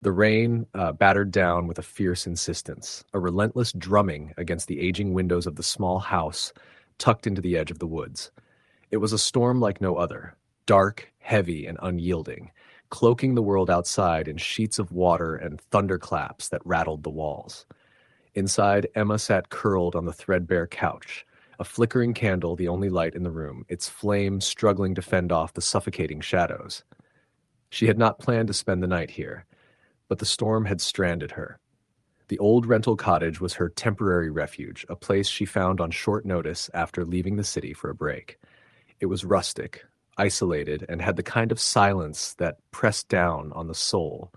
The rain battered down with a fierce insistence, a relentless drumming against the aging windows of the small house tucked into the edge of the woods. It was a storm like no other, dark, heavy, and unyielding, cloaking the world outside in sheets of water and thunderclaps that rattled the walls. Inside, Emma sat curled on the threadbare couch, a flickering candle the only light in the room, its flame struggling to fend off the suffocating shadows. She had not planned to spend the night here, but the storm had stranded her. The old rental cottage was her temporary refuge, a place she found on short notice after leaving the city for a break. It was rustic, isolated, and had the kind of silence that pressed down on the soul.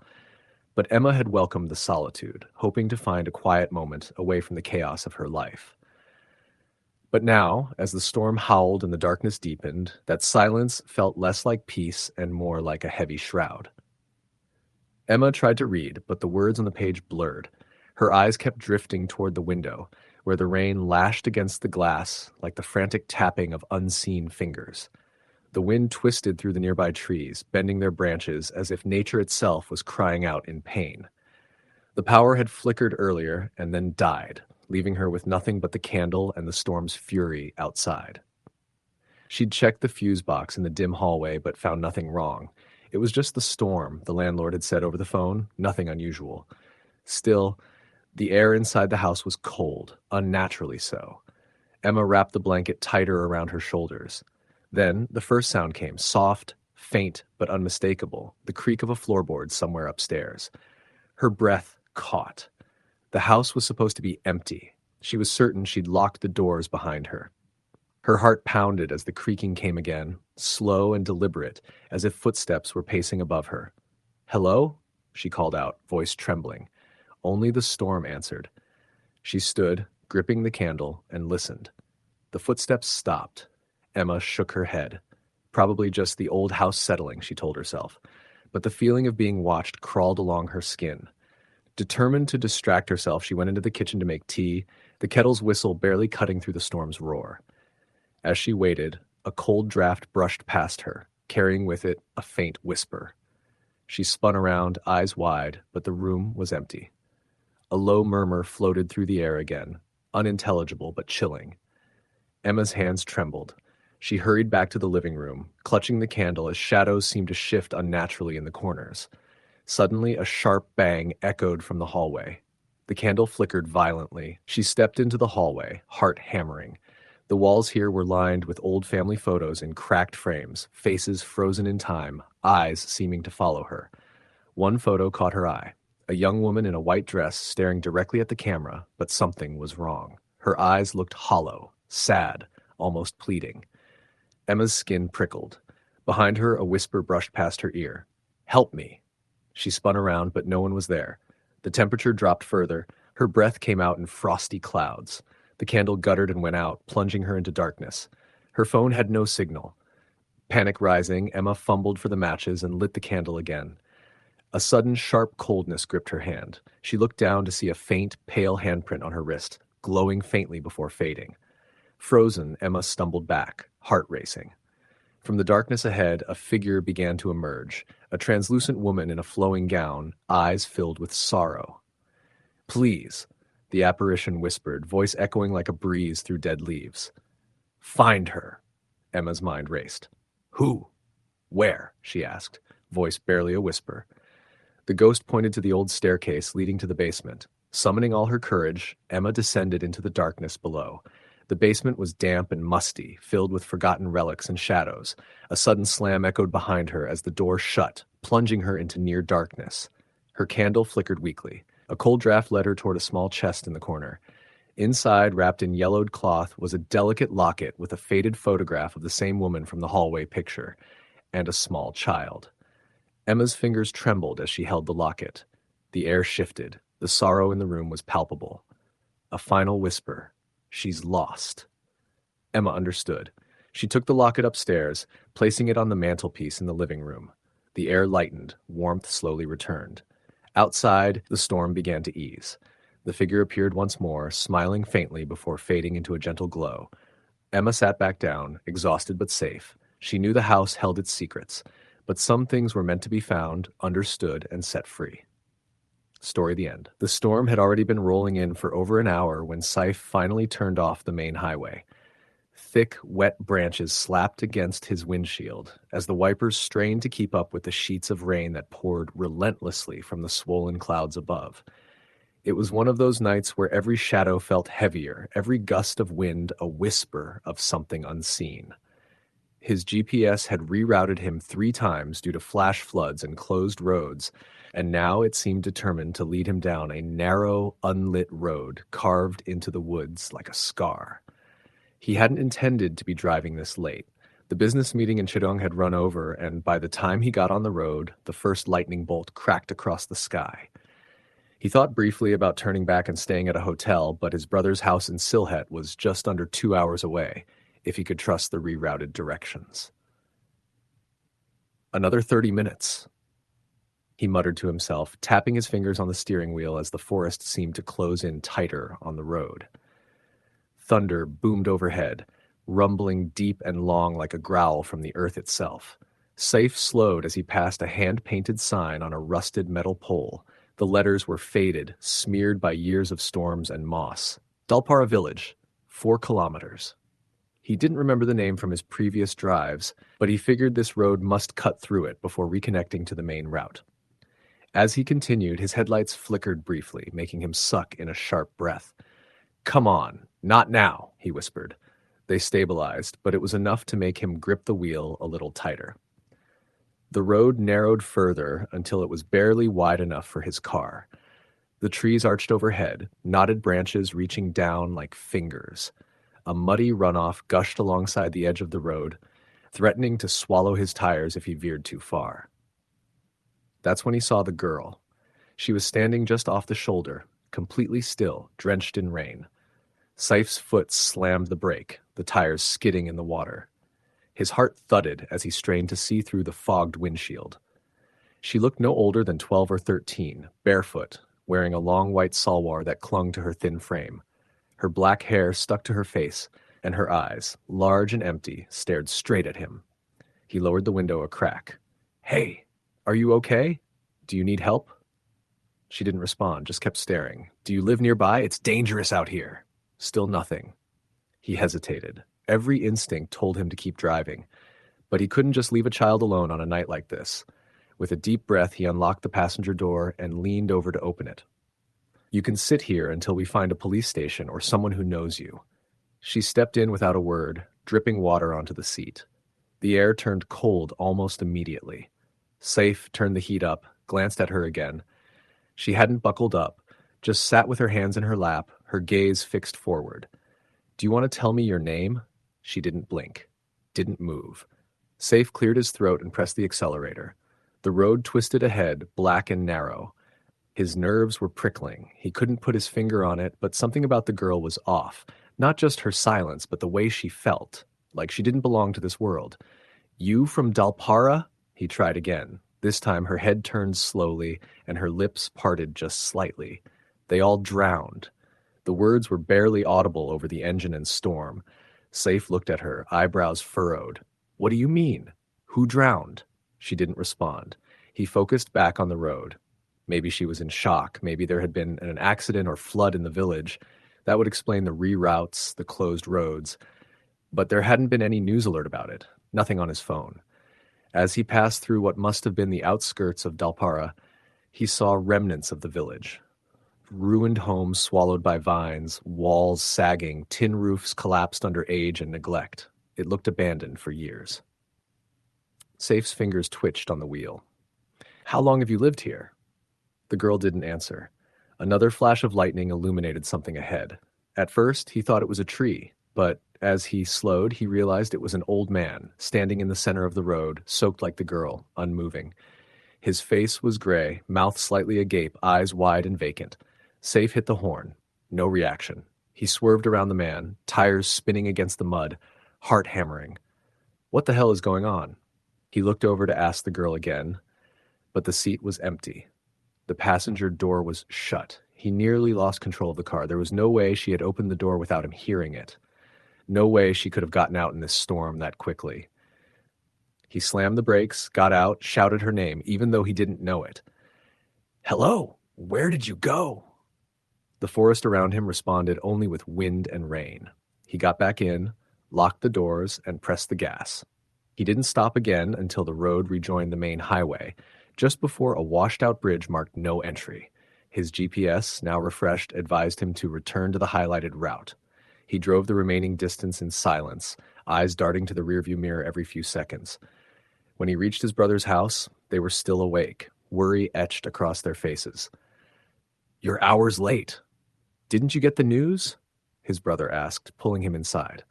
But Emma had welcomed the solitude, hoping to find a quiet moment away from the chaos of her life. But now, as the storm howled and the darkness deepened, that silence felt less like peace and more like a heavy shroud. Emma tried to read, but the words on the page blurred. Her eyes kept drifting toward the window, where the rain lashed against the glass like the frantic tapping of unseen fingers. The wind twisted through the nearby trees, bending their branches as if nature itself was crying out in pain. The power had flickered earlier and then died, leaving her with nothing but the candle and the storm's fury outside. She'd checked the fuse box in the dim hallway but found nothing wrong. It was just the storm, the landlord had said over the phone, nothing unusual. Still, the air inside the house was cold, unnaturally so. Emma wrapped the blanket tighter around her shoulders. Then the first sound came, soft, faint, but unmistakable, the creak of a floorboard somewhere upstairs. Her breath caught. The house was supposed to be empty. She was certain she'd locked the doors behind her. Her heart pounded as the creaking came again, slow and deliberate, as if footsteps were pacing above her. "Hello?" she called out, voice trembling. Only the storm answered. She stood, gripping the candle, and listened. The footsteps stopped. Emma shook her head. Probably just the old house settling, she told herself. But the feeling of being watched crawled along her skin. Determined to distract herself, she went into the kitchen to make tea, the kettle's whistle barely cutting through the storm's roar. As she waited, a cold draft brushed past her, carrying with it a faint whisper. She spun around, eyes wide, but the room was empty. A low murmur floated through the air again, unintelligible but chilling. Emma's hands trembled. She hurried back to the living room, clutching the candle as shadows seemed to shift unnaturally in the corners. Suddenly, a sharp bang echoed from the hallway. The candle flickered violently. She stepped into the hallway, heart hammering. The walls here were lined with old family photos in cracked frames, faces frozen in time, eyes seeming to follow her. One photo caught her eye. A young woman in a white dress staring directly at the camera, but something was wrong. Her eyes looked hollow, sad, almost pleading. Emma's skin prickled. Behind her, a whisper brushed past her ear. "Help me." She spun around, but no one was there. The temperature dropped further. Her breath came out in frosty clouds. The candle guttered and went out, plunging her into darkness. Her phone had no signal. Panic rising, Emma fumbled for the matches and lit the candle again. A sudden sharp coldness gripped her hand. She looked down to see a faint, pale handprint on her wrist, glowing faintly before fading. Frozen, Emma stumbled back, heart racing. From the darkness ahead, a figure began to emerge, a translucent woman in a flowing gown, eyes filled with sorrow. "Please," the apparition whispered, voice echoing like a breeze through dead leaves. "Find her." Emma's mind raced. "Who? Where?" she asked, voice barely a whisper. The ghost pointed to the old staircase leading to the basement. Summoning all her courage, Emma descended into the darkness below. The basement was damp and musty, filled with forgotten relics and shadows. A sudden slam echoed behind her as the door shut, plunging her into near darkness. Her candle flickered weakly. A cold draft led her toward a small chest in the corner. Inside, wrapped in yellowed cloth, was a delicate locket with a faded photograph of the same woman from the hallway picture, and a small child. Emma's fingers trembled as she held the locket. The air shifted. The sorrow in the room was palpable. A final whisper. "She's lost." Emma understood. She took the locket upstairs, placing it on the mantelpiece in the living room. The air lightened. Warmth slowly returned. Outside, the storm began to ease. The figure appeared once more, smiling faintly before fading into a gentle glow. Emma sat back down, exhausted but safe. She knew the house held its secrets, but some things were meant to be found, understood, and set free. Story the end. The storm had already been rolling in for over an hour when Saif finally turned off the main highway. Thick, wet branches slapped against his windshield as the wipers strained to keep up with the sheets of rain that poured relentlessly from the swollen clouds above. It was one of those nights where every shadow felt heavier, every gust of wind a whisper of something unseen. His GPS had rerouted him 3 times due to flash floods and closed roads, and now it seemed determined to lead him down a narrow, unlit road carved into the woods like a scar. He hadn't intended to be driving this late. The business meeting in Chidong had run over, and by the time he got on the road, the first lightning bolt cracked across the sky. He thought briefly about turning back and staying at a hotel, but his brother's house in Sylhet was just under 2 hours away, if he could trust the rerouted directions. Another 30 minutes, he muttered to himself, tapping his fingers on the steering wheel as the forest seemed to close in tighter on the road. Thunder boomed overhead, rumbling deep and long like a growl from the earth itself. Saif slowed as he passed a hand-painted sign on a rusted metal pole. The letters were faded, smeared by years of storms and moss. Dalpara Village, 4 kilometers. He didn't remember the name from his previous drives, but he figured this road must cut through it before reconnecting to the main route. As he continued, his headlights flickered briefly, making him suck in a sharp breath. "Come on, not now," he whispered. They stabilized, but it was enough to make him grip the wheel a little tighter. The road narrowed further until it was barely wide enough for his car. The trees arched overhead, knotted branches reaching down like fingers. A muddy runoff gushed alongside the edge of the road, threatening to swallow his tires if he veered too far. That's when he saw the girl. She was standing just off the shoulder, completely still, drenched in rain. Saif's foot slammed the brake, the tires skidding in the water. His heart thudded as he strained to see through the fogged windshield. She looked no older than 12 or 13, barefoot, wearing a long white salwar that clung to her thin frame. Her black hair stuck to her face, and her eyes, large and empty, stared straight at him. He lowered the window a crack. "Hey, are you okay? Do you need help?" She didn't respond, just kept staring. "Do you live nearby? It's dangerous out here." Still nothing. He hesitated. Every instinct told him to keep driving, but he couldn't just leave a child alone on a night like this. With a deep breath, he unlocked the passenger door and leaned over to open it. "You can sit here until we find a police station or someone who knows you." She stepped in without a word, dripping water onto the seat. The air turned cold almost immediately. Saif turned the heat up, glanced at her again. She hadn't buckled up, just sat with her hands in her lap, her gaze fixed forward. "Do you want to tell me your name?" She didn't blink, didn't move. Saif cleared his throat and pressed the accelerator. The road twisted ahead, black and narrow. His nerves were prickling. He couldn't put his finger on it, but something about the girl was off. Not just her silence, but the way she felt, like she didn't belong to this world. "You from Dalpara?" He tried again. This time her head turned slowly, and her lips parted just slightly. They all drowned. The words were barely audible over the engine and storm. Saif looked at her, eyebrows furrowed. "What do you mean? Who drowned?" She didn't respond. He focused back on the road. Maybe she was in shock. Maybe there had been an accident or flood in the village. That would explain the reroutes, the closed roads. But there hadn't been any news alert about it. Nothing on his phone. As he passed through what must have been the outskirts of Dalpara, he saw remnants of the village. Ruined homes swallowed by vines, walls sagging, tin roofs collapsed under age and neglect. It looked abandoned for years. Saif's fingers twitched on the wheel. "How long have you lived here?" The girl didn't answer. Another flash of lightning illuminated something ahead. At first, he thought it was a tree, but as he slowed, he realized it was an old man, standing in the center of the road, soaked like the girl, unmoving. His face was gray, mouth slightly agape, eyes wide and vacant. Saif hit the horn. No reaction. He swerved around the man, tires spinning against the mud, heart hammering. What the hell is going on? He looked over to ask the girl again, but the seat was empty. The passenger door was shut. He nearly lost control of the car. There was no way she had opened the door without him hearing it. No way she could have gotten out in this storm that quickly. He slammed the brakes, got out, shouted her name, even though he didn't know it. "Hello!" "Where did you go?" The forest around him responded only with wind and rain. He got back in, locked the doors, and pressed the gas. He didn't stop again until the road rejoined the main highway, just before a washed-out bridge marked no entry. His GPS, now refreshed, advised him to return to the highlighted route. He drove the remaining distance in silence, eyes darting to the rearview mirror every few seconds. When he reached his brother's house, they were still awake, worry etched across their faces. "You're hours late. Didn't you get the news?" his brother asked, pulling him inside.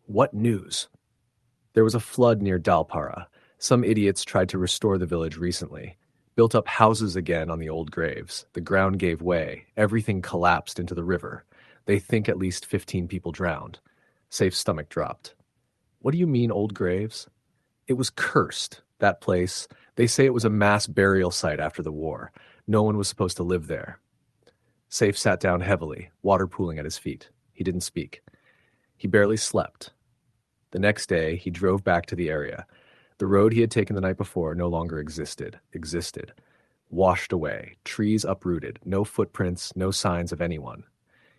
"What news?" There was a flood near Dalpara. Some idiots tried to restore the village recently. Built up houses again on the old graves. The ground gave way. Everything collapsed into the river. They think at least 15 people drowned. Safe's stomach dropped. "What do you mean, old graves?" "It was cursed, that place. They say it was a mass burial site after the war. No one was supposed to live there." Safe sat down heavily, water pooling at his feet. He didn't speak. He barely slept. The next day, he drove back to the area. The road he had taken the night before no longer existed. Washed away, trees uprooted, no footprints, no signs of anyone.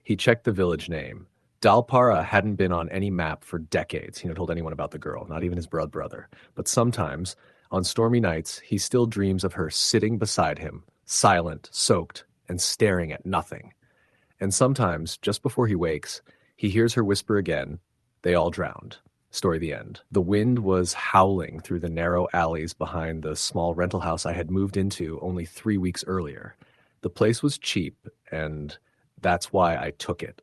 He checked the village name. Dalpara hadn't been on any map for decades. He never told anyone about the girl, not even his brother. But sometimes, on stormy nights, he still dreams of her sitting beside him, silent, soaked, and staring at nothing. And sometimes, just before he wakes, he hears her whisper again, "They all drowned." Story the end. The wind was howling through the narrow alleys behind the small rental house I had moved into only 3 weeks earlier. The place was cheap, and that's why I took it.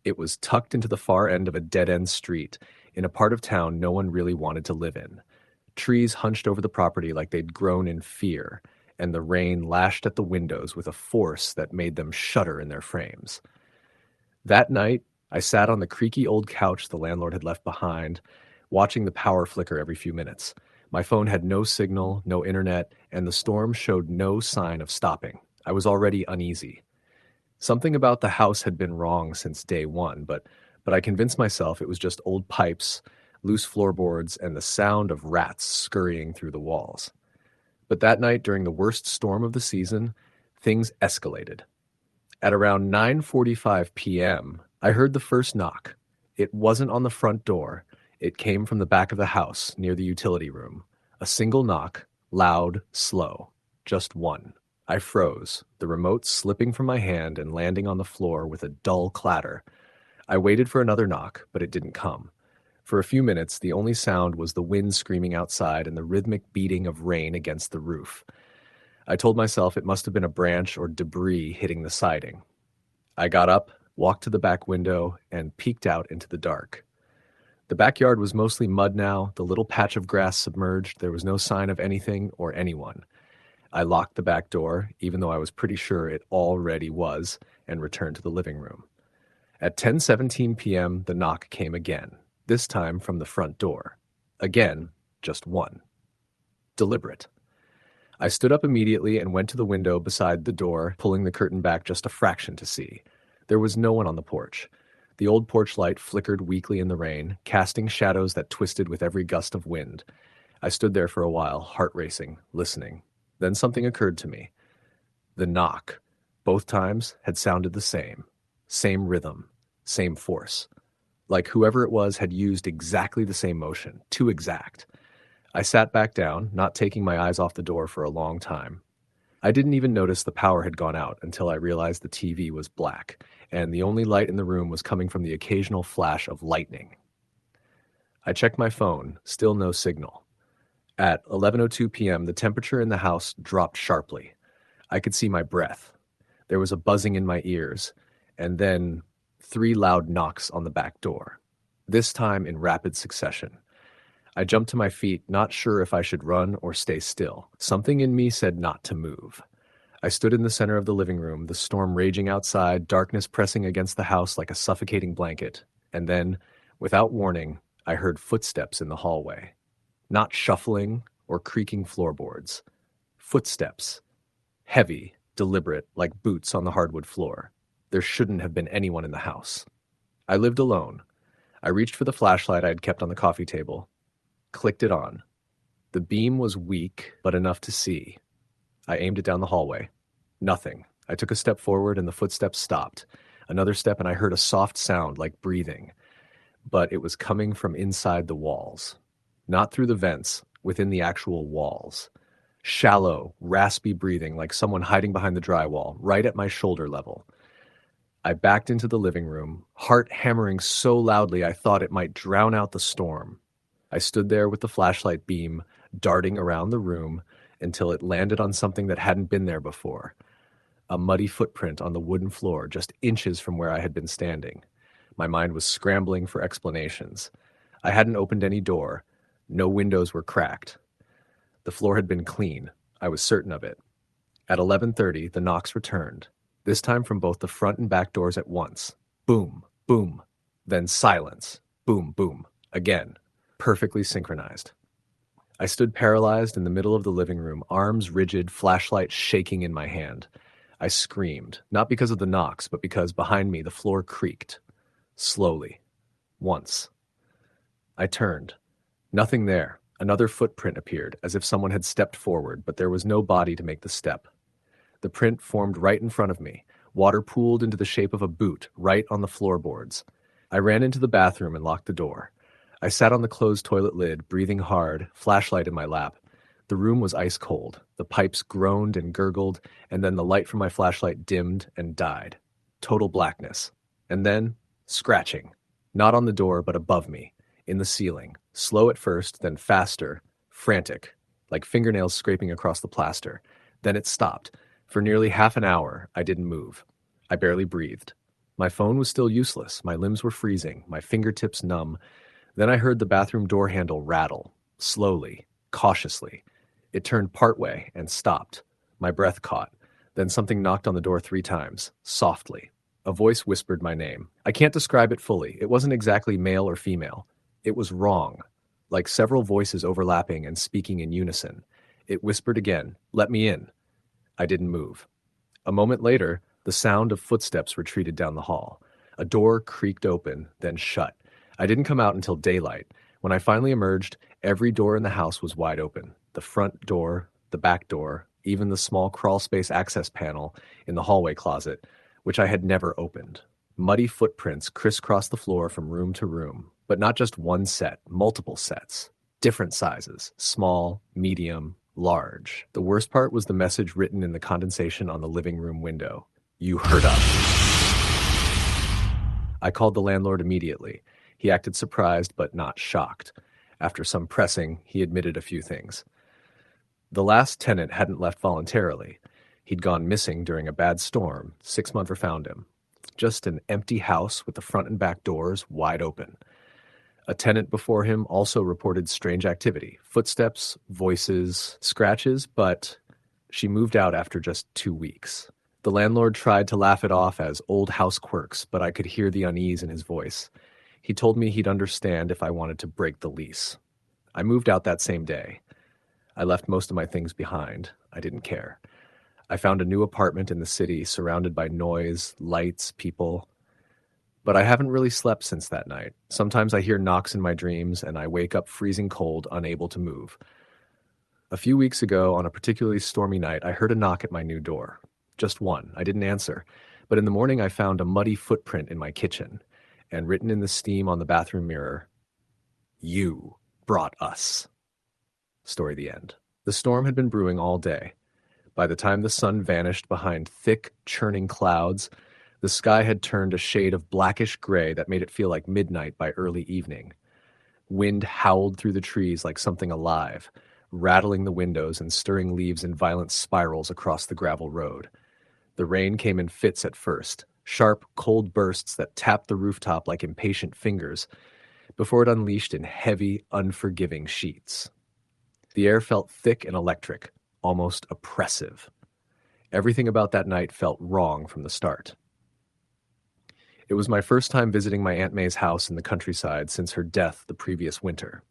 It was tucked into the far end of a dead-end street, in a part of town no one really wanted to live in. Trees hunched over the property like they'd grown in fear, and the rain lashed at the windows with a force that made them shudder in their frames. That night, I sat on the creaky old couch the landlord had left behind, watching the power flicker every few minutes. My phone had no signal, no internet, and the storm showed no sign of stopping. I was already uneasy. Something about the house had been wrong since day one, but I convinced myself it was just old pipes, loose floorboards, and the sound of rats scurrying through the walls. But that night, during the worst storm of the season, things escalated. At around 9:45 p.m., I heard the first knock. It wasn't on the front door. It came from the back of the house, near the utility room. A single knock, loud, slow. Just one. I froze, the remote slipping from my hand and landing on the floor with a dull clatter. I waited for another knock, but it didn't come. For a few minutes, the only sound was the wind screaming outside and the rhythmic beating of rain against the roof. I told myself it must have been a branch or debris hitting the siding. I got up, walked to the back window, and peeked out into the dark. The backyard was mostly mud now, the little patch of grass submerged. There was no sign of anything or anyone. I locked the back door, even though I was pretty sure it already was, and returned to the living room. At 10:17 p.m., the knock came again, this time from the front door. Again, just one. Deliberate. I stood up immediately and went to the window beside the door, pulling the curtain back just a fraction to see. There was no one on the porch. The old porch light flickered weakly in the rain, casting shadows that twisted with every gust of wind. I stood there for a while, heart racing, listening. Then something occurred to me. The knock, both times, had sounded the same. Same rhythm, same force. Like whoever it was had used exactly the same motion, too exact. I sat back down, not taking my eyes off the door for a long time. I didn't even notice the power had gone out until I realized the TV was black, and the only light in the room was coming from the occasional flash of lightning. I checked my phone, still no signal. At 11:02 p.m., the temperature in the house dropped sharply. I could see my breath. There was a buzzing in my ears, and then 3 loud knocks on the back door, this time in rapid succession. I jumped to my feet, not sure if I should run or stay still. Something in me said not to move. I stood in the center of the living room, the storm raging outside, darkness pressing against the house like a suffocating blanket. And then, without warning, I heard footsteps in the hallway. Not shuffling or creaking floorboards. Footsteps. Heavy, deliberate, like boots on the hardwood floor. There shouldn't have been anyone in the house. I lived alone. I reached for the flashlight I had kept on the coffee table. Clicked it on. The beam was weak, but enough to see. I aimed it down the hallway. Nothing. I took a step forward and the footsteps stopped. Another step and I heard a soft sound like breathing, but it was coming from inside the walls. Not through the vents, within the actual walls. Shallow, raspy breathing like someone hiding behind the drywall, right at my shoulder level. I backed into the living room, heart hammering so loudly I thought it might drown out the storm. I stood there with the flashlight beam darting around the room until it landed on something that hadn't been there before. A muddy footprint on the wooden floor just inches from where I had been standing. My mind was scrambling for explanations. I hadn't opened any door. No windows were cracked. The floor had been clean. I was certain of it. At 11:30, the knocks returned, this time from both the front and back doors at once. Boom, boom. Then silence. Boom, boom. Again. Perfectly synchronized. I stood paralyzed in the middle of the living room, arms rigid, flashlight shaking in my hand. I screamed, not because of the knocks, but because behind me the floor creaked. Slowly. Once. I turned. Nothing there. Another footprint appeared, as if someone had stepped forward, but there was no body to make the step. The print formed right in front of me. Water pooled into the shape of a boot, right on the floorboards. I ran into the bathroom and locked the door. I sat on the closed toilet lid, breathing hard, flashlight in my lap. The room was ice cold. The pipes groaned and gurgled, and then the light from my flashlight dimmed and died. Total blackness. And then, scratching. Not on the door, but above me, in the ceiling. Slow at first, then faster, frantic, like fingernails scraping across the plaster. Then it stopped. For nearly half an hour, I didn't move. I barely breathed. My phone was still useless. My limbs were freezing, my fingertips numb. Then I heard the bathroom door handle rattle, slowly, cautiously. It turned partway and stopped. My breath caught. Then something knocked on the door 3 times, softly. A voice whispered my name. I can't describe it fully. It wasn't exactly male or female. It was wrong, like several voices overlapping and speaking in unison. It whispered again, "Let me in." I didn't move. A moment later, the sound of footsteps retreated down the hall. A door creaked open, then shut. I didn't come out until daylight. When I finally emerged, every door in the house was wide open. The front door, the back door, even the small crawl space access panel in the hallway closet, which I had never opened. Muddy footprints crisscrossed the floor from room to room, but not just one set, multiple sets. Different sizes, small, medium, large. The worst part was the message written in the condensation on the living room window. "You heard us." I called the landlord immediately. He acted surprised but not shocked. After some pressing, he admitted a few things. The last tenant hadn't left voluntarily. He'd gone missing during a bad storm. 6 months found him. Just an empty house with the front and back doors wide open. A tenant before him also reported strange activity. Footsteps, voices, scratches, but she moved out after just 2 weeks. The landlord tried to laugh it off as old house quirks, but I could hear the unease in his voice. He told me he'd understand if I wanted to break the lease. I moved out that same day. I left most of my things behind. I didn't care. I found a new apartment in the city, surrounded by noise, lights, people. But I haven't really slept since that night. Sometimes I hear knocks in my dreams, and I wake up freezing cold, unable to move. A few weeks ago, on a particularly stormy night, I heard a knock at my new door. Just one. I didn't answer. But in the morning, I found a muddy footprint in my kitchen, and written in the steam on the bathroom mirror, "You brought us." Story the end. The storm had been brewing all day. By the time the sun vanished behind thick, churning clouds, the sky had turned a shade of blackish gray that made it feel like midnight by early evening. Wind howled through the trees like something alive, rattling the windows and stirring leaves in violent spirals across the gravel road. The rain came in fits at first, sharp, cold bursts that tapped the rooftop like impatient fingers, before it unleashed in heavy, unforgiving sheets. The air felt thick and electric, almost oppressive. Everything about that night felt wrong from the start. It was my first time visiting my Aunt May's house in the countryside since her death the previous winter.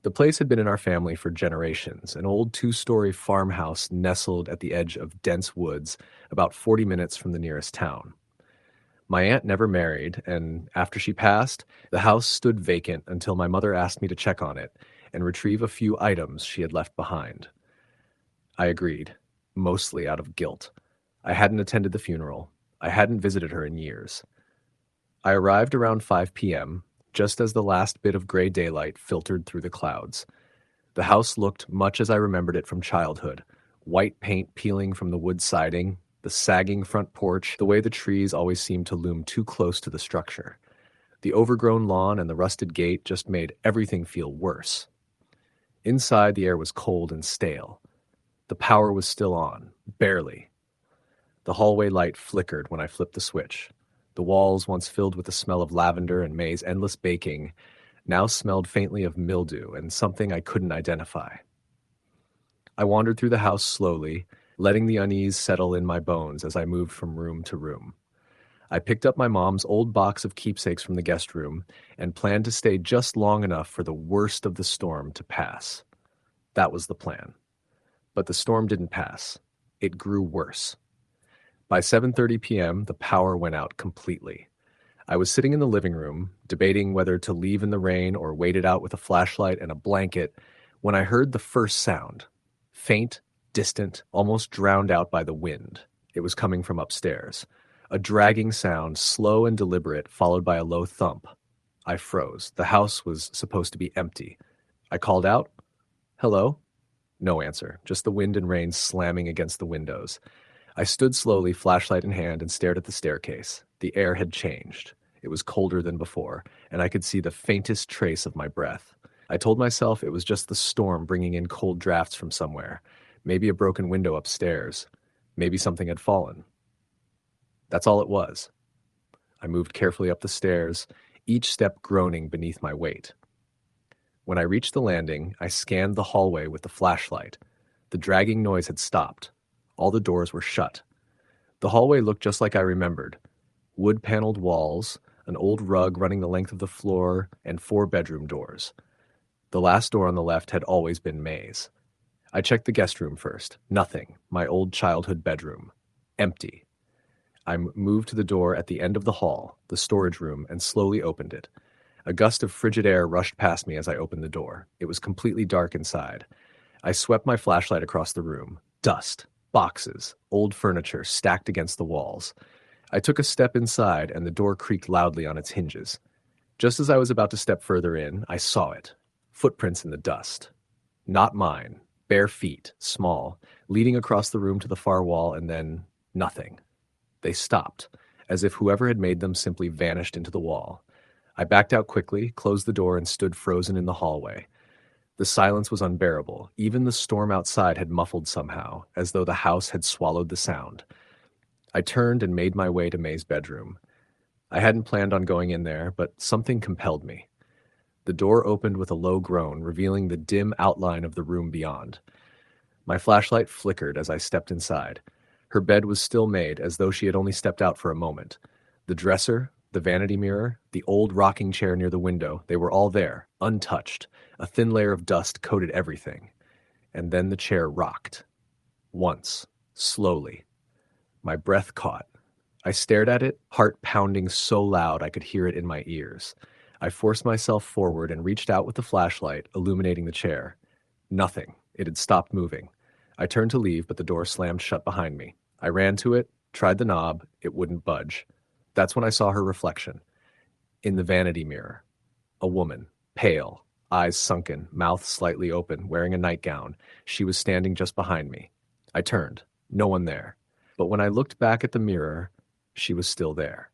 The place had been in our family for generations, an old 2-story farmhouse nestled at the edge of dense woods, about 40 minutes from the nearest town. My aunt never married, and after she passed, the house stood vacant until my mother asked me to check on it and retrieve a few items she had left behind. I agreed, mostly out of guilt. I hadn't attended the funeral. I hadn't visited her in years. I arrived around 5 p.m., just as the last bit of gray daylight filtered through the clouds. The house looked much as I remembered it from childhood. White paint peeling from the wood siding, the sagging front porch, the way the trees always seemed to loom too close to the structure. The overgrown lawn and the rusted gate just made everything feel worse. Inside, the air was cold and stale. The power was still on, barely. The hallway light flickered when I flipped the switch. The walls, once filled with the smell of lavender and May's endless baking, now smelled faintly of mildew and something I couldn't identify. I wandered through the house slowly, letting the unease settle in my bones as I moved from room to room. I picked up my mom's old box of keepsakes from the guest room and planned to stay just long enough for the worst of the storm to pass. That was the plan. But the storm didn't pass. It grew worse. By 7:30 p.m., the power went out completely. I was sitting in the living room, debating whether to leave in the rain or wait it out with a flashlight and a blanket, when I heard the first sound. Faint, distant, almost drowned out by the wind. It was coming from upstairs. A dragging sound, slow and deliberate, followed by a low thump. I froze. The house was supposed to be empty. I called out, "Hello?" No answer, just the wind and rain slamming against the windows. I stood slowly, flashlight in hand, and stared at the staircase. The air had changed. It was colder than before, and I could see the faintest trace of my breath. I told myself it was just the storm bringing in cold drafts from somewhere. Maybe a broken window upstairs. Maybe something had fallen. That's all it was. I moved carefully up the stairs, each step groaning beneath my weight. When I reached the landing, I scanned the hallway with the flashlight. The dragging noise had stopped. All the doors were shut. The hallway looked just like I remembered. Wood-paneled walls, an old rug running the length of the floor, and 4 bedroom doors. The last door on the left had always been May's. I checked the guest room first. Nothing. My old childhood bedroom. Empty. I moved to the door at the end of the hall, the storage room, and slowly opened it. A gust of frigid air rushed past me as I opened the door. It was completely dark inside. I swept my flashlight across the room. Dust. Boxes. Old furniture stacked against the walls. I took a step inside, and the door creaked loudly on its hinges. Just as I was about to step further in, I saw it. Footprints in the dust. Not mine. Bare feet, small, leading across the room to the far wall, and then nothing. They stopped, as if whoever had made them simply vanished into the wall. I backed out quickly, closed the door, and stood frozen in the hallway. The silence was unbearable. Even the storm outside had muffled somehow, as though the house had swallowed the sound. I turned and made my way to May's bedroom. I hadn't planned on going in there, but something compelled me. The door opened with a low groan, revealing the dim outline of the room beyond. My flashlight flickered as I stepped inside. Her bed was still made, as though she had only stepped out for a moment. The dresser, the vanity mirror, the old rocking chair near the window, they were all there, untouched. A thin layer of dust coated everything. And then the chair rocked. Once, slowly. My breath caught. I stared at it, heart pounding so loud I could hear it in my ears. I forced myself forward and reached out with the flashlight, illuminating the chair. Nothing. It had stopped moving. I turned to leave, but the door slammed shut behind me. I ran to it, tried the knob. It wouldn't budge. That's when I saw her reflection. In the vanity mirror. A woman, pale, eyes sunken, mouth slightly open, wearing a nightgown. She was standing just behind me. I turned. No one there. But when I looked back at the mirror, she was still there.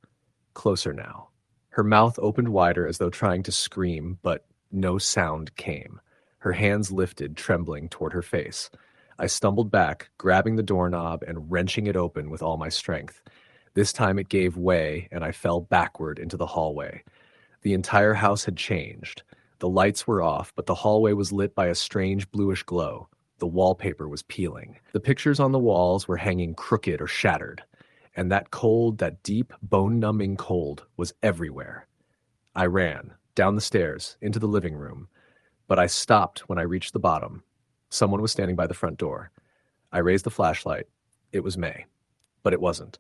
Closer now. Her mouth opened wider as though trying to scream, but no sound came. Her hands lifted, trembling, toward her face. I stumbled back, grabbing the doorknob and wrenching it open with all my strength. This time it gave way, and I fell backward into the hallway. The entire house had changed. The lights were off, but the hallway was lit by a strange bluish glow. The wallpaper was peeling. The pictures on the walls were hanging crooked or shattered. And that cold, that deep, bone-numbing cold, was everywhere. I ran, down the stairs, into the living room. But I stopped when I reached the bottom. Someone was standing by the front door. I raised the flashlight. It was May. But it wasn't.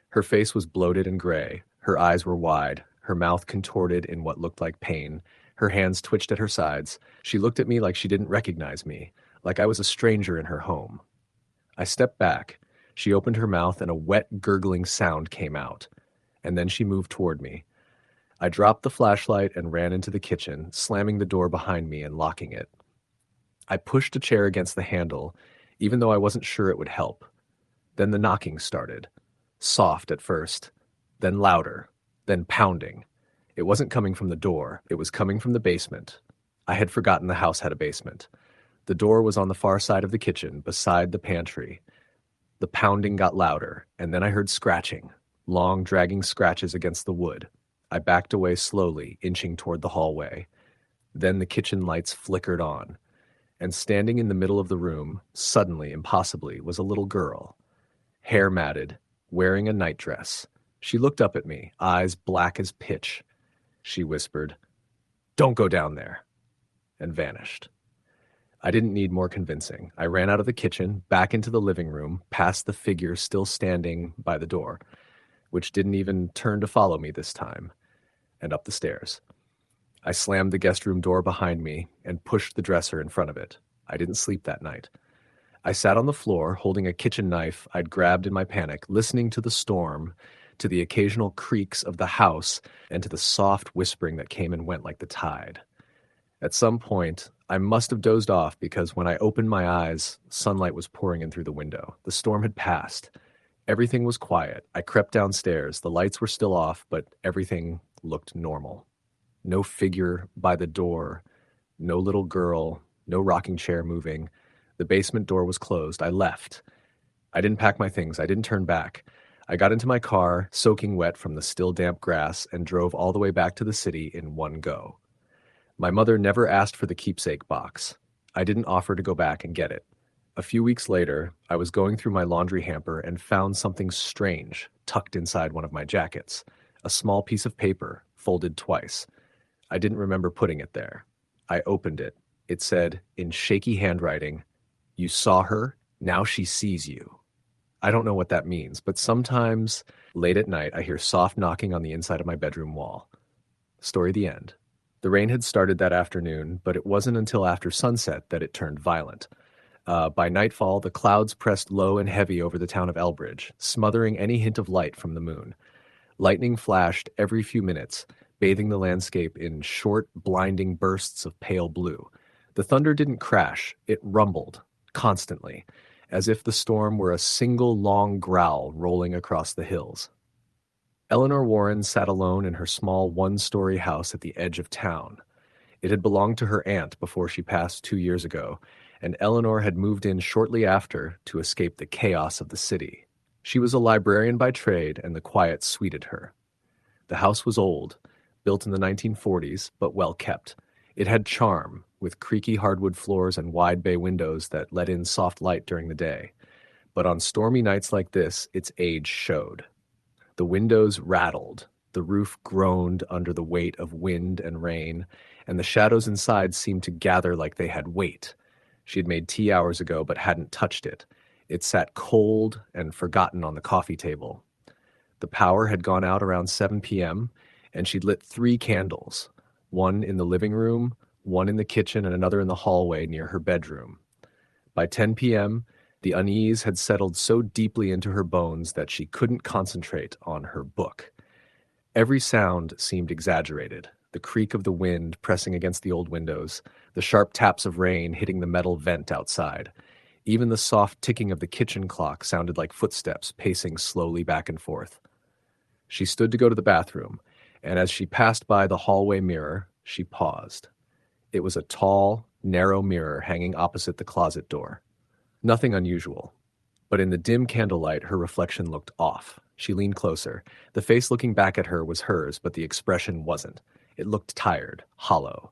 Her face was bloated and gray. Her eyes were wide, her mouth contorted in what looked like pain. Her hands twitched at her sides. She looked at me like she didn't recognize me, like I was a stranger in her home. I stepped back. She opened her mouth and a wet, gurgling sound came out, and then she moved toward me. I dropped the flashlight and ran into the kitchen, slamming the door behind me and locking it. I pushed a chair against the handle, even though I wasn't sure it would help. Then the knocking started. Soft at first, then louder, then pounding. It wasn't coming from the door, it was coming from the basement. I had forgotten the house had a basement. The door was on the far side of the kitchen, beside the pantry. The pounding got louder, and then I heard scratching, long, dragging scratches against the wood. I backed away slowly, inching toward the hallway. Then the kitchen lights flickered on, and standing in the middle of the room, suddenly, impossibly, was a little girl. Hair matted, wearing a nightdress. She looked up at me, eyes black as pitch. She whispered, "Don't go down there," and vanished. I didn't need more convincing. I ran out of the kitchen, back into the living room, past the figure still standing by the door, which didn't even turn to follow me this time, and up the stairs. I slammed the guest room door behind me and pushed the dresser in front of it. I didn't sleep that night. I sat on the floor, holding a kitchen knife I'd grabbed in my panic, listening to the storm, to the occasional creaks of the house, and to the soft whispering that came and went like the tide. At some point, I must have dozed off because when I opened my eyes, sunlight was pouring in through the window. The storm had passed. Everything was quiet. I crept downstairs. The lights were still off, but everything looked normal. No figure by the door, no little girl, no rocking chair moving. The basement door was closed. I left. I didn't pack my things. I didn't turn back. I got into my car, soaking wet from the still damp grass, and drove all the way back to the city in one go. My mother never asked for the keepsake box. I didn't offer to go back and get it. A few weeks later, I was going through my laundry hamper and found something strange tucked inside one of my jackets. A small piece of paper, folded twice. I didn't remember putting it there. I opened it. It said, in shaky handwriting, "You saw her, now she sees you." I don't know what that means, but sometimes, late at night, I hear soft knocking on the inside of my bedroom wall. Story the end. The rain had started that afternoon, but it wasn't until after sunset that it turned violent. By nightfall, the clouds pressed low and heavy over the town of Elbridge, smothering any hint of light from the moon. Lightning flashed every few minutes, bathing the landscape in short, blinding bursts of pale blue. The thunder didn't crash, it rumbled, constantly, as if the storm were a single long growl rolling across the hills. Eleanor Warren sat alone in her small one-story house at the edge of town. It had belonged to her aunt before she passed 2 years ago, and Eleanor had moved in shortly after to escape the chaos of the city. She was a librarian by trade, and the quiet suited her. The house was old, built in the 1940s, but well kept. It had charm, with creaky hardwood floors and wide bay windows that let in soft light during the day. But on stormy nights like this, its age showed. The windows rattled, the roof groaned under the weight of wind and rain, and the shadows inside seemed to gather like they had weight. She had made tea hours ago but hadn't touched it. It sat cold and forgotten on the coffee table. The power had gone out around 7 p.m., and she'd lit 3 candles, one in the living room, one in the kitchen, and another in the hallway near her bedroom. By 10 p.m., the unease had settled so deeply into her bones that she couldn't concentrate on her book. Every sound seemed exaggerated, the creak of the wind pressing against the old windows, the sharp taps of rain hitting the metal vent outside. Even the soft ticking of the kitchen clock sounded like footsteps pacing slowly back and forth. She stood to go to the bathroom, and as she passed by the hallway mirror, she paused. It was a tall, narrow mirror hanging opposite the closet door. Nothing unusual, but in the dim candlelight, her reflection looked off. She leaned closer. The face looking back at her was hers, but the expression wasn't. It looked tired, hollow.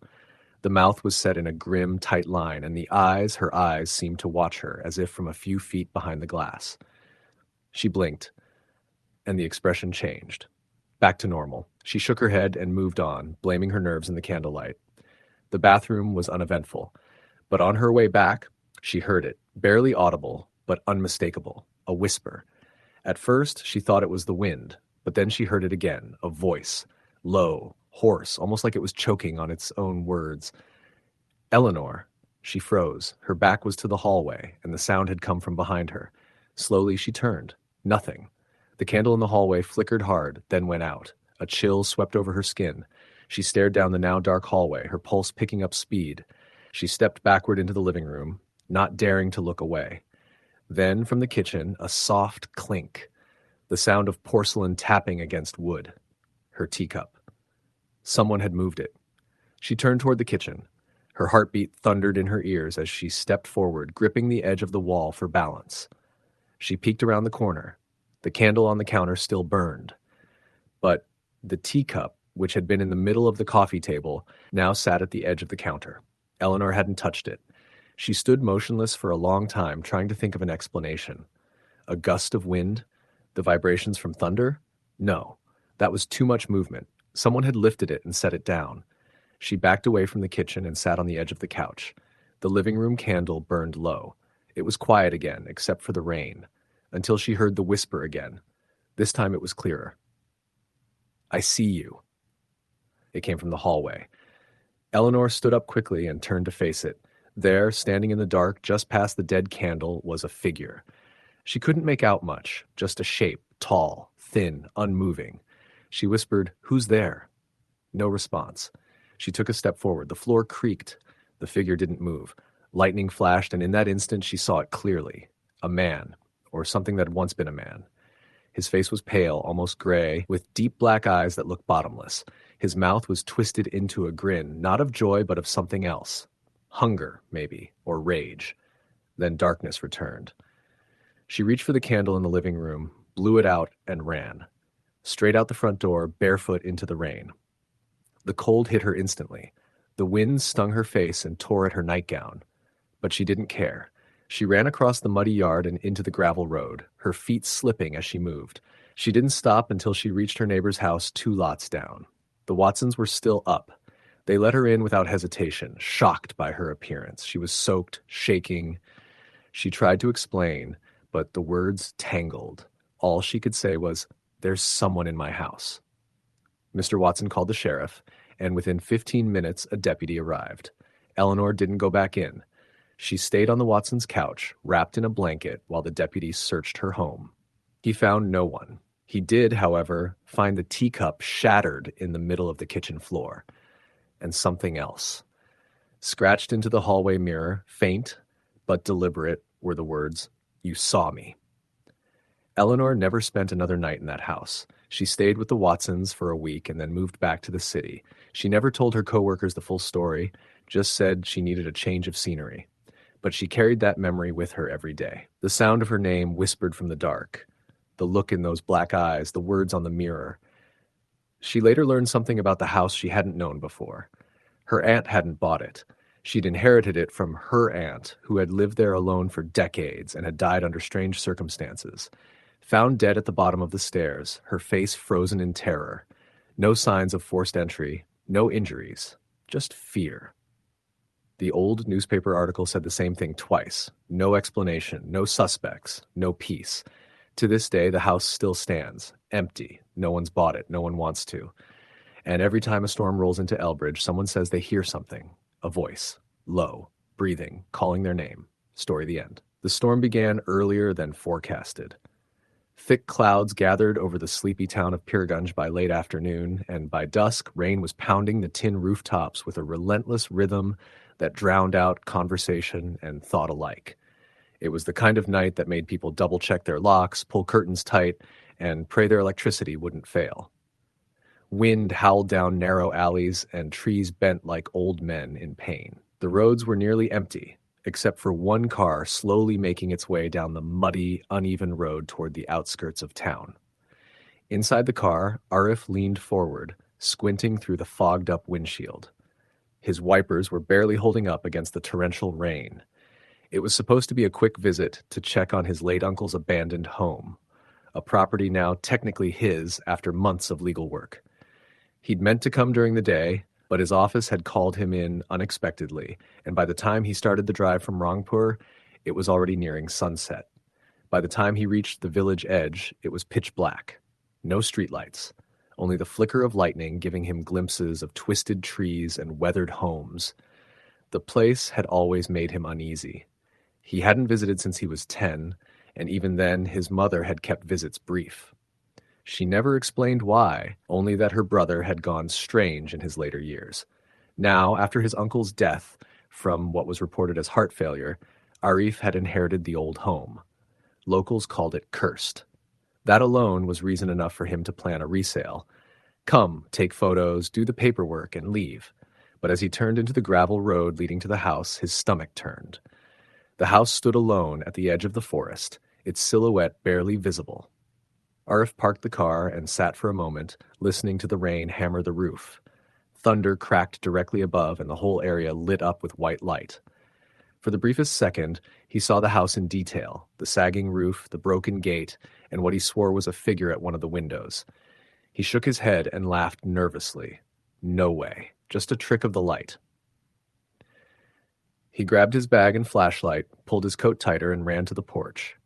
The mouth was set in a grim, tight line, and her eyes seemed to watch her, as if from a few feet behind the glass. She blinked, and the expression changed. Back to normal. She shook her head and moved on, blaming her nerves in the candlelight. The bathroom was uneventful, but on her way back, she heard it, barely audible, but unmistakable, a whisper. At first, she thought it was the wind, but then she heard it again, a voice, low, hoarse, almost like it was choking on its own words. "Eleanor." She froze. Her back was to the hallway, and the sound had come from behind her. Slowly she turned. Nothing. The candle in the hallway flickered hard, then went out. A chill swept over her skin. She stared down the now dark hallway, her pulse picking up speed. She stepped backward into the living room, not daring to look away. Then, from the kitchen, a soft clink, the sound of porcelain tapping against wood. Her teacup. Someone had moved it. She turned toward the kitchen. Her heartbeat thundered in her ears as she stepped forward, gripping the edge of the wall for balance. She peeked around the corner. The candle on the counter still burned. But the teacup, which had been in the middle of the coffee table, now sat at the edge of the counter. Eleanor hadn't touched it. She stood motionless for a long time, trying to think of an explanation. A gust of wind? The vibrations from thunder? No, that was too much movement. Someone had lifted it and set it down. She backed away from the kitchen and sat on the edge of the couch. The living room candle burned low. It was quiet again, except for the rain, until she heard the whisper again. This time it was clearer. "I see you." It came from the hallway. Eleanor stood up quickly and turned to face it. There, standing in the dark just past the dead candle, was a figure. She couldn't make out much, just a shape, tall, thin, unmoving. She whispered, "Who's there?" No response. She took a step forward. The floor creaked. The figure didn't move. Lightning flashed, and in that instant she saw it clearly. A man, or something that had once been a man. His face was pale, almost gray, with deep black eyes that looked bottomless. His mouth was twisted into a grin, not of joy, but of something else. Hunger, maybe, or rage. Then darkness returned. She reached for the candle in the living room, blew it out, and ran. Straight out the front door, barefoot into the rain. The cold hit her instantly. The wind stung her face and tore at her nightgown. But she didn't care. She ran across the muddy yard and into the gravel road, her feet slipping as she moved. She didn't stop until she reached her neighbor's house 2 lots down. The Watsons were still up. They let her in without hesitation, shocked by her appearance. She was soaked, shaking. She tried to explain, but the words tangled. All she could say was, "There's someone in my house." Mr. Watson called the sheriff, and within 15 minutes a deputy arrived. Eleanor didn't go back in. She stayed on the Watsons' couch, wrapped in a blanket, while the deputy searched her home. He found no one. He did, however, find the teacup shattered in the middle of the kitchen floor. And something else. Scratched into the hallway mirror, faint but deliberate, were the words, "You saw me." Eleanor never spent another night in that house. She stayed with the Watsons for a week and then moved back to the city. She never told her coworkers the full story, just said she needed a change of scenery. But she carried that memory with her every day. The sound of her name whispered from the dark. The look in those black eyes, the words on the mirror. She later learned something about the house she hadn't known before. Her aunt hadn't bought it. She'd inherited it from her aunt, who had lived there alone for decades and had died under strange circumstances. Found dead at the bottom of the stairs, her face frozen in terror. No signs of forced entry, no injuries, just fear. The old newspaper article said the same thing twice. No explanation, no suspects, no peace. To this day, the house still stands, empty. No one's bought it, no one wants to. And every time a storm rolls into Elbridge, someone says they hear something. A voice, low, breathing, calling their name. Story the end. The storm began earlier than forecasted. Thick clouds gathered over the sleepy town of Pyrgunj by late afternoon, and by dusk, rain was pounding the tin rooftops with a relentless rhythm that drowned out conversation and thought alike. It was the kind of night that made people double-check their locks, pull curtains tight, and pray their electricity wouldn't fail. Wind howled down narrow alleys, and trees bent like old men in pain. The roads were nearly empty, except for one car slowly making its way down the muddy, uneven road toward the outskirts of town. Inside the car, Arif leaned forward, squinting through the fogged-up windshield. His wipers were barely holding up against the torrential rain. It was supposed to be a quick visit to check on his late uncle's abandoned home, a property now technically his after months of legal work. He'd meant to come during the day, but his office had called him in unexpectedly, and by the time he started the drive from Rangpur, it was already nearing sunset. By the time he reached the village edge, it was pitch black. No streetlights, only the flicker of lightning giving him glimpses of twisted trees and weathered homes. The place had always made him uneasy. He hadn't visited since he was 10, and even then his mother had kept visits brief. She never explained why, only that her brother had gone strange in his later years. Now, after his uncle's death, from what was reported as heart failure, Arif had inherited the old home. Locals called it cursed. That alone was reason enough for him to plan a resale. Come, take photos, do the paperwork, and leave. But as he turned into the gravel road leading to the house, his stomach turned. The house stood alone at the edge of the forest, its silhouette barely visible. Arif parked the car and sat for a moment, listening to the rain hammer the roof. Thunder cracked directly above, and the whole area lit up with white light. For the briefest second, he saw the house in detail, the sagging roof, the broken gate, and what he swore was a figure at one of the windows. He shook his head and laughed nervously. No way, just a trick of the light. He grabbed his bag and flashlight, pulled his coat tighter, and ran to the porch.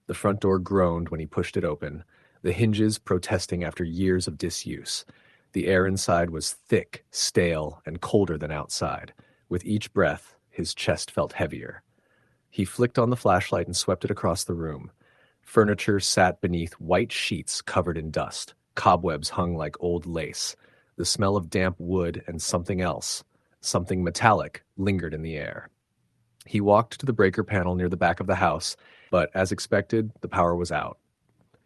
The front door groaned when he pushed it open, the hinges protesting after years of disuse. The air inside was thick, stale, and colder than outside. With each breath, his chest felt heavier. He flicked on the flashlight and swept it across the room. Furniture sat beneath white sheets covered in dust. Cobwebs hung like old lace. The smell of damp wood and something else, something metallic, lingered in the air. He walked to the breaker panel near the back of the house, but as expected, the power was out.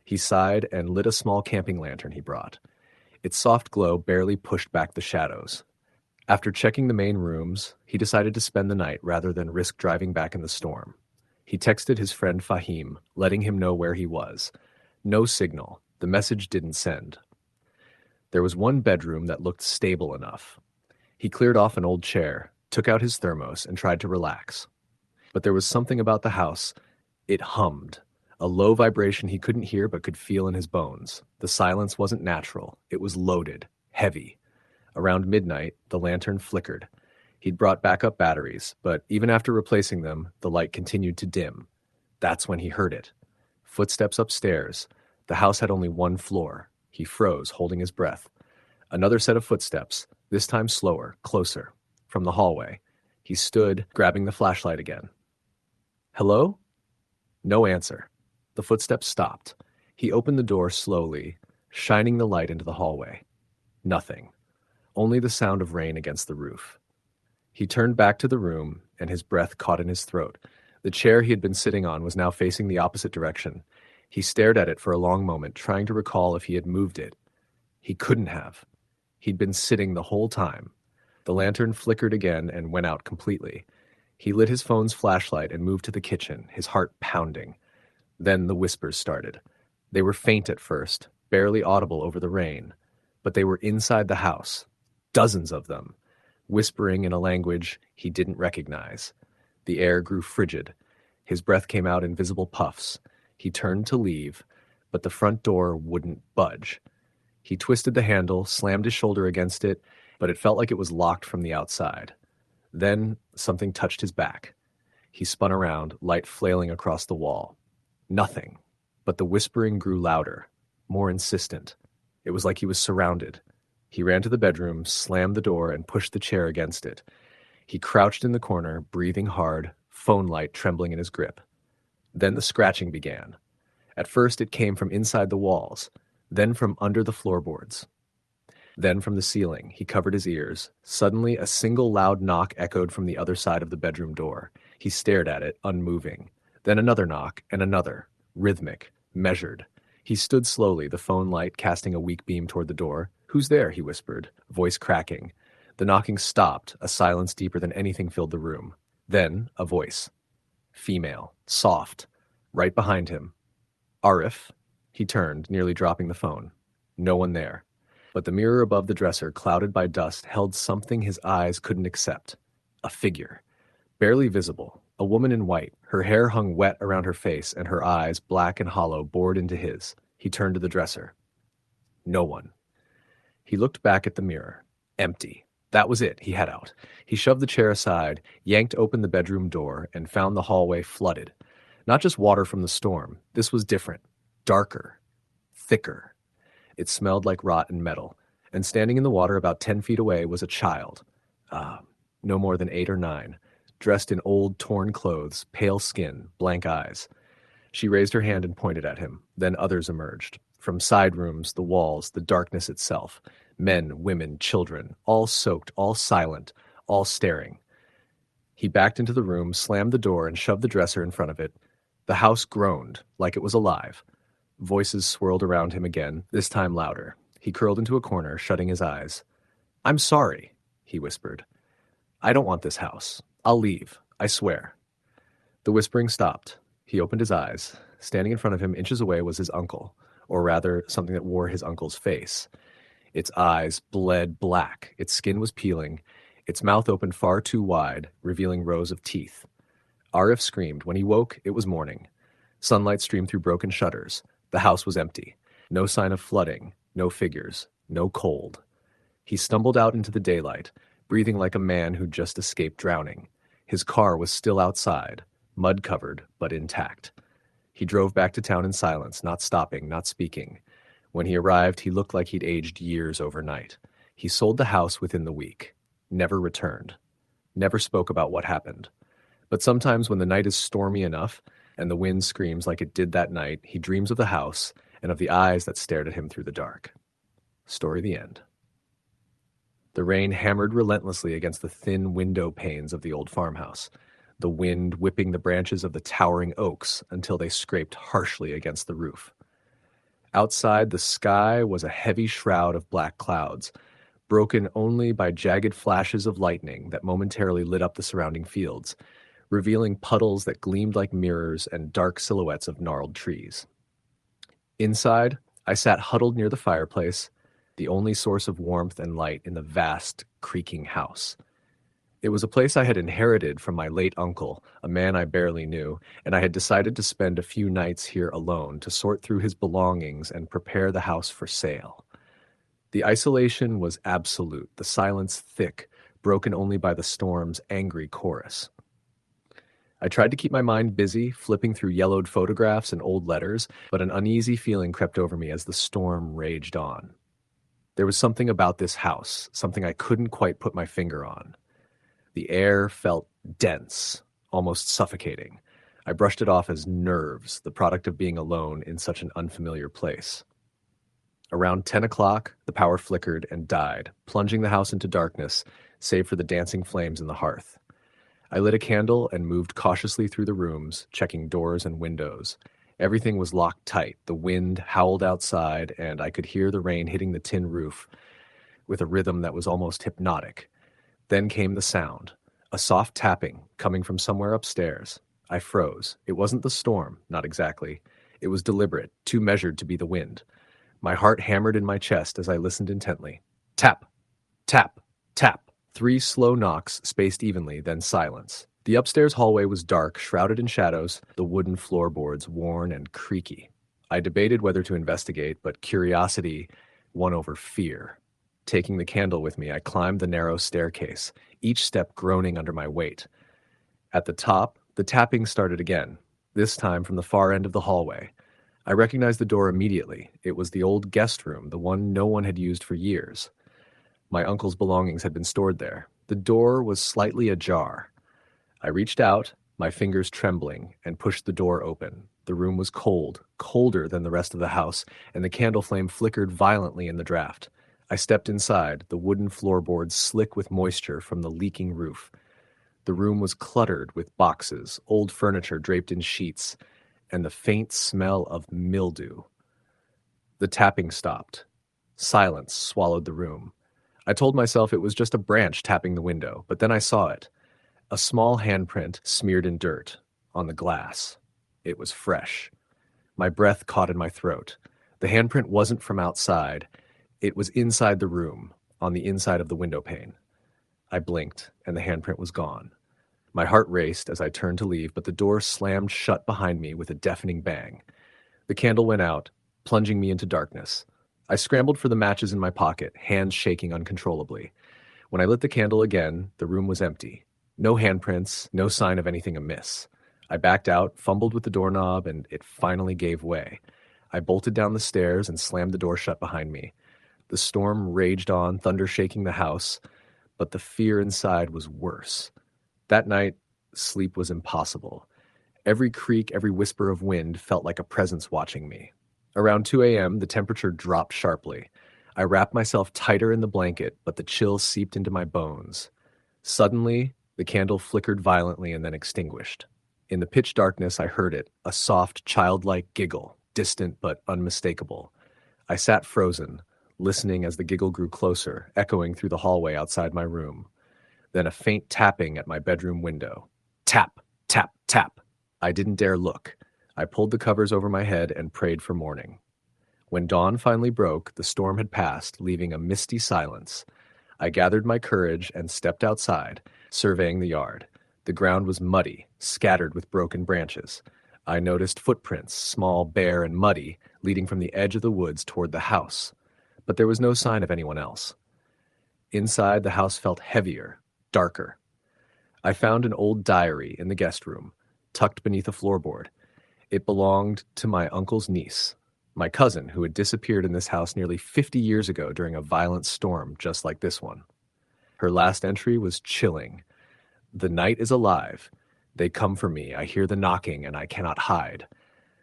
He sighed and lit a small camping lantern he brought. Its soft glow barely pushed back the shadows. After checking the main rooms, he decided to spend the night rather than risk driving back in the storm. He texted his friend Fahim, letting him know where he was. No signal. The message didn't send. There was one bedroom that looked stable enough. He cleared off an old chair, took out his thermos, and tried to relax. But there was something about the house. It hummed. A low vibration he couldn't hear but could feel in his bones. The silence wasn't natural. It was loaded, heavy. Around midnight, the lantern flickered. He'd brought backup batteries, but even after replacing them, the light continued to dim. That's when he heard it. Footsteps upstairs. The house had only one floor. He froze, holding his breath. Another set of footsteps, this time slower, closer. From the hallway. He stood, grabbing the flashlight again. Hello? No answer. The footsteps stopped. He opened the door slowly, shining the light into the hallway. Nothing. Only the sound of rain against the roof. He turned back to the room, and his breath caught in his throat. The chair he had been sitting on was now facing the opposite direction. He stared at it for a long moment, trying to recall if he had moved it. He couldn't have. He'd been sitting the whole time. The lantern flickered again and went out completely. He lit his phone's flashlight and moved to the kitchen, his heart pounding. Then the whispers started. They were faint at first, barely audible over the rain, but they were inside the house. Dozens of them, whispering in a language he didn't recognize. The air grew frigid. His breath came out in visible puffs. He turned to leave, but the front door wouldn't budge. He twisted the handle, slammed his shoulder against it, but it felt like it was locked from the outside. Then something touched his back. He spun around, light flailing across the wall. Nothing, but the whispering grew louder, more insistent. It was like he was surrounded. He ran to the bedroom, slammed the door, and pushed the chair against it. He crouched in the corner, breathing hard, phone light trembling in his grip. Then the scratching began. At first it came from inside the walls, then from under the floorboards. Then from the ceiling. He covered his ears. Suddenly a single loud knock echoed from the other side of the bedroom door. He stared at it, unmoving. Then another knock, and another, rhythmic, measured. He stood slowly, the phone light casting a weak beam toward the door. "Who's there?" he whispered, voice cracking. The knocking stopped, a silence deeper than anything filled the room. Then a voice. Female, soft, right behind him. "Arif?" He turned, nearly dropping the phone. No one there. But the mirror above the dresser, clouded by dust, held something his eyes couldn't accept. A figure. Barely visible. A woman in white. Her hair hung wet around her face, and her eyes, black and hollow, bored into his. He turned to the dresser. No one. He looked back at the mirror. Empty. That was it, he had out. He shoved the chair aside, yanked open the bedroom door, and found the hallway flooded. Not just water from the storm. This was different. Darker. Thicker. It smelled like rot and metal. And standing in the water about 10 feet away was a child. No more than 8 or 9. Dressed in old, torn clothes, pale skin, blank eyes. She raised her hand and pointed at him. Then others emerged. From side rooms, the walls, the darkness itself. Men, women, children, all soaked, all silent, all staring. He backed into the room, slammed the door, and shoved the dresser in front of it. The house groaned, like it was alive. Voices swirled around him again, this time louder. He curled into a corner, shutting his eyes. "I'm sorry," he whispered. "I don't want this house. I'll leave. I swear." The whispering stopped. He opened his eyes. Standing in front of him, inches away, was his uncle, or rather, something that wore his uncle's face. Its eyes bled black. Its skin was peeling. Its mouth opened far too wide, revealing rows of teeth. Arif screamed. When he woke, it was morning. Sunlight streamed through broken shutters. The house was empty. No sign of flooding. No figures. No cold. He stumbled out into the daylight, breathing like a man who'd just escaped drowning. His car was still outside, mud-covered, but intact. He drove back to town in silence, not stopping, not speaking. When he arrived, he looked like he'd aged years overnight. He sold the house within the week. Never returned. Never spoke about what happened. But sometimes when the night is stormy enough, and the wind screams like it did that night, he dreams of the house and of the eyes that stared at him through the dark. Story the end. The rain hammered relentlessly against the thin window panes of the old farmhouse, the wind whipping the branches of the towering oaks until they scraped harshly against the roof. Outside, the sky was a heavy shroud of black clouds, broken only by jagged flashes of lightning that momentarily lit up the surrounding fields, revealing puddles that gleamed like mirrors and dark silhouettes of gnarled trees. Inside, I sat huddled near the fireplace, the only source of warmth and light in the vast, creaking house. It was a place I had inherited from my late uncle, a man I barely knew, and I had decided to spend a few nights here alone to sort through his belongings and prepare the house for sale. The isolation was absolute, the silence thick, broken only by the storm's angry chorus. I tried to keep my mind busy, flipping through yellowed photographs and old letters, but an uneasy feeling crept over me as the storm raged on. There was something about this house, something I couldn't quite put my finger on. The air felt dense, almost suffocating. I brushed it off as nerves, the product of being alone in such an unfamiliar place. Around 10 o'clock, the power flickered and died, plunging the house into darkness, save for the dancing flames in the hearth. I lit a candle and moved cautiously through the rooms, checking doors and windows. Everything was locked tight. The wind howled outside, and I could hear the rain hitting the tin roof with a rhythm that was almost hypnotic. Then came the sound, a soft tapping coming from somewhere upstairs. I froze. It wasn't the storm, not exactly. It was deliberate, too measured to be the wind. My heart hammered in my chest as I listened intently. Tap, tap, tap. 3 slow knocks, spaced evenly, then silence. The upstairs hallway was dark, shrouded in shadows, the wooden floorboards worn and creaky. I debated whether to investigate, but curiosity won over fear. Taking the candle with me, I climbed the narrow staircase, each step groaning under my weight. At the top, the tapping started again, this time from the far end of the hallway. I recognized the door immediately. It was the old guest room, the one no one had used for years. My uncle's belongings had been stored there. The door was slightly ajar. I reached out, my fingers trembling, and pushed the door open. The room was cold, colder than the rest of the house, and the candle flame flickered violently in the draft. I stepped inside, the wooden floorboards slick with moisture from the leaking roof. The room was cluttered with boxes, old furniture draped in sheets, and the faint smell of mildew. The tapping stopped. Silence swallowed the room. I told myself it was just a branch tapping the window, but then I saw it. A small handprint smeared in dirt on the glass. It was fresh. My breath caught in my throat. The handprint wasn't from outside. It was inside the room, on the inside of the window pane. I blinked, and the handprint was gone. My heart raced as I turned to leave, but the door slammed shut behind me with a deafening bang. The candle went out, plunging me into darkness. I scrambled for the matches in my pocket, hands shaking uncontrollably. When I lit the candle again, the room was empty. No handprints, no sign of anything amiss. I backed out, fumbled with the doorknob, and it finally gave way. I bolted down the stairs and slammed the door shut behind me. The storm raged on, thunder shaking the house, but the fear inside was worse. That night, sleep was impossible. Every creak, every whisper of wind felt like a presence watching me. Around 2 a.m., the temperature dropped sharply. I wrapped myself tighter in the blanket, but the chill seeped into my bones. Suddenly, the candle flickered violently and then extinguished. In the pitch darkness, I heard it, a soft, childlike giggle, distant but unmistakable. I sat frozen, listening as the giggle grew closer, echoing through the hallway outside my room. Then a faint tapping at my bedroom window. Tap, tap, tap. I didn't dare look. I pulled the covers over my head and prayed for morning. When dawn finally broke, the storm had passed, leaving a misty silence. I gathered my courage and stepped outside, surveying the yard. The ground was muddy, scattered with broken branches. I noticed footprints, small, bare, and muddy, leading from the edge of the woods toward the house. But there was no sign of anyone else. Inside, the house felt heavier, darker. I found an old diary in the guest room, tucked beneath a floorboard. It belonged to my uncle's niece, my cousin, who had disappeared in this house nearly 50 years ago during a violent storm just like this one. Her last entry was chilling. "The night is alive. They come for me. I hear the knocking, and I cannot hide."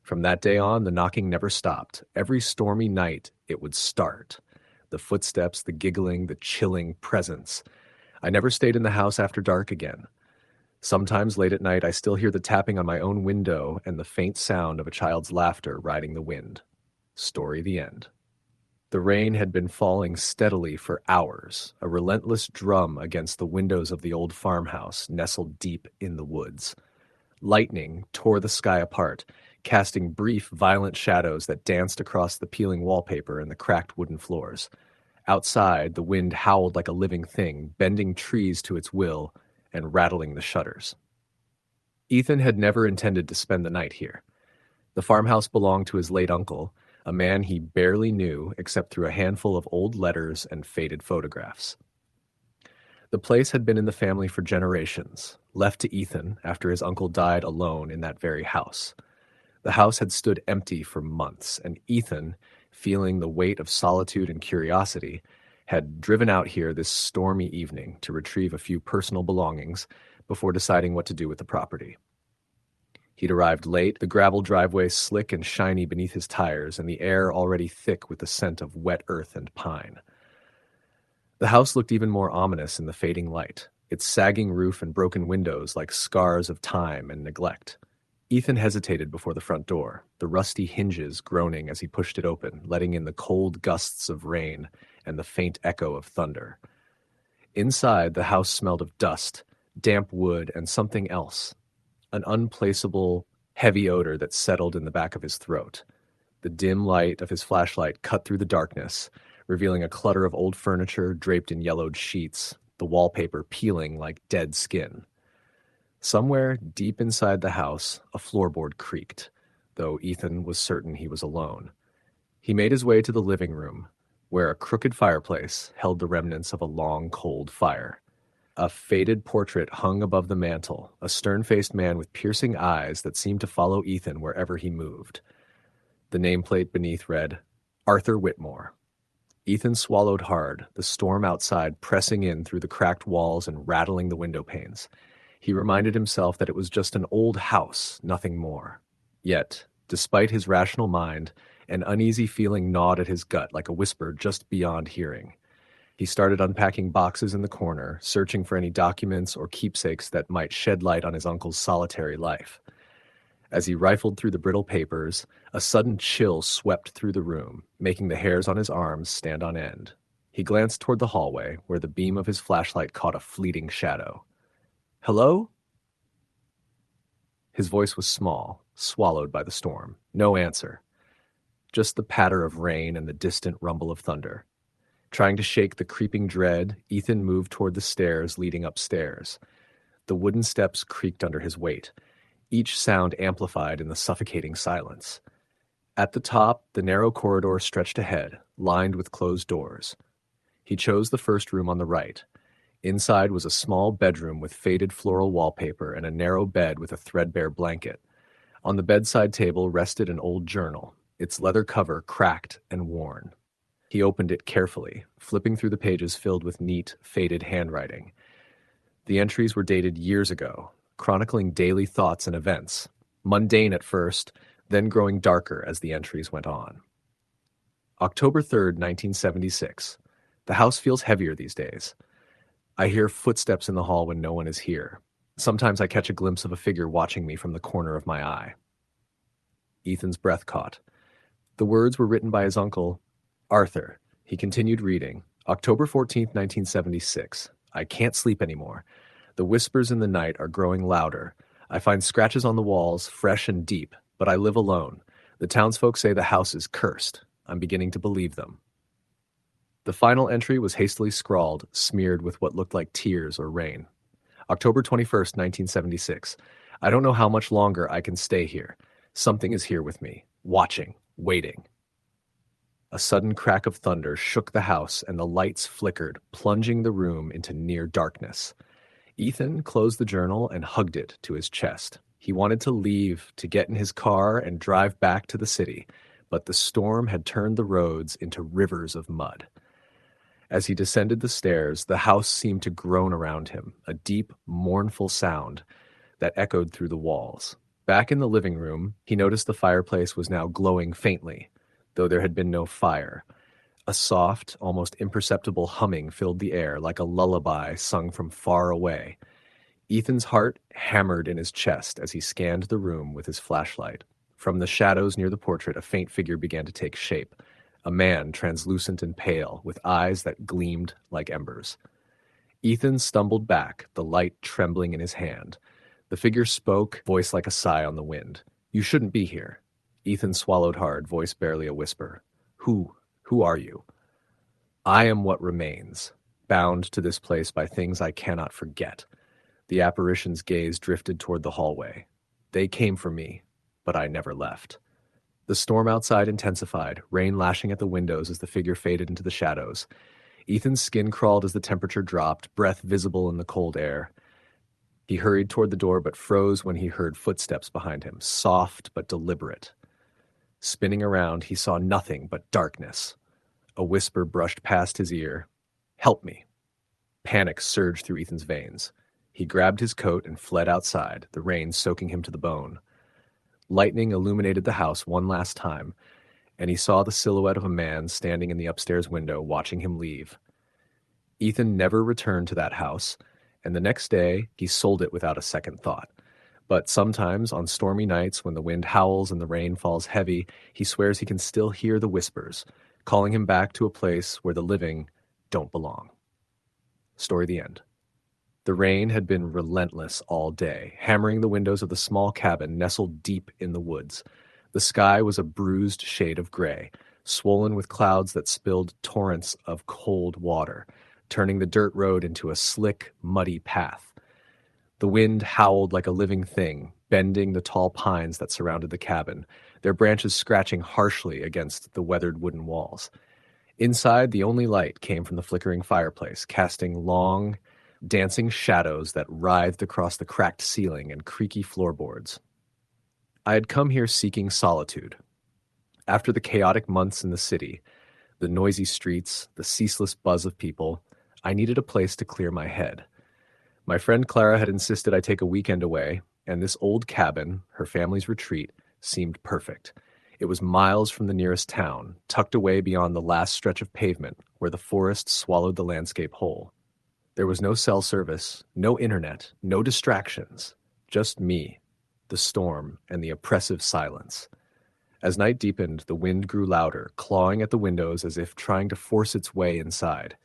From that day on, the knocking never stopped. Every stormy night, it would start. The footsteps, the giggling, the chilling presence. I never stayed in the house after dark again. Sometimes late at night, I still hear the tapping on my own window and the faint sound of a child's laughter riding the wind. Story the end. The rain had been falling steadily for hours, a relentless drum against the windows of the old farmhouse nestled deep in the woods. Lightning tore the sky apart, casting brief, violent shadows that danced across the peeling wallpaper and the cracked wooden floors. Outside, the wind howled like a living thing, bending trees to its will and rattling the shutters. Ethan had never intended to spend the night here. The farmhouse belonged to his late uncle, a man he barely knew except through a handful of old letters and faded photographs. The place had been in the family for generations, left to Ethan after his uncle died alone in that very house. The house had stood empty for months, and Ethan, feeling the weight of solitude and curiosity, had driven out here this stormy evening to retrieve a few personal belongings before deciding what to do with the property. He'd arrived late, the gravel driveway slick and shiny beneath his tires, and the air already thick with the scent of wet earth and pine. The house looked even more ominous in the fading light, its sagging roof and broken windows like scars of time and neglect. Ethan hesitated before the front door, the rusty hinges groaning as he pushed it open, letting in the cold gusts of rain and the faint echo of thunder. Inside, the house smelled of dust, damp wood, and something else, an unplaceable, heavy odor that settled in the back of his throat. The dim light of his flashlight cut through the darkness, revealing a clutter of old furniture draped in yellowed sheets, the wallpaper peeling like dead skin. Somewhere deep inside the house, a floorboard creaked, though Ethan was certain he was alone. He made his way to the living room, where a crooked fireplace held the remnants of a long, cold fire. A faded portrait hung above the mantel, a stern-faced man with piercing eyes that seemed to follow Ethan wherever he moved. The nameplate beneath read, Arthur Whitmore. Ethan swallowed hard, the storm outside pressing in through the cracked walls and rattling the window panes. He reminded himself that it was just an old house, nothing more. Yet, despite his rational mind, an uneasy feeling gnawed at his gut like a whisper just beyond hearing. He started unpacking boxes in the corner, searching for any documents or keepsakes that might shed light on his uncle's solitary life. As he rifled through the brittle papers, a sudden chill swept through the room, making the hairs on his arms stand on end. He glanced toward the hallway, where the beam of his flashlight caught a fleeting shadow. "Hello?" His voice was small, swallowed by the storm. No answer. Just the patter of rain and the distant rumble of thunder. Trying to shake the creeping dread, Ethan moved toward the stairs leading upstairs. The wooden steps creaked under his weight, each sound amplified in the suffocating silence. At the top, the narrow corridor stretched ahead, lined with closed doors. He chose the first room on the right. Inside was a small bedroom with faded floral wallpaper and a narrow bed with a threadbare blanket. On the bedside table rested an old journal, its leather cover cracked and worn. He opened it carefully, flipping through the pages filled with neat, faded handwriting. The entries were dated years ago, chronicling daily thoughts and events. mundane at first, then growing darker as the entries went on. October 3rd, 1976. The house feels heavier these days. I hear footsteps in the hall when no one is here. Sometimes I catch a glimpse of a figure watching me from the corner of my eye. Ethan's breath caught. The words were written by his uncle, Arthur. He continued reading. October 14th, 1976. I can't sleep anymore. The whispers in the night are growing louder. I find scratches on the walls, fresh and deep, but I live alone. The townsfolk say the house is cursed. I'm beginning to believe them. The final entry was hastily scrawled, smeared with what looked like tears or rain. October 21st, 1976. I don't know how much longer I can stay here. Something is here with me, watching, waiting. A sudden crack of thunder shook the house and the lights flickered, plunging the room into near darkness. Ethan closed the journal and hugged it to his chest. He wanted to leave, to get in his car and drive back to the city, but the storm had turned the roads into rivers of mud. As he descended the stairs, the house seemed to groan around him, a deep, mournful sound that echoed through the walls. Back in the living room, he noticed the fireplace was now glowing faintly, though there had been no fire. A soft, almost imperceptible humming filled the air like a lullaby sung from far away. Ethan's heart hammered in his chest as he scanned the room with his flashlight. From the shadows near the portrait, a faint figure began to take shape. A man, translucent and pale, with eyes that gleamed like embers. Ethan stumbled back, the light trembling in his hand. The figure spoke, voice like a sigh on the wind. You shouldn't be here. Ethan swallowed hard, voice barely a whisper. Who are you? I am what remains, bound to this place by things I cannot forget. The apparition's gaze drifted toward the hallway. They came for me, but I never left. The storm outside intensified, rain lashing at the windows as the figure faded into the shadows. Ethan's skin crawled as the temperature dropped, breath visible in the cold air. He hurried toward the door but froze when he heard footsteps behind him, soft but deliberate. Spinning around, he saw nothing but darkness. A whisper brushed past his ear. Help me. Panic surged through Ethan's veins. He grabbed his coat and fled outside, the rain soaking him to the bone. Lightning illuminated the house one last time, and he saw the silhouette of a man standing in the upstairs window watching him leave. Ethan never returned to that house, and the next day he sold it without a second thought. But sometimes, on stormy nights when the wind howls and the rain falls heavy, he swears he can still hear the whispers, calling him back to a place where the living don't belong. Story the end. The rain had been relentless all day, hammering the windows of the small cabin nestled deep in the woods. The sky was a bruised shade of gray, swollen with clouds that spilled torrents of cold water, turning the dirt road into a slick, muddy path. The wind howled like a living thing, bending the tall pines that surrounded the cabin, their branches scratching harshly against the weathered wooden walls. Inside, the only light came from the flickering fireplace, casting long, dancing shadows that writhed across the cracked ceiling and creaky floorboards. I had come here seeking solitude. After the chaotic months in the city, the noisy streets, the ceaseless buzz of people, I needed a place to clear my head. My friend Clara had insisted I take a weekend away, and this old cabin, her family's retreat, seemed perfect. It was miles from the nearest town, tucked away beyond the last stretch of pavement where the forest swallowed the landscape whole. There was no cell service, no internet, no distractions, just me, the storm, and the oppressive silence. As night deepened, the wind grew louder, clawing at the windows as if trying to force its way inside.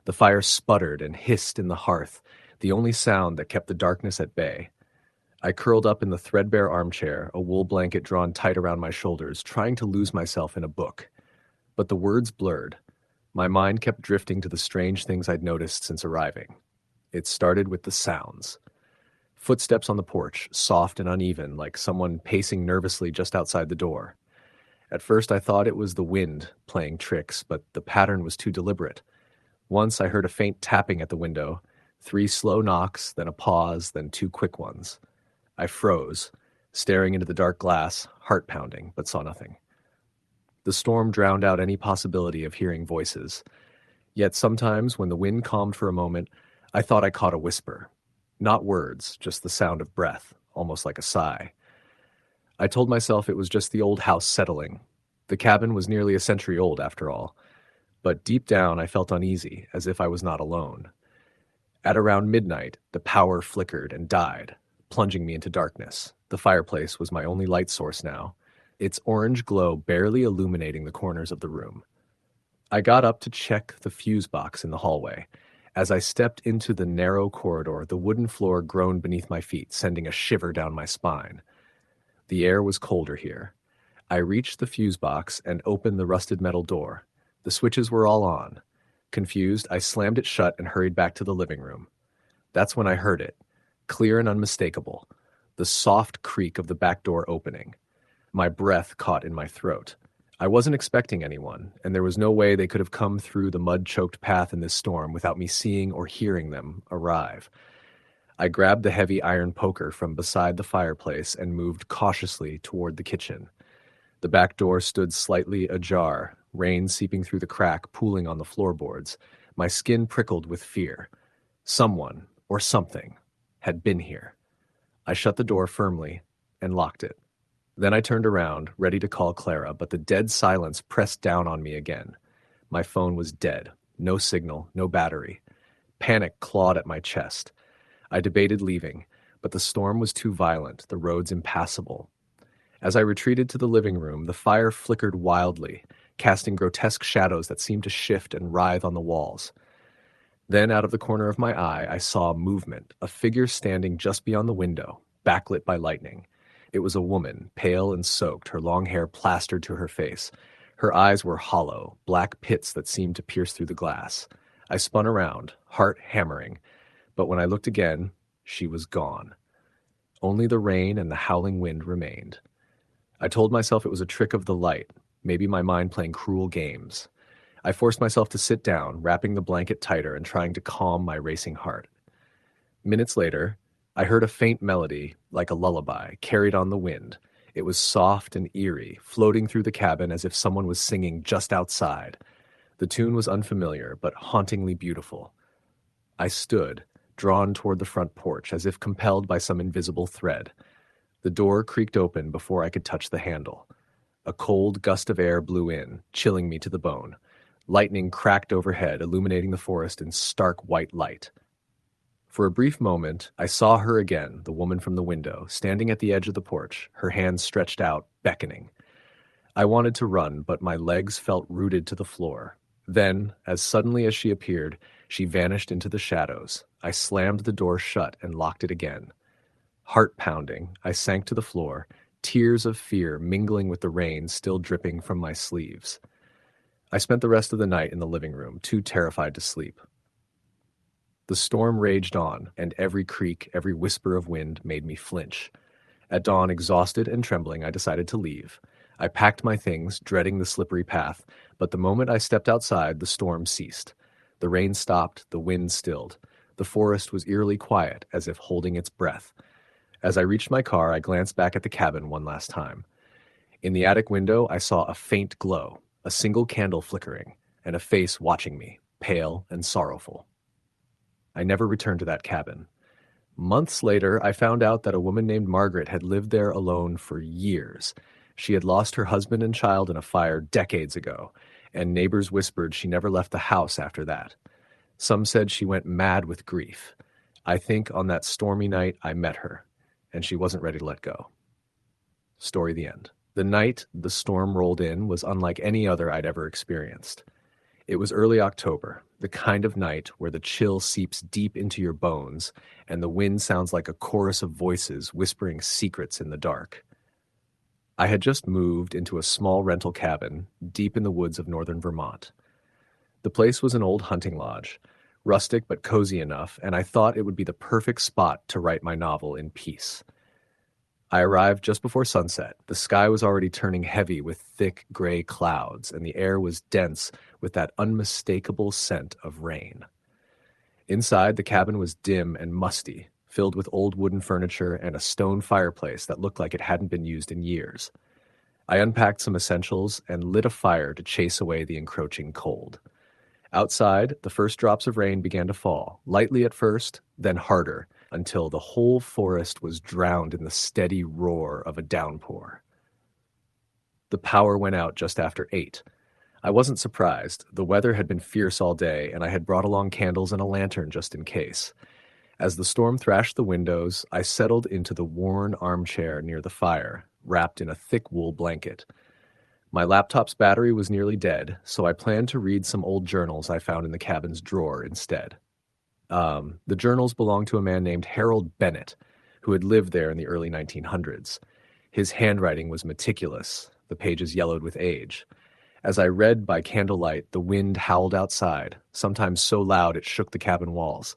The fire sputtered and hissed in the hearth, the only sound that kept the darkness at bay. I curled up in the threadbare armchair, a wool blanket drawn tight around my shoulders, trying to lose myself in a book. But the words blurred. My mind kept drifting to the strange things I'd noticed since arriving. It started with the sounds. Footsteps on the porch, soft and uneven, like someone pacing nervously just outside the door. At first I thought it was the wind playing tricks, but the pattern was too deliberate. Once I heard a faint tapping at the window, 3 slow knocks, then a pause, then 2 quick ones. I froze, staring into the dark glass, heart pounding, but saw nothing. The storm drowned out any possibility of hearing voices. Yet sometimes, when the wind calmed for a moment, I thought I caught a whisper. Not words, just the sound of breath, almost like a sigh. I told myself it was just the old house settling. The cabin was nearly a century old, after all. But deep down, I felt uneasy, as if I was not alone. At around midnight, the power flickered and died, plunging me into darkness. The fireplace was my only light source now, its orange glow barely illuminating the corners of the room. I got up to check the fuse box in the hallway. As I stepped into the narrow corridor, the wooden floor groaned beneath my feet, sending a shiver down my spine. The air was colder here. I reached the fuse box and opened the rusted metal door. The switches were all on. Confused, I slammed it shut and hurried back to the living room. That's when I heard it, clear and unmistakable, the soft creak of the back door opening. My breath caught in my throat. I wasn't expecting anyone, and there was no way they could have come through the mud-choked path in this storm without me seeing or hearing them arrive. I grabbed the heavy iron poker from beside the fireplace and moved cautiously toward the kitchen. The back door stood slightly ajar, rain seeping through the crack, pooling on the floorboards. My skin prickled with fear. Someone, or something, had been here. I shut the door firmly and locked it. Then I turned around, ready to call Clara, but the dead silence pressed down on me again. My phone was dead. No signal, no battery. Panic clawed at my chest. I debated leaving, but the storm was too violent, the roads impassable. As I retreated to the living room, the fire flickered wildly, casting grotesque shadows that seemed to shift and writhe on the walls. Then, out of the corner of my eye, I saw movement, a figure standing just beyond the window, backlit by lightning. It was a woman, pale and soaked, her long hair plastered to her face. Her eyes were hollow, black pits that seemed to pierce through the glass. I spun around, heart hammering, but when I looked again, she was gone. Only the rain and the howling wind remained. I told myself it was a trick of the light, maybe my mind playing cruel games. I forced myself to sit down, wrapping the blanket tighter and trying to calm my racing heart. Minutes later, I heard a faint melody, like a lullaby, carried on the wind. It was soft and eerie, floating through the cabin as if someone was singing just outside. The tune was unfamiliar, but hauntingly beautiful. I stood, drawn toward the front porch, as if compelled by some invisible thread. The door creaked open before I could touch the handle. A cold gust of air blew in, chilling me to the bone. Lightning cracked overhead, illuminating the forest in stark white light. For a brief moment, I saw her again, the woman from the window, standing at the edge of the porch, her hands stretched out, beckoning. I wanted to run, but my legs felt rooted to the floor. Then, as suddenly as she appeared, she vanished into the shadows. I slammed the door shut and locked it again. Heart pounding, I sank to the floor, tears of fear mingling with the rain still dripping from my sleeves. I spent the rest of the night in the living room, too terrified to sleep. The storm raged on, and every creak, every whisper of wind made me flinch. At dawn, exhausted and trembling, I decided to leave. I packed my things, dreading the slippery path, but the moment I stepped outside, the storm ceased. The rain stopped, the wind stilled. The forest was eerily quiet, as if holding its breath. As I reached my car, I glanced back at the cabin one last time. In the attic window, I saw a faint glow, a single candle flickering, and a face watching me, pale and sorrowful. I never returned to that cabin. Months later, I found out that a woman named Margaret had lived there alone for years. She had lost her husband and child in a fire decades ago, and neighbors whispered she never left the house after that. Some said she went mad with grief. I think on that stormy night I met her, and she wasn't ready to let go. Story the end. The night the storm rolled in was unlike any other I'd ever experienced. It was early October, the kind of night where the chill seeps deep into your bones and the wind sounds like a chorus of voices whispering secrets in the dark. I had just moved into a small rental cabin deep in the woods of northern Vermont. The place was an old hunting lodge, rustic but cozy enough, and I thought it would be the perfect spot to write my novel in peace. I arrived just before sunset. The sky was already turning heavy with thick gray clouds, and the air was dense with that unmistakable scent of rain. Inside, the cabin was dim and musty, filled with old wooden furniture and a stone fireplace that looked like it hadn't been used in years. I unpacked some essentials and lit a fire to chase away the encroaching cold. Outside, the first drops of rain began to fall, lightly at first, then harder, until the whole forest was drowned in the steady roar of a downpour. The power went out just after 8. I wasn't surprised. The weather had been fierce all day, and I had brought along candles and a lantern just in case. As the storm thrashed the windows, I settled into the worn armchair near the fire, wrapped in a thick wool blanket. My laptop's battery was nearly dead, so I planned to read some old journals I found in the cabin's drawer instead. The journals belonged to a man named Harold Bennett, who had lived there in the early 1900s. His handwriting was meticulous, the pages yellowed with age. As I read by candlelight, the wind howled outside, sometimes so loud it shook the cabin walls.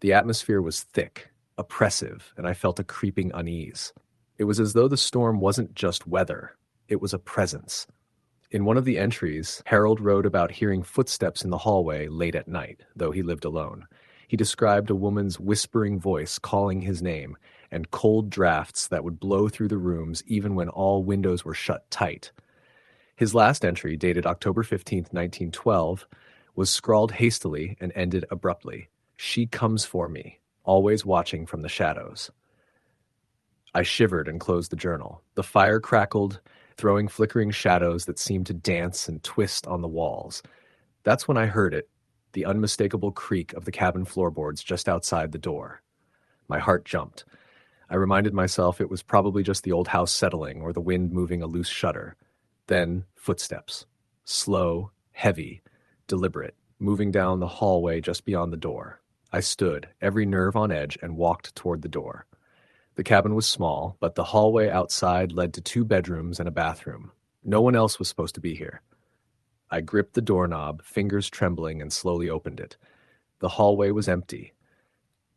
The atmosphere was thick, oppressive, and I felt a creeping unease. It was as though the storm wasn't just weather, it was a presence. In one of the entries, Harold wrote about hearing footsteps in the hallway late at night, though he lived alone. He described a woman's whispering voice calling his name, and cold drafts that would blow through the rooms even when all windows were shut tight. His last entry, dated October 15th, 1912, was scrawled hastily and ended abruptly. "She comes for me, always watching from the shadows." I shivered and closed the journal. The fire crackled, throwing flickering shadows that seemed to dance and twist on the walls. That's when I heard it, the unmistakable creak of the cabin floorboards just outside the door. My heart jumped. I reminded myself it was probably just the old house settling or the wind moving a loose shutter. Then footsteps. Slow, heavy, deliberate, moving down the hallway just beyond the door. I stood, every nerve on edge, and walked toward the door. The cabin was small, but the hallway outside led to 2 bedrooms and a bathroom. No one else was supposed to be here. I gripped the doorknob, fingers trembling, and slowly opened it. The hallway was empty.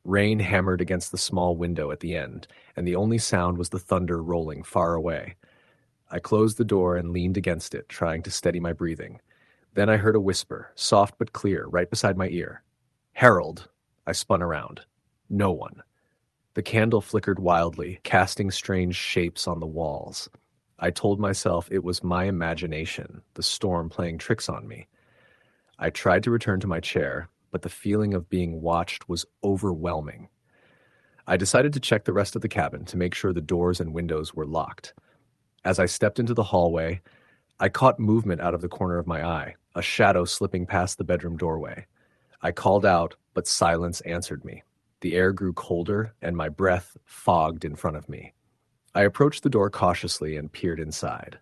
Rain hammered against the small window at the end, and the only sound was the thunder rolling far away. I closed the door and leaned against it, trying to steady my breathing. Then I heard a whisper, soft but clear, right beside my ear. "Harold!" I spun around. No one. The candle flickered wildly, casting strange shapes on the walls. I told myself it was my imagination, the storm playing tricks on me. I tried to return to my chair, but the feeling of being watched was overwhelming. I decided to check the rest of the cabin to make sure the doors and windows were locked. As I stepped into the hallway, I caught movement out of the corner of my eye, a shadow slipping past the bedroom doorway. I called out, but silence answered me. The air grew colder, and my breath fogged in front of me. I approached the door cautiously and peered inside.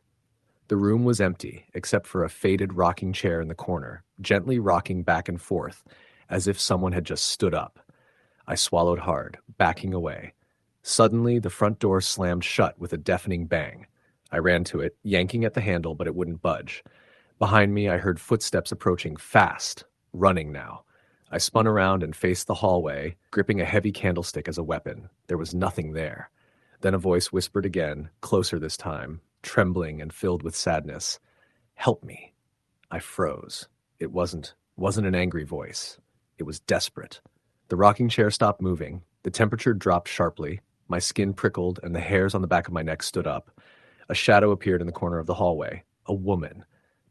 The room was empty, except for a faded rocking chair in the corner, gently rocking back and forth, as if someone had just stood up. I swallowed hard, backing away. Suddenly, the front door slammed shut with a deafening bang. I ran to it, yanking at the handle, but it wouldn't budge. Behind me, I heard footsteps approaching fast, running now. I spun around and faced the hallway, gripping a heavy candlestick as a weapon. There was nothing there. Then a voice whispered again, closer this time, trembling and filled with sadness. "Help me." I froze. It wasn't an angry voice. It was desperate. The rocking chair stopped moving. The temperature dropped sharply. My skin prickled and the hairs on the back of my neck stood up. A shadow appeared in the corner of the hallway. A woman.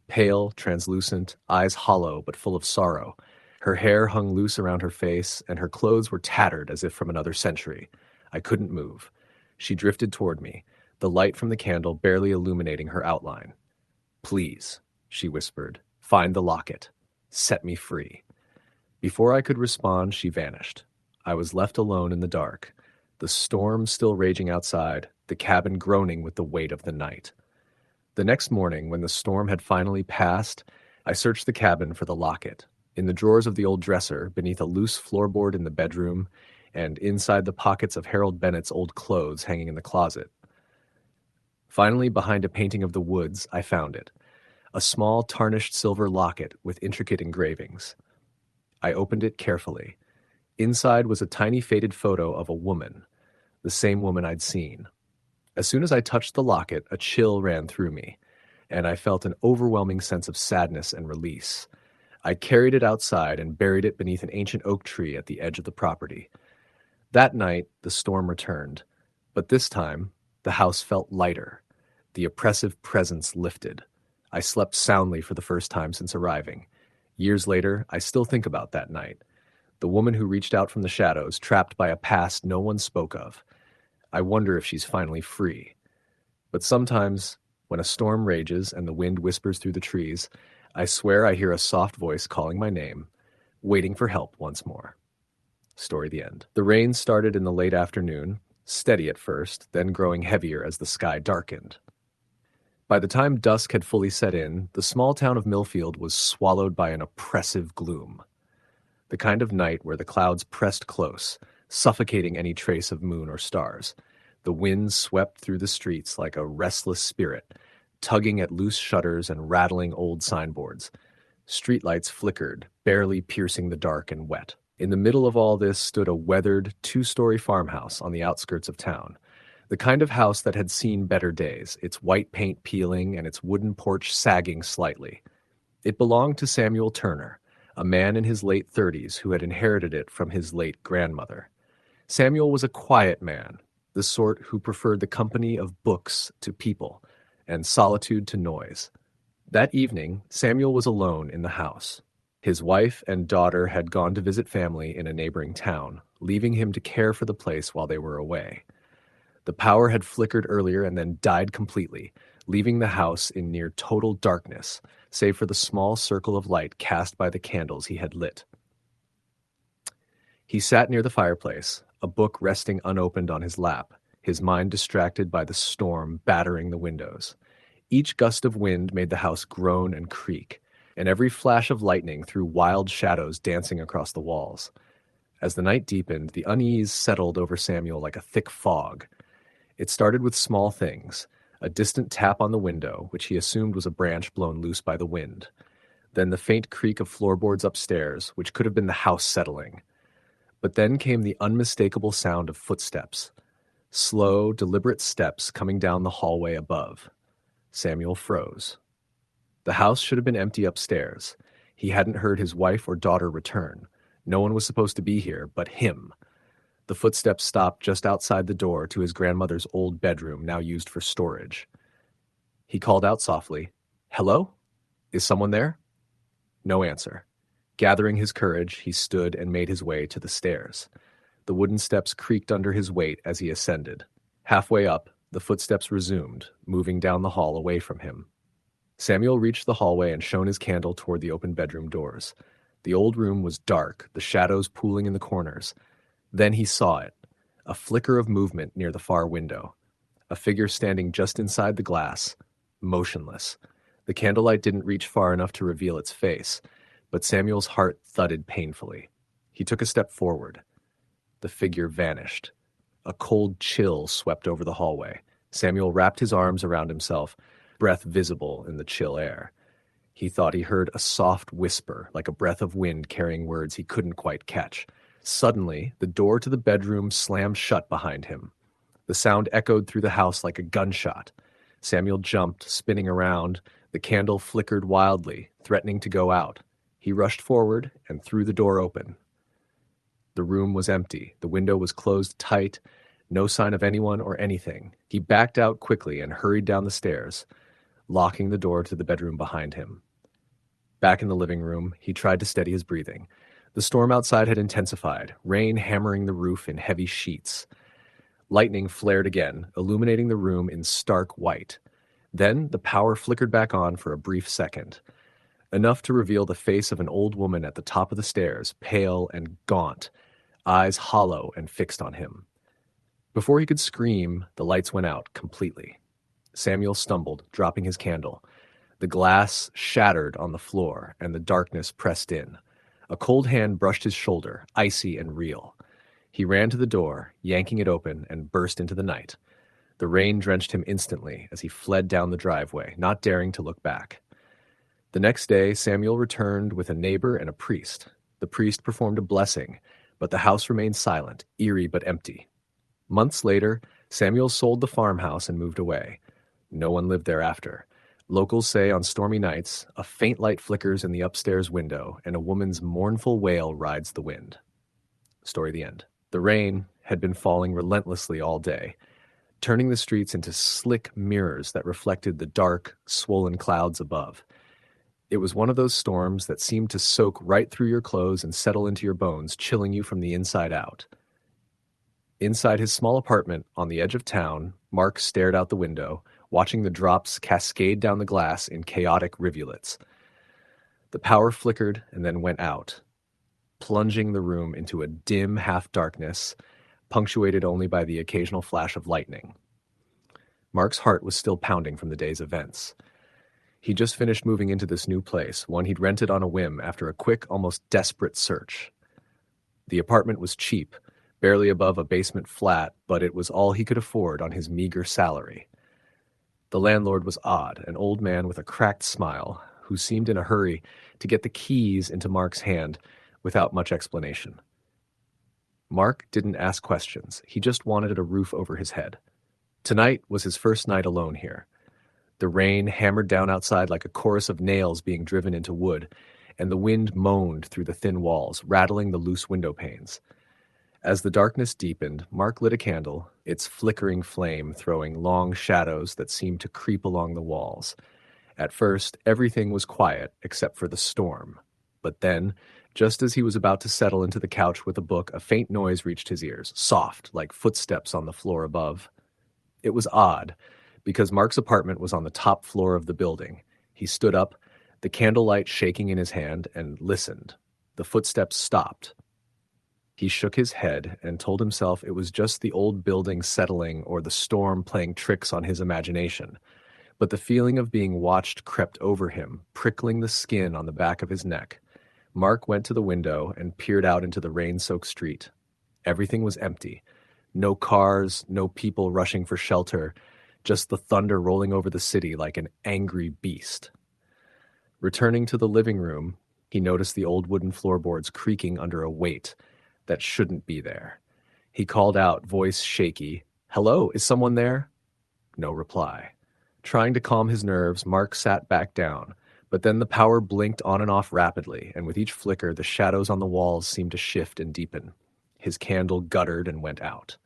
Pale, translucent, eyes hollow but full of sorrow. Her hair hung loose around her face, and her clothes were tattered as if from another century. I couldn't move. She drifted toward me, the light from the candle barely illuminating her outline. "Please," she whispered, "find the locket. Set me free." Before I could respond, she vanished. I was left alone in the dark, the storm still raging outside, the cabin groaning with the weight of the night. The next morning, when the storm had finally passed, I searched the cabin for the locket. In the drawers of the old dresser, beneath a loose floorboard in the bedroom, and inside the pockets of Harold Bennett's old clothes hanging in the closet. Finally, behind a painting of the woods, I found it. A small tarnished silver locket with intricate engravings. I opened it carefully. Inside was a tiny faded photo of a woman, the same woman I'd seen. As soon as I touched the locket, a chill ran through me, and I felt an overwhelming sense of sadness and release. I carried it outside and buried it beneath an ancient oak tree at the edge of the property. That night, the storm returned, but this time, the house felt lighter. The oppressive presence lifted. I slept soundly for the first time since arriving. Years later, I still think about that night. The woman who reached out from the shadows, trapped by a past no one spoke of. I wonder if she's finally free. But sometimes, when a storm rages and the wind whispers through the trees, I swear I hear a soft voice calling my name, waiting for help once more. Story the end. The rain started in the late afternoon, steady at first, then growing heavier as the sky darkened. By the time dusk had fully set in, the small town of Millfield was swallowed by an oppressive gloom. The kind of night where the clouds pressed close, suffocating any trace of moon or stars. The wind swept through the streets like a restless spirit, tugging at loose shutters and rattling old signboards. Streetlights flickered, barely piercing the dark and wet. In the middle of all this stood a weathered, two-story farmhouse on the outskirts of town. The kind of house that had seen better days, its white paint peeling and its wooden porch sagging slightly. It belonged to Samuel Turner, a man in his late 30s who had inherited it from his late grandmother. Samuel was a quiet man, the sort who preferred the company of books to people and solitude to noise. That evening, Samuel was alone in the house. His wife and daughter had gone to visit family in a neighboring town, leaving him to care for the place while they were away. The power had flickered earlier and then died completely, leaving the house in near total darkness, save for the small circle of light cast by the candles he had lit. He sat near the fireplace, a book resting unopened on his lap, his mind distracted by the storm battering the windows. Each gust of wind made the house groan and creak, and every flash of lightning threw wild shadows dancing across the walls. As the night deepened, the unease settled over Samuel like a thick fog. It started with small things, a distant tap on the window, which he assumed was a branch blown loose by the wind. Then the faint creak of floorboards upstairs, which could have been the house settling. But then came the unmistakable sound of footsteps. Slow, deliberate steps coming down the hallway above. Samuel froze. The house should have been empty upstairs. He hadn't heard his wife or daughter return. No one was supposed to be here but him. The footsteps stopped just outside the door to his grandmother's old bedroom, now used for storage. He called out softly, "Hello? Is someone there?" No answer. Gathering his courage, he stood and made his way to the stairs. The wooden steps creaked under his weight as he ascended. Halfway up, the footsteps resumed, moving down the hall away from him. Samuel reached the hallway and shone his candle toward the open bedroom doors. The old room was dark, the shadows pooling in the corners. Then he saw it, a flicker of movement near the far window. A figure standing just inside the glass, motionless. The candlelight didn't reach far enough to reveal its face, but Samuel's heart thudded painfully. He took a step forward. The figure vanished. A cold chill swept over the hallway. Samuel wrapped his arms around himself, breath visible in the chill air. He thought he heard a soft whisper, like a breath of wind carrying words he couldn't quite catch. Suddenly, the door to the bedroom slammed shut behind him. The sound echoed through the house like a gunshot. Samuel jumped, spinning around. The candle flickered wildly, threatening to go out. He rushed forward and threw the door open. The room was empty. The window was closed tight. No sign of anyone or anything. He backed out quickly and hurried down the stairs, locking the door to the bedroom behind him. Back in the living room, he tried to steady his breathing. The storm outside had intensified, rain hammering the roof in heavy sheets. Lightning flared again, illuminating the room in stark white. Then the power flickered back on for a brief second, enough to reveal the face of an old woman at the top of the stairs, pale and gaunt, eyes hollow and fixed on him. Before he could scream, the lights went out completely. Samuel stumbled, dropping his candle. The glass shattered on the floor, and the darkness pressed in. A cold hand brushed his shoulder, icy and real. He ran to the door, yanking it open, and burst into the night. The rain drenched him instantly as he fled down the driveway, not daring to look back. The next day, Samuel returned with a neighbor and a priest. The priest performed a blessing, but the house remained silent, eerie but empty. Months later, Samuel sold the farmhouse and moved away. No one lived thereafter. Locals say on stormy nights, a faint light flickers in the upstairs window, and a woman's mournful wail rides the wind. Story the end. The rain had been falling relentlessly all day, turning the streets into slick mirrors that reflected the dark, swollen clouds above. It was one of those storms that seemed to soak right through your clothes and settle into your bones, chilling you from the inside out. Inside his small apartment on the edge of town, Mark stared out the window, watching the drops cascade down the glass in chaotic rivulets. The power flickered and then went out, plunging the room into a dim half-darkness, punctuated only by the occasional flash of lightning. Mark's heart was still pounding from the day's events. He just finished moving into this new place, one he'd rented on a whim after a quick, almost desperate search. The apartment was cheap, barely above a basement flat, but it was all he could afford on his meager salary. The landlord was odd, an old man with a cracked smile, who seemed in a hurry to get the keys into Mark's hand without much explanation. Mark didn't ask questions. He just wanted a roof over his head. Tonight was his first night alone here. The rain hammered down outside like a chorus of nails being driven into wood, and the wind moaned through the thin walls, rattling the loose window panes. As the darkness deepened, Mark lit a candle, its flickering flame throwing long shadows that seemed to creep along the walls. At first, everything was quiet except for the storm. But then, just as he was about to settle into the couch with a book, a faint noise reached his ears, soft, like footsteps on the floor above. It was odd, because Mark's apartment was on the top floor of the building. He stood up, the candlelight shaking in his hand, and listened. The footsteps stopped. He shook his head and told himself it was just the old building settling or the storm playing tricks on his imagination. But the feeling of being watched crept over him, prickling the skin on the back of his neck. Mark went to the window and peered out into the rain-soaked street. Everything was empty. No cars, no people rushing for shelter, just the thunder rolling over the city like an angry beast. Returning to the living room, he noticed the old wooden floorboards creaking under a weight that shouldn't be there. He called out, voice shaky, "Hello, is someone there?" No reply. Trying to calm his nerves, Mark sat back down, but then the power blinked on and off rapidly, and with each flicker, the shadows on the walls seemed to shift and deepen. His candle guttered and went out.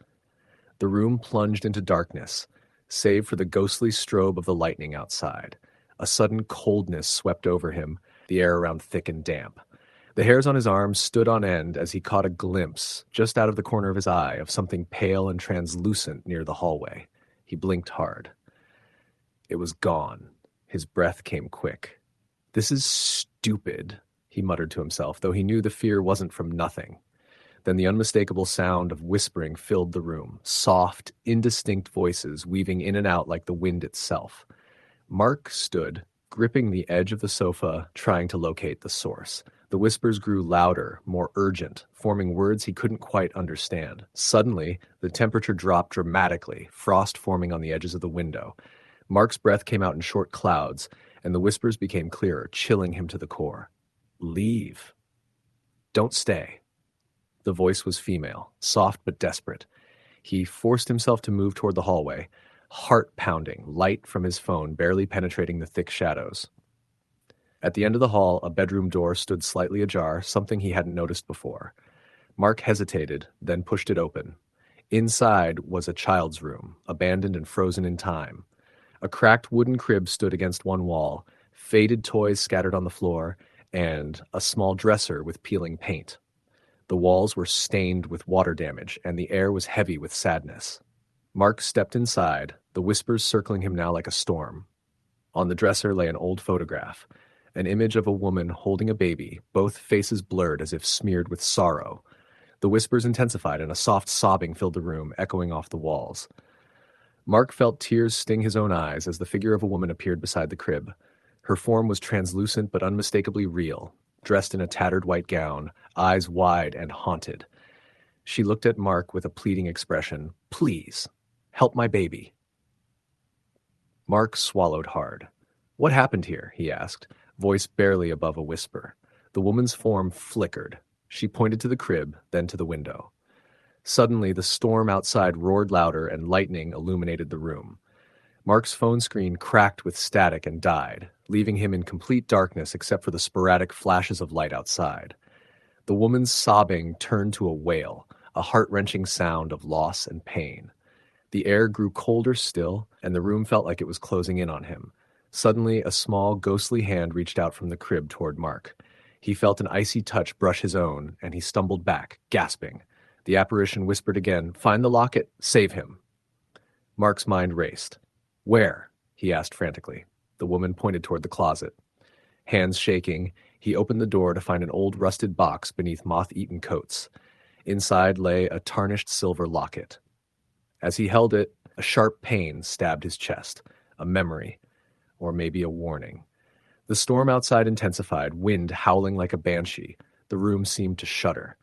The room plunged into darkness, save for the ghostly strobe of the lightning outside. A sudden coldness swept over him, the air around thick and damp. The hairs on his arms stood on end as he caught a glimpse, just out of the corner of his eye, of something pale and translucent near the hallway. He blinked hard. It was gone. His breath came quick. "This is stupid," he muttered to himself, though he knew the fear wasn't from nothing. Then the unmistakable sound of whispering filled the room, soft, indistinct voices weaving in and out like the wind itself. Mark stood, gripping the edge of the sofa, trying to locate the source. The whispers grew louder, more urgent, forming words he couldn't quite understand. Suddenly, the temperature dropped dramatically, frost forming on the edges of the window. Mark's breath came out in short clouds, and the whispers became clearer, chilling him to the core. "Leave. Don't stay." The voice was female, soft but desperate. He forced himself to move toward the hallway, heart pounding, light from his phone barely penetrating the thick shadows. At the end of the hall, a bedroom door stood slightly ajar, something he hadn't noticed before. Mark hesitated, then pushed it open. Inside was a child's room, abandoned and frozen in time. A cracked wooden crib stood against one wall, faded toys scattered on the floor, and a small dresser with peeling paint. The walls were stained with water damage, and the air was heavy with sadness. Mark stepped inside, the whispers circling him now like a storm. On the dresser lay an old photograph, an image of a woman holding a baby, both faces blurred as if smeared with sorrow. The whispers intensified, and a soft sobbing filled the room, echoing off the walls. Mark felt tears sting his own eyes as the figure of a woman appeared beside the crib. Her form was translucent but unmistakably real, dressed in a tattered white gown, eyes wide and haunted. She looked at Mark with a pleading expression. "Please, help my baby." Mark swallowed hard. "What happened here?" he asked, voice barely above a whisper. The woman's form flickered. She pointed to the crib, then to the window. Suddenly, the storm outside roared louder and lightning illuminated the room. Mark's phone screen cracked with static and died, leaving him in complete darkness except for the sporadic flashes of light outside. The woman's sobbing turned to a wail, a heart-wrenching sound of loss and pain. The air grew colder still, and the room felt like it was closing in on him. Suddenly, a small, ghostly hand reached out from the crib toward Mark. He felt an icy touch brush his own, and he stumbled back, gasping. The apparition whispered again, "Find the locket, save him." Mark's mind raced. "Where?" he asked frantically. The woman pointed toward the closet. Hands shaking, he opened the door to find an old rusted box beneath moth-eaten coats. Inside lay a tarnished silver locket. As he held it, a sharp pain stabbed his chest, a memory, or maybe a warning. The storm outside intensified, wind howling like a banshee. The room seemed to shudder.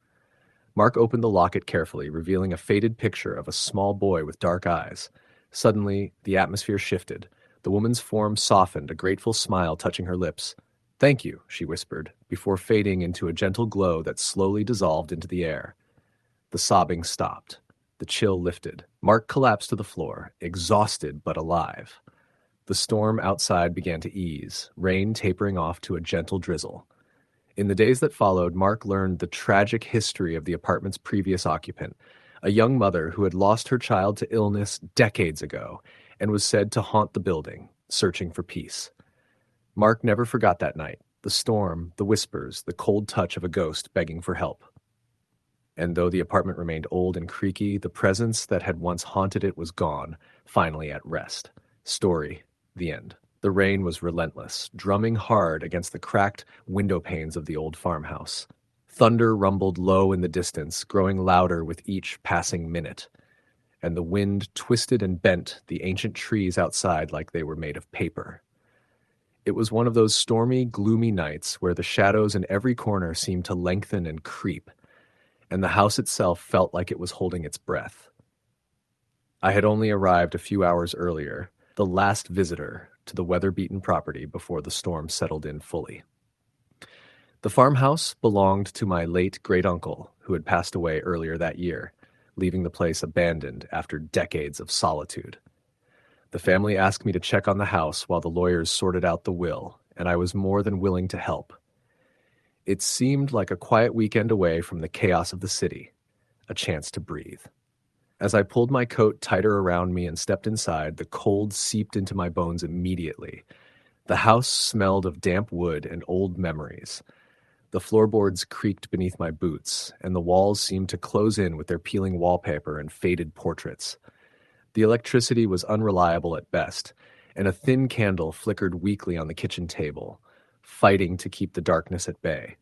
Mark opened the locket carefully, revealing a faded picture of a small boy with dark eyes. Suddenly, the atmosphere shifted. The woman's form softened, a grateful smile touching her lips. "Thank you," she whispered, before fading into a gentle glow that slowly dissolved into the air. The sobbing stopped. The chill lifted. Mark collapsed to the floor, exhausted but alive. The storm outside began to ease, rain tapering off to a gentle drizzle. In the days that followed, Mark learned the tragic history of the apartment's previous occupant, a young mother who had lost her child to illness decades ago and was said to haunt the building, searching for peace. Mark never forgot that night, the storm, the whispers, the cold touch of a ghost begging for help. And though the apartment remained old and creaky, the presence that had once haunted it was gone, finally at rest. Story, the end. The rain was relentless, drumming hard against the cracked window panes of the old farmhouse. Thunder rumbled low in the distance, growing louder with each passing minute. And the wind twisted and bent the ancient trees outside like they were made of paper. It was one of those stormy, gloomy nights where the shadows in every corner seemed to lengthen and creep, and the house itself felt like it was holding its breath. I had only arrived a few hours earlier, the last visitor to the weather-beaten property before the storm settled in fully. The farmhouse belonged to my late great-uncle, who had passed away earlier that year, leaving the place abandoned after decades of solitude. The family asked me to check on the house while the lawyers sorted out the will, and I was more than willing to help. It seemed like a quiet weekend away from the chaos of the city, a chance to breathe. As I pulled my coat tighter around me and stepped inside, the cold seeped into my bones immediately. The house smelled of damp wood and old memories. The floorboards creaked beneath my boots, and the walls seemed to close in with their peeling wallpaper and faded portraits. The electricity was unreliable at best, and a thin candle flickered weakly on the kitchen table, fighting to keep the darkness at bay.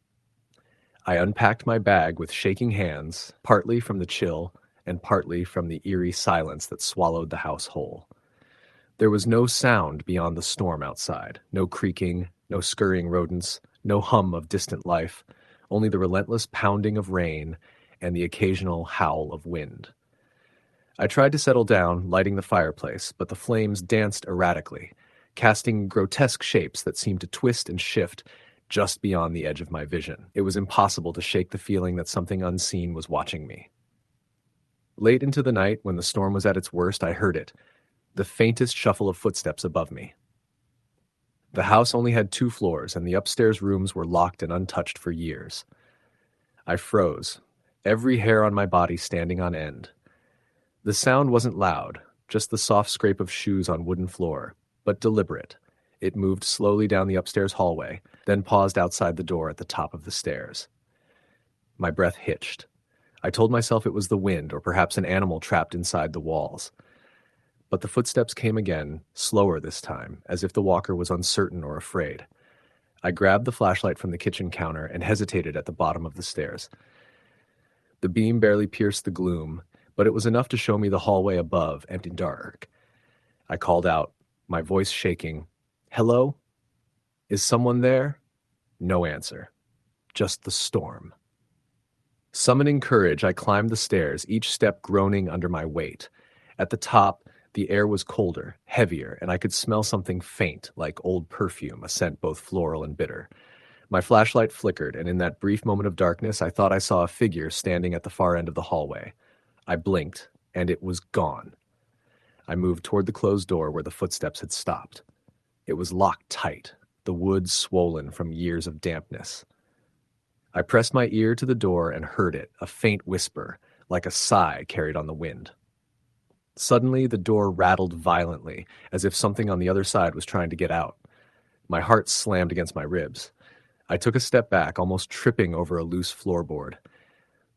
I unpacked my bag with shaking hands, partly from the chill and partly from the eerie silence that swallowed the house whole. There was no sound beyond the storm outside, no creaking, no scurrying rodents, no hum of distant life, only the relentless pounding of rain and the occasional howl of wind. I tried to settle down, lighting the fireplace, but the flames danced erratically, casting grotesque shapes that seemed to twist and shift just beyond the edge of my vision. It was impossible to shake the feeling that something unseen was watching me. Late into the night, when the storm was at its worst, I heard it, the faintest shuffle of footsteps above me. The house only had 2 floors, and the upstairs rooms were locked and untouched for years. I froze, every hair on my body standing on end. The sound wasn't loud, just the soft scrape of shoes on wooden floor, but deliberate. It moved slowly down the upstairs hallway, then paused outside the door at the top of the stairs. My breath hitched. I told myself it was the wind, or perhaps an animal trapped inside the walls. But the footsteps came again, slower this time, as if the walker was uncertain or afraid. I grabbed the flashlight from the kitchen counter and hesitated at the bottom of the stairs. The beam barely pierced the gloom, but it was enough to show me the hallway above, empty and dark. I called out, my voice shaking, "Hello? Is someone there?" No answer. Just the storm. Summoning courage, I climbed the stairs, each step groaning under my weight. At the top, the air was colder, heavier, and I could smell something faint, like old perfume, a scent both floral and bitter. My flashlight flickered, and in that brief moment of darkness, I thought I saw a figure standing at the far end of the hallway. I blinked, and it was gone. I moved toward the closed door where the footsteps had stopped. It was locked tight, the wood swollen from years of dampness. I pressed my ear to the door and heard it, a faint whisper, like a sigh carried on the wind. Suddenly, the door rattled violently, as if something on the other side was trying to get out. My heart slammed against my ribs. I took a step back, almost tripping over a loose floorboard.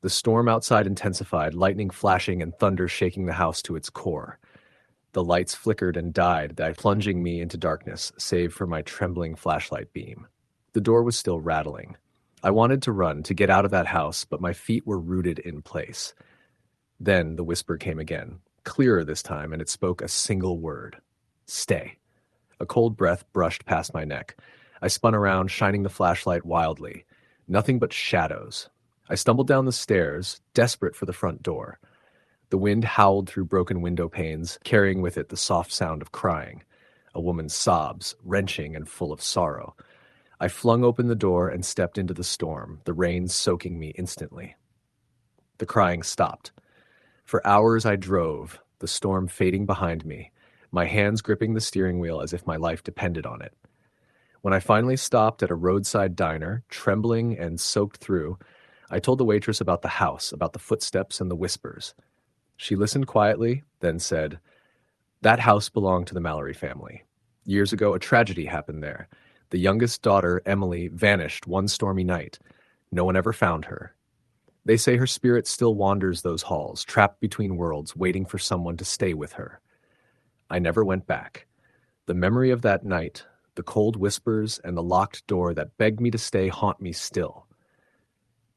The storm outside intensified, lightning flashing and thunder shaking the house to its core. The lights flickered and died, plunging me into darkness, save for my trembling flashlight beam. The door was still rattling. I wanted to run, to get out of that house, but my feet were rooted in place. Then the whisper came again, clearer this time, and it spoke a single word. Stay. A cold breath brushed past my neck. I spun around, shining the flashlight wildly. Nothing but shadows. I stumbled down the stairs, desperate for the front door. The wind howled through broken window panes, carrying with it the soft sound of crying. A woman's sobs, wrenching and full of sorrow. I flung open the door and stepped into the storm, the rain soaking me instantly. The crying stopped. For hours I drove, the storm fading behind me, my hands gripping the steering wheel as if my life depended on it. When I finally stopped at a roadside diner, trembling and soaked through, I told the waitress about the house, about the footsteps and the whispers. She listened quietly, then said, "That house belonged to the Mallory family. Years ago, a tragedy happened there. The youngest daughter, Emily, vanished one stormy night. No one ever found her. They say her spirit still wanders those halls, trapped between worlds, waiting for someone to stay with her." I never went back. The memory of that night, the cold whispers, and the locked door that begged me to stay haunt me still.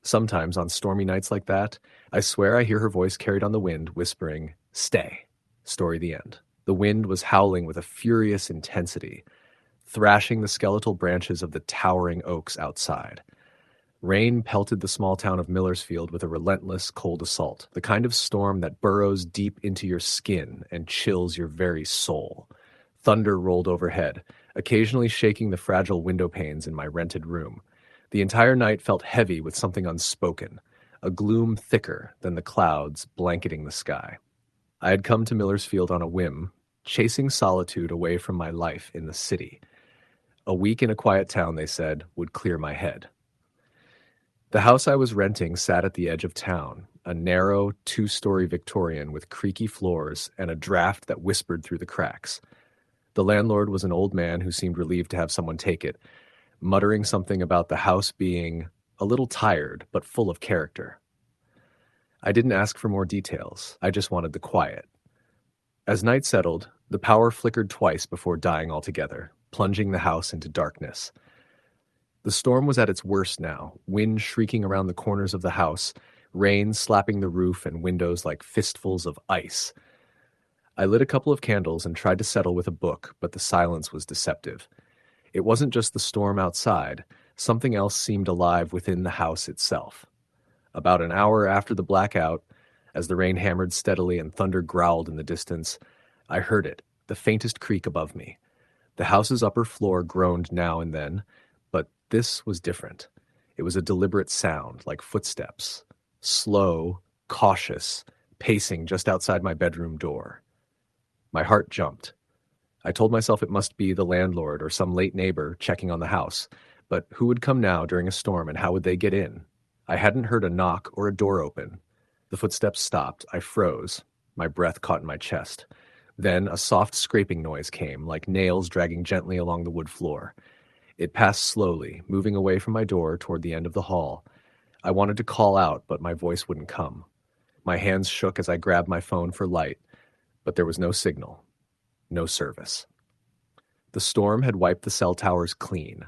Sometimes on stormy nights like that, I swear I hear her voice carried on the wind, whispering, "Stay." Story the end. The wind was howling with a furious intensity, thrashing the skeletal branches of the towering oaks outside. Rain pelted the small town of Millersfield with a relentless, cold assault, the kind of storm that burrows deep into your skin and chills your very soul. Thunder rolled overhead, occasionally shaking the fragile window panes in my rented room. The entire night felt heavy with something unspoken, a gloom thicker than the clouds blanketing the sky. I had come to Millersfield on a whim, chasing solitude away from my life in the city. A week in a quiet town, they said, would clear my head. The house I was renting sat at the edge of town, a narrow, two-story Victorian with creaky floors and a draft that whispered through the cracks. The landlord was an old man who seemed relieved to have someone take it, muttering something about the house being a little tired but full of character. I didn't ask for more details. I just wanted the quiet. As night settled, the power flickered twice before dying altogether, plunging the house into darkness. The storm was at its worst now, wind shrieking around the corners of the house, rain slapping the roof and windows like fistfuls of ice. I lit a couple of candles and tried to settle with a book, but the silence was deceptive. It wasn't just the storm outside. Something else seemed alive within the house itself. About an hour after the blackout, as the rain hammered steadily and thunder growled in the distance, I heard it, the faintest creak above me. The house's upper floor groaned now and then, but this was different. It was a deliberate sound, like footsteps, slow, cautious, pacing just outside my bedroom door. My heart jumped. I told myself it must be the landlord or some late neighbor checking on the house, but who would come now during a storm and how would they get in? I hadn't heard a knock or a door open. The footsteps stopped. I froze. My breath caught in my chest. Then a soft scraping noise came, like nails dragging gently along the wood floor. It passed slowly, moving away from my door toward the end of the hall. I wanted to call out, but my voice wouldn't come. My hands shook as I grabbed my phone for light, but there was no signal, no service. The storm had wiped the cell towers clean.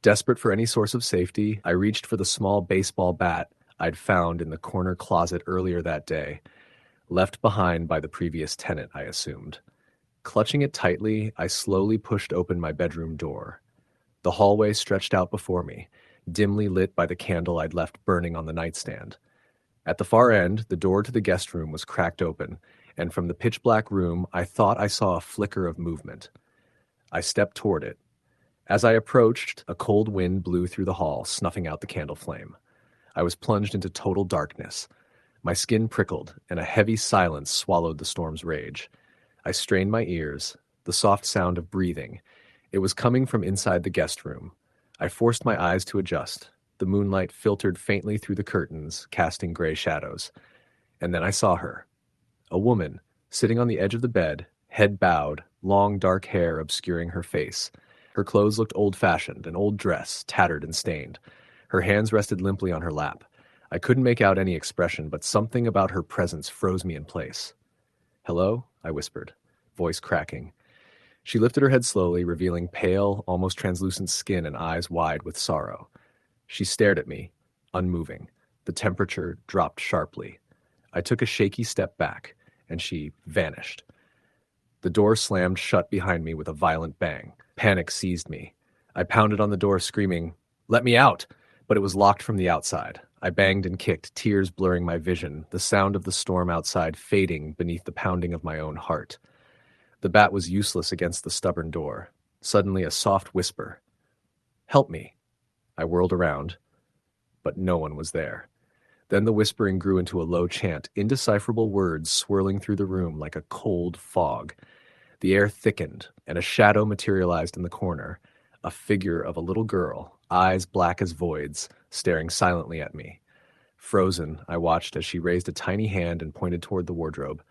Desperate for any source of safety, I reached for the small baseball bat I'd found in the corner closet earlier that day, left behind by the previous tenant, I assumed. Clutching it tightly, I slowly pushed open my bedroom door. The hallway stretched out before me, dimly lit by the candle I'd left burning on the nightstand. At the far end, the door to the guest room was cracked open, and from the pitch-black room, I thought I saw a flicker of movement. I stepped toward it. As I approached, a cold wind blew through the hall, snuffing out the candle flame. I was plunged into total darkness. My skin prickled, and a heavy silence swallowed the storm's rage. I strained my ears, the soft sound of breathing. It was coming from inside the guest room. I forced my eyes to adjust. The moonlight filtered faintly through the curtains, casting gray shadows. And then I saw her. A woman, sitting on the edge of the bed, head bowed, long dark hair obscuring her face. Her clothes looked old-fashioned, an old dress, tattered and stained. Her hands rested limply on her lap. I couldn't make out any expression, but something about her presence froze me in place. "Hello?" I whispered, voice cracking. She lifted her head slowly, revealing pale, almost translucent skin and eyes wide with sorrow. She stared at me, unmoving. The temperature dropped sharply. I took a shaky step back, and she vanished. The door slammed shut behind me with a violent bang. Panic seized me. I pounded on the door, screaming, "Let me out!" But it was locked from the outside. I banged and kicked, tears blurring my vision, the sound of the storm outside fading beneath the pounding of my own heart. The bat was useless against the stubborn door. Suddenly a soft whisper. "Help me." I whirled around, but no one was there. Then the whispering grew into a low chant, indecipherable words swirling through the room like a cold fog. The air thickened, and a shadow materialized in the corner, a figure of a little girl, eyes black as voids, staring silently at me. Frozen, I watched as she raised a tiny hand and pointed toward the wardrobe.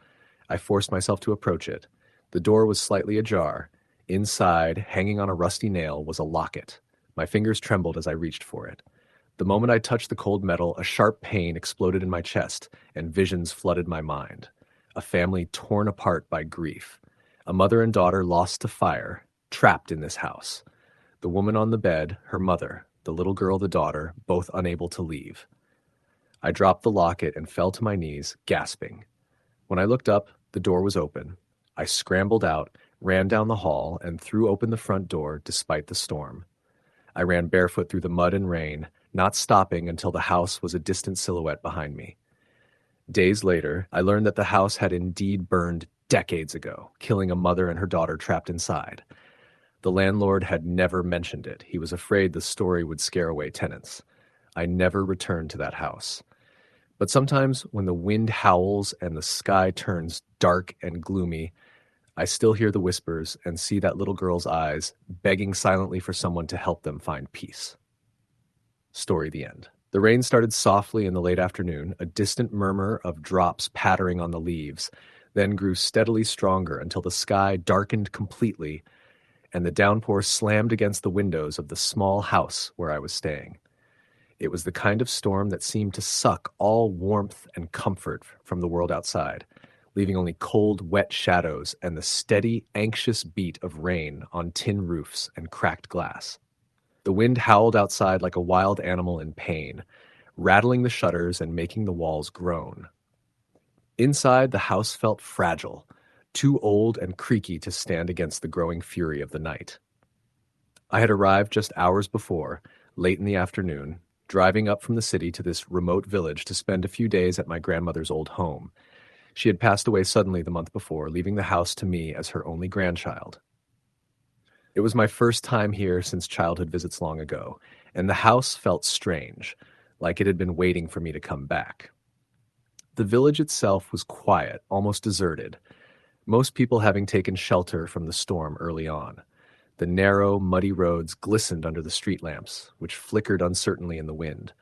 I forced myself to approach it. The door was slightly ajar. Inside, hanging on a rusty nail, was a locket. My fingers trembled as I reached for it. The moment I touched the cold metal, a sharp pain exploded in my chest, and visions flooded my mind. A family torn apart by grief. A mother and daughter lost to fire, trapped in this house. The woman on the bed, her mother, the little girl, the daughter, both unable to leave. I dropped the locket and fell to my knees, gasping. When I looked up, the door was open. I scrambled out, ran down the hall, and threw open the front door despite the storm. I ran barefoot through the mud and rain, not stopping until the house was a distant silhouette behind me. Days later, I learned that the house had indeed burned decades ago, killing a mother and her daughter trapped inside. The landlord had never mentioned it. He was afraid the story would scare away tenants. I never returned to that house. But sometimes when the wind howls and the sky turns dark and gloomy, I still hear the whispers and see that little girl's eyes, begging silently for someone to help them find peace. Story the end. The rain started softly in the late afternoon, a distant murmur of drops pattering on the leaves, then grew steadily stronger until the sky darkened completely and the downpour slammed against the windows of the small house where I was staying. It was the kind of storm that seemed to suck all warmth and comfort from the world outside, leaving only cold, wet shadows and the steady, anxious beat of rain on tin roofs and cracked glass. The wind howled outside like a wild animal in pain, rattling the shutters and making the walls groan. Inside, the house felt fragile, too old and creaky to stand against the growing fury of the night. I had arrived just hours before, late in the afternoon, driving up from the city to this remote village to spend a few days at my grandmother's old home. She had passed away suddenly the month before, leaving the house to me as her only grandchild. It was my first time here since childhood visits long ago, and the house felt strange, like it had been waiting for me to come back. The village itself was quiet, almost deserted, most people having taken shelter from the storm early on. The narrow, muddy roads glistened under the street lamps, which flickered uncertainly in the wind.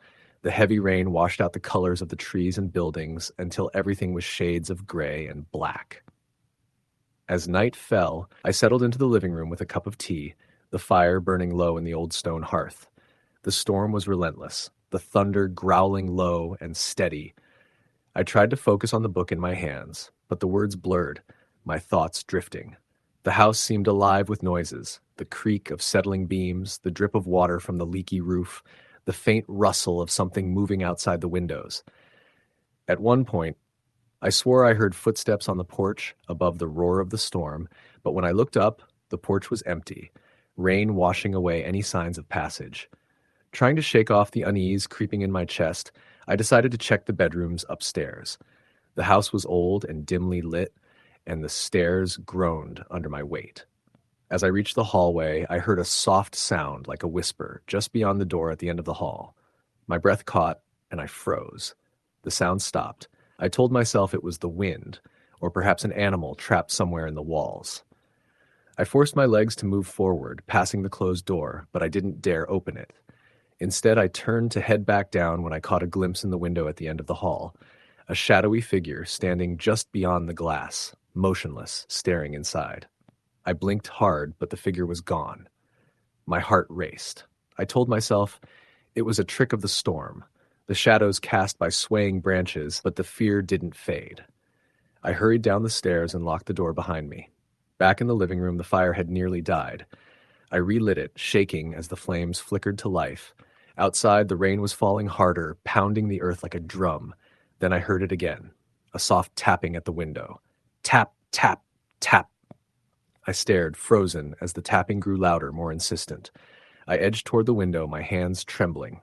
The heavy rain washed out the colors of the trees and buildings until everything was shades of gray and black. As night fell, I settled into the living room with a cup of tea, the fire burning low in the old stone hearth. The storm was relentless, the thunder growling low and steady. I tried to focus on the book in my hands, but the words blurred, my thoughts drifting. The house seemed alive with noises, the creak of settling beams, the drip of water from the leaky roof, the faint rustle of something moving outside the windows. At one point, I swore I heard footsteps on the porch above the roar of the storm, but when I looked up, the porch was empty, rain washing away any signs of passage. Trying to shake off the unease creeping in my chest, I decided to check the bedrooms upstairs. The house was old and dimly lit, and the stairs groaned under my weight. As I reached the hallway, I heard a soft sound like a whisper just beyond the door at the end of the hall. My breath caught, and I froze. The sound stopped. I told myself it was the wind, or perhaps an animal trapped somewhere in the walls. I forced my legs to move forward, passing the closed door, but I didn't dare open it. Instead, I turned to head back down when I caught a glimpse in the window at the end of the hall, a shadowy figure standing just beyond the glass. motionless, staring inside. I blinked hard, but the figure was gone. My heart raced. I told myself it was a trick of the storm, the shadows cast by swaying branches, but the fear didn't fade. I hurried down the stairs and locked the door behind me. Back in the living room, the fire had nearly died. I relit it, shaking as the flames flickered to life. Outside, the rain was falling harder, pounding the earth like a drum. Then I heard it again, a soft tapping at the window. Tap, tap, tap. I stared, frozen, as the tapping grew louder, more insistent. I edged toward the window, my hands trembling.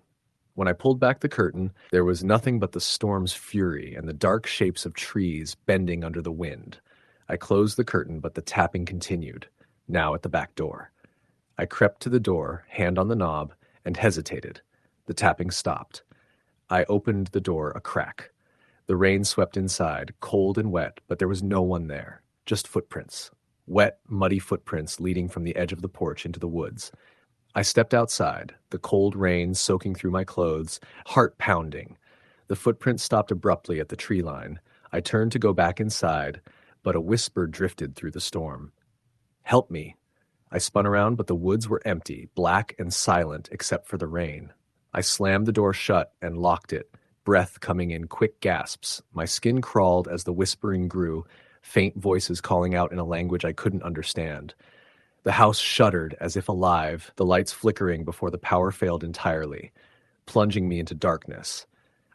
When I pulled back the curtain, there was nothing but the storm's fury and the dark shapes of trees bending under the wind. I closed the curtain, but the tapping continued, now at the back door. I crept to the door, hand on the knob, and hesitated. The tapping stopped. I opened the door a crack. The rain swept inside, cold and wet, but there was no one there, just footprints. Wet, muddy footprints leading from the edge of the porch into the woods. I stepped outside, the cold rain soaking through my clothes, heart pounding. The footprint stopped abruptly at the tree line. I turned to go back inside, but a whisper drifted through the storm. "Help me." I spun around, but the woods were empty, black and silent except for the rain. I slammed the door shut and locked it, breath coming in quick gasps. My skin crawled as the whispering grew, faint voices calling out in a language I couldn't understand. The house shuddered as if alive, the lights flickering before the power failed entirely, plunging me into darkness.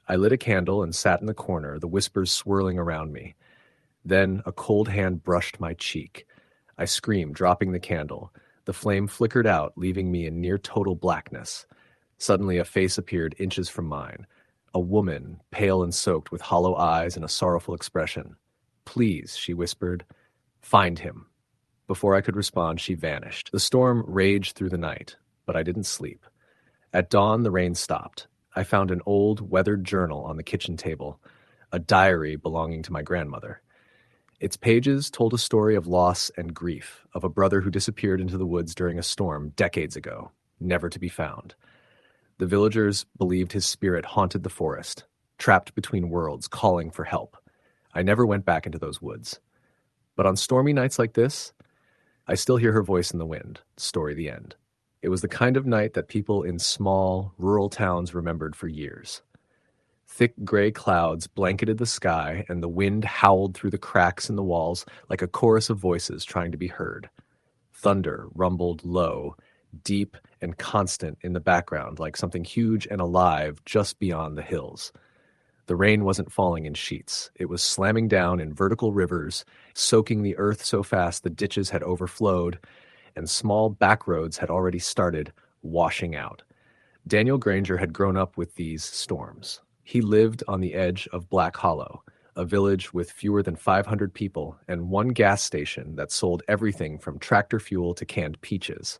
I lit a candle and sat in the corner, the whispers swirling around me. Then a cold hand brushed my cheek. I screamed, dropping the candle. The flame flickered out, leaving me in near total blackness. Suddenly a face appeared inches from mine. A woman, pale and soaked, with hollow eyes and a sorrowful expression. "Please," she whispered, "find him." Before I could respond, she vanished. The storm raged through the night, but I didn't sleep. At dawn, the rain stopped. I found an old, weathered journal on the kitchen table, a diary belonging to my grandmother. Its pages told a story of loss and grief, of a brother who disappeared into the woods during a storm decades ago, never to be found. The villagers believed his spirit haunted the forest, trapped between worlds, calling for help. I never went back into those woods. But on stormy nights like this, I still hear her voice in the wind. Story the end. It was the kind of night that people in small, rural towns remembered for years. Thick gray clouds blanketed the sky, and the wind howled through the cracks in the walls like a chorus of voices trying to be heard. Thunder rumbled low, deep and constant in the background, like something huge and alive just beyond the hills. The rain wasn't falling in sheets. It was slamming down in vertical rivers, soaking the earth so fast the ditches had overflowed, and small back roads had already started washing out. Daniel Granger had grown up with these storms. He lived on the edge of Black Hollow, a village with fewer than 500 people and one gas station that sold everything from tractor fuel to canned peaches.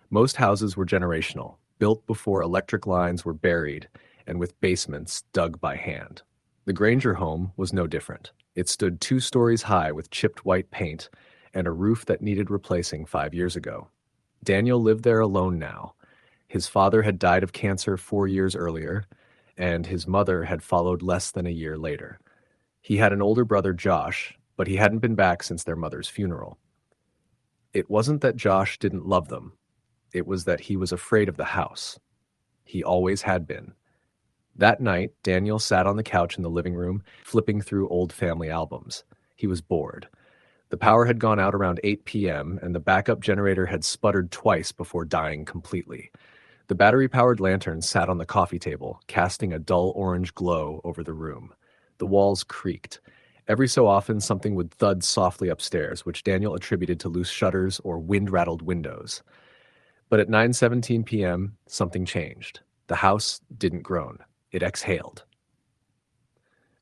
Most houses were generational, built before electric lines were buried, and with basements dug by hand. The Granger home was no different. It stood 2 stories high with chipped white paint and a roof that needed replacing 5 years ago. Daniel lived there alone now. His father had died of cancer 4 years earlier, and his mother had followed less than a year later. He had an older brother, Josh, but he hadn't been back since their mother's funeral. It wasn't that Josh didn't love them. It was that he was afraid of the house. He always had been. That night, Daniel sat on the couch in the living room, flipping through old family albums. He was bored. The power had gone out around 8 p.m., and the backup generator had sputtered twice before dying completely. The battery-powered lantern sat on the coffee table, casting a dull orange glow over the room. The walls creaked. Every so often, something would thud softly upstairs, which Daniel attributed to loose shutters or wind-rattled windows. But at 9:17 p.m., something changed. The house didn't groan. It exhaled.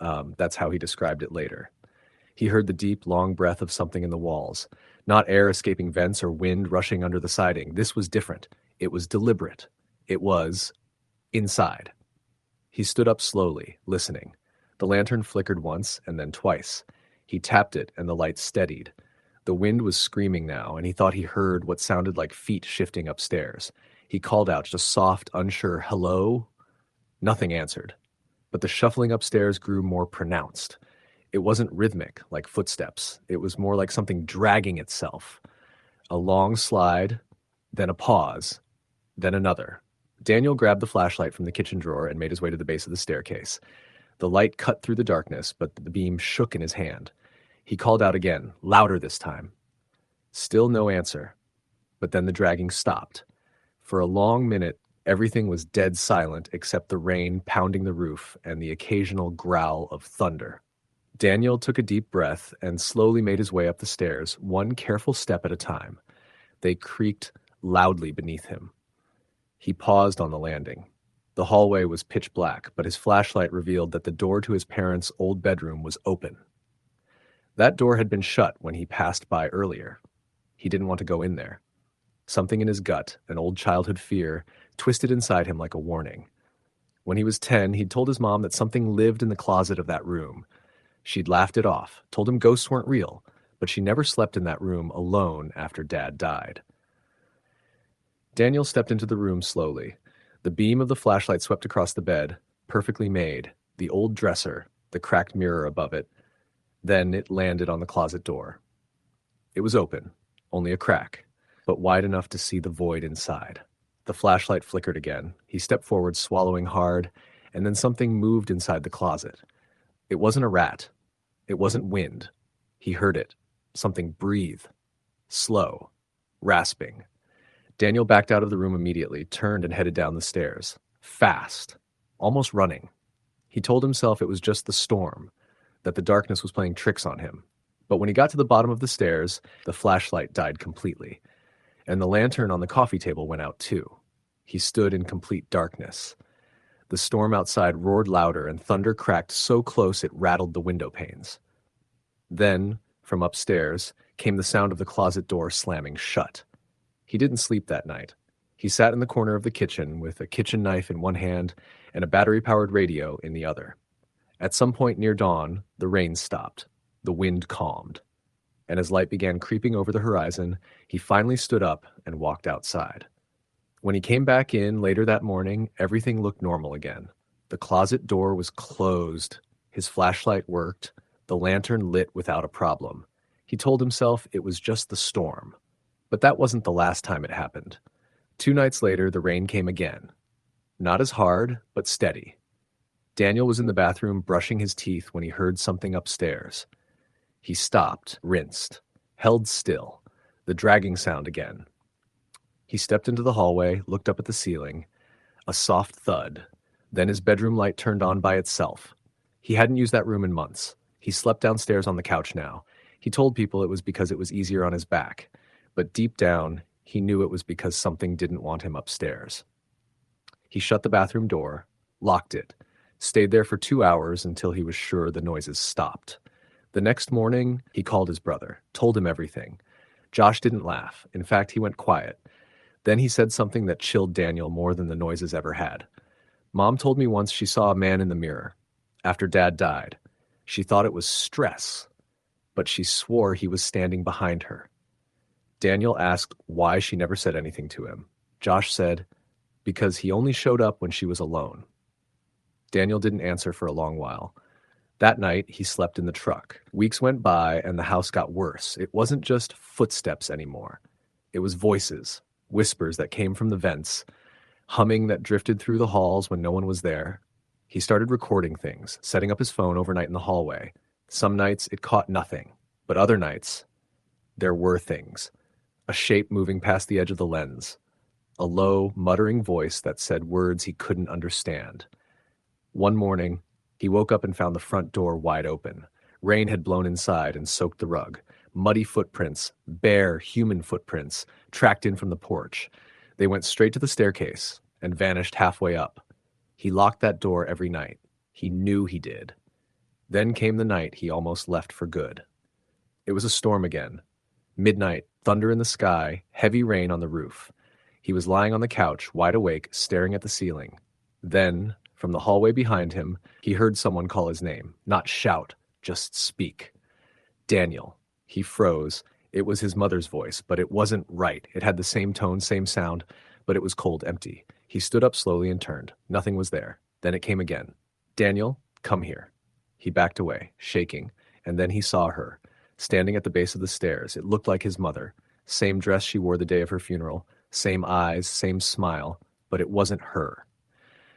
That's how he described it later. He heard the deep, long breath of something in the walls. Not air escaping vents or wind rushing under the siding. This was different. It was deliberate. It was inside. He stood up slowly, listening. The lantern flickered once and then twice. He tapped it and the light steadied. The wind was screaming now, and he thought he heard what sounded like feet shifting upstairs. He called out just soft, unsure, "Hello?" Nothing answered. But the shuffling upstairs grew more pronounced. It wasn't rhythmic, like footsteps. It was more like something dragging itself. A long slide, then a pause, then another. Daniel grabbed the flashlight from the kitchen drawer and made his way to the base of the staircase. The light cut through the darkness, but the beam shook in his hand. He called out again, louder this time. Still no answer. But then the dragging stopped. For a long minute, everything was dead silent except the rain pounding the roof and the occasional growl of thunder. Daniel took a deep breath and slowly made his way up the stairs, one careful step at a time. They creaked loudly beneath him. He paused on the landing. The hallway was pitch black, but his flashlight revealed that the door to his parents' old bedroom was open. That door had been shut when he passed by earlier. He didn't want to go in there. Something in his gut, an old childhood fear, twisted inside him like a warning. When he was 10, he'd told his mom that something lived in the closet of that room. She'd laughed it off, told him ghosts weren't real, but she never slept in that room alone after Dad died. Daniel stepped into the room slowly. The beam of the flashlight swept across the bed, perfectly made, the old dresser, the cracked mirror above it. Then it landed on the closet door. It was open, only a crack, but wide enough to see the void inside. The flashlight flickered again. He stepped forward, swallowing hard, and then something moved inside the closet. It wasn't a rat. It wasn't wind. He heard it. Something breathe. Slow. Rasping. Daniel backed out of the room immediately, turned and headed down the stairs. Fast. Almost running. He told himself it was just the storm, that the darkness was playing tricks on him. But when he got to the bottom of the stairs, the flashlight died completely, and the lantern on the coffee table went out too. He stood in complete darkness. The storm outside roared louder, and thunder cracked so close it rattled the window panes. Then, from upstairs, came the sound of the closet door slamming shut. He didn't sleep that night. He sat in the corner of the kitchen with a kitchen knife in one hand and a battery-powered radio in the other. At some point near dawn, the rain stopped. The wind calmed. And as light began creeping over the horizon, he finally stood up and walked outside. When he came back in later that morning, everything looked normal again. The closet door was closed. His flashlight worked. The lantern lit without a problem. He told himself it was just the storm. But that wasn't the last time it happened. 2 nights later, the rain came again. Not as hard, but steady. Daniel was in the bathroom brushing his teeth when he heard something upstairs. He stopped, rinsed, held still, the dragging sound again. He stepped into the hallway, looked up at the ceiling. A soft thud. Then his bedroom light turned on by itself. He hadn't used that room in months. He slept downstairs on the couch now. He told people it was because it was easier on his back. But deep down, he knew it was because something didn't want him upstairs. He shut the bathroom door, locked it, stayed there for 2 hours until he was sure the noises stopped. The next morning, he called his brother, told him everything. Josh didn't laugh. In fact, he went quiet. Then he said something that chilled Daniel more than the noises ever had. Mom told me once she saw a man in the mirror. After Dad died, she thought it was stress, but she swore he was standing behind her. Daniel asked why she never said anything to him. Josh said, because he only showed up when she was alone. Daniel didn't answer for a long while. That night, he slept in the truck. Weeks went by, and the house got worse. It wasn't just footsteps anymore. It was voices, whispers that came from the vents, humming that drifted through the halls when no one was there. He started recording things, setting up his phone overnight in the hallway. Some nights, it caught nothing. But other nights, there were things. A shape moving past the edge of the lens. A low, muttering voice that said words he couldn't understand. One morning, he woke up and found the front door wide open. Rain had blown inside and soaked the rug. Muddy footprints, bare human footprints, tracked in from the porch. They went straight to the staircase and vanished halfway up. He locked that door every night. He knew he did. Then came the night he almost left for good. It was a storm again. Midnight, thunder in the sky, heavy rain on the roof. He was lying on the couch, wide awake, staring at the ceiling. Then, from the hallway behind him, he heard someone call his name. Not shout, just speak. Daniel. He froze. It was his mother's voice, but it wasn't right. It had the same tone, same sound, but it was cold, empty. He stood up slowly and turned. Nothing was there. Then it came again. Daniel, come here. He backed away, shaking, and then he saw her, standing at the base of the stairs. It looked like his mother. Same dress she wore the day of her funeral, same eyes, same smile, but it wasn't her.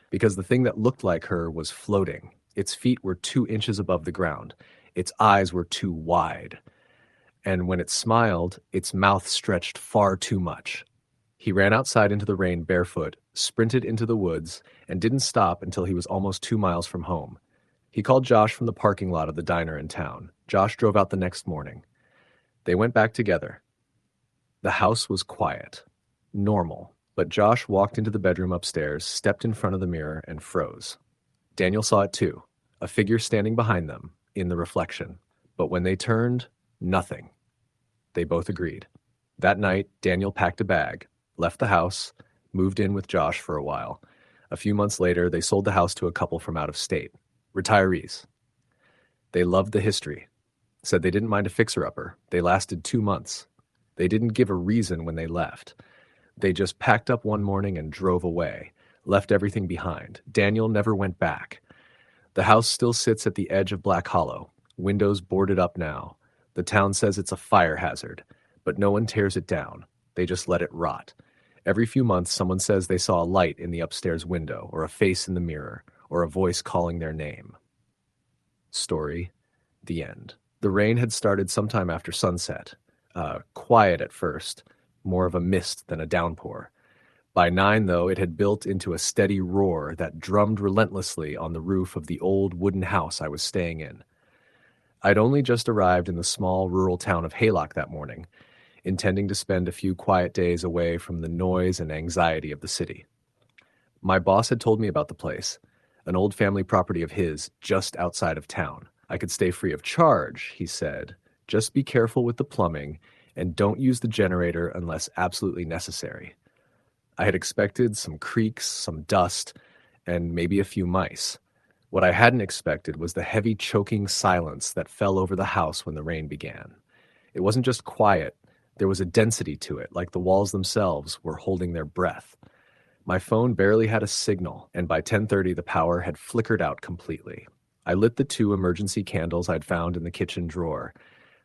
Because the thing that looked like her was floating. Its feet were 2 inches above the ground. Its eyes were too wide. And when it smiled, its mouth stretched far too much. He ran outside into the rain barefoot, sprinted into the woods, and didn't stop until he was almost 2 miles from home. He called Josh from the parking lot of the diner in town. Josh drove out the next morning. They went back together. The house was quiet, normal, but Josh walked into the bedroom upstairs, stepped in front of the mirror, and froze. Daniel saw it too, a figure standing behind them, in the reflection. But when they turned, nothing. They both agreed. That night, Daniel packed a bag, left the house, moved in with Josh for a while. A few months later, they sold the house to a couple from out of state, retirees. They loved the history, said they didn't mind a fixer-upper. They lasted 2 months. They didn't give a reason when they left. They just packed up one morning and drove away, left everything behind. Daniel never went back. The house still sits at the edge of Black Hollow, windows boarded up now. The town says it's a fire hazard, but no one tears it down. They just let it rot. Every few months, someone says they saw a light in the upstairs window, or a face in the mirror, or a voice calling their name. Story, the end. The rain had started sometime after sunset. Quiet at first, more of a mist than a downpour. By 9, though, it had built into a steady roar that drummed relentlessly on the roof of the old wooden house I was staying in. I'd only just arrived in the small rural town of Haylock that morning, intending to spend a few quiet days away from the noise and anxiety of the city. My boss had told me about the place, an old family property of his just outside of town. I could stay free of charge, he said. Just be careful with the plumbing and don't use the generator unless absolutely necessary. I had expected some creaks, some dust, and maybe a few mice. What I hadn't expected was the heavy, choking silence that fell over the house when the rain began. It wasn't just quiet. There was a density to it, like the walls themselves were holding their breath. My phone barely had a signal, and by 10:30 the power had flickered out completely. I lit the 2 emergency candles I'd found in the kitchen drawer,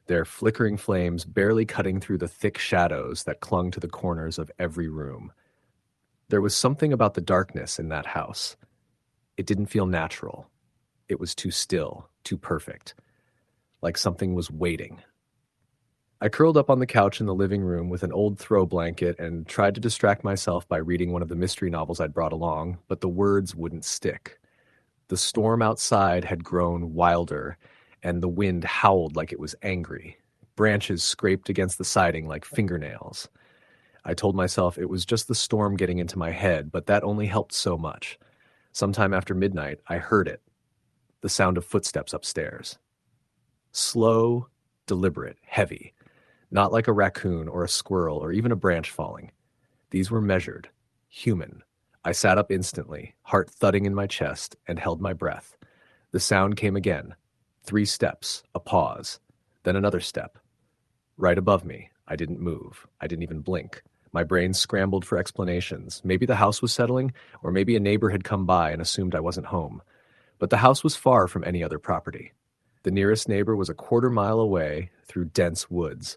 their flickering flames barely cutting through the thick shadows that clung to the corners of every room. There was something about the darkness in that house. It didn't feel natural. It was too still, too perfect, like something was waiting. I curled up on the couch in the living room with an old throw blanket and tried to distract myself by reading one of the mystery novels I'd brought along, but the words wouldn't stick. The storm outside had grown wilder, and the wind howled like it was angry. Branches scraped against the siding like fingernails. I told myself it was just the storm getting into my head, but that only helped so much. Sometime after midnight, I heard it, the sound of footsteps upstairs. Slow, deliberate, heavy. Not like a raccoon or a squirrel or even a branch falling. These were measured, human. I sat up instantly, heart thudding in my chest, and held my breath. The sound came again. 3 steps, a pause, then another step. Right above me, I didn't move. I didn't even blink. My brain scrambled for explanations. Maybe the house was settling, or maybe a neighbor had come by and assumed I wasn't home. But the house was far from any other property. The nearest neighbor was a 1/4 mile away through dense woods.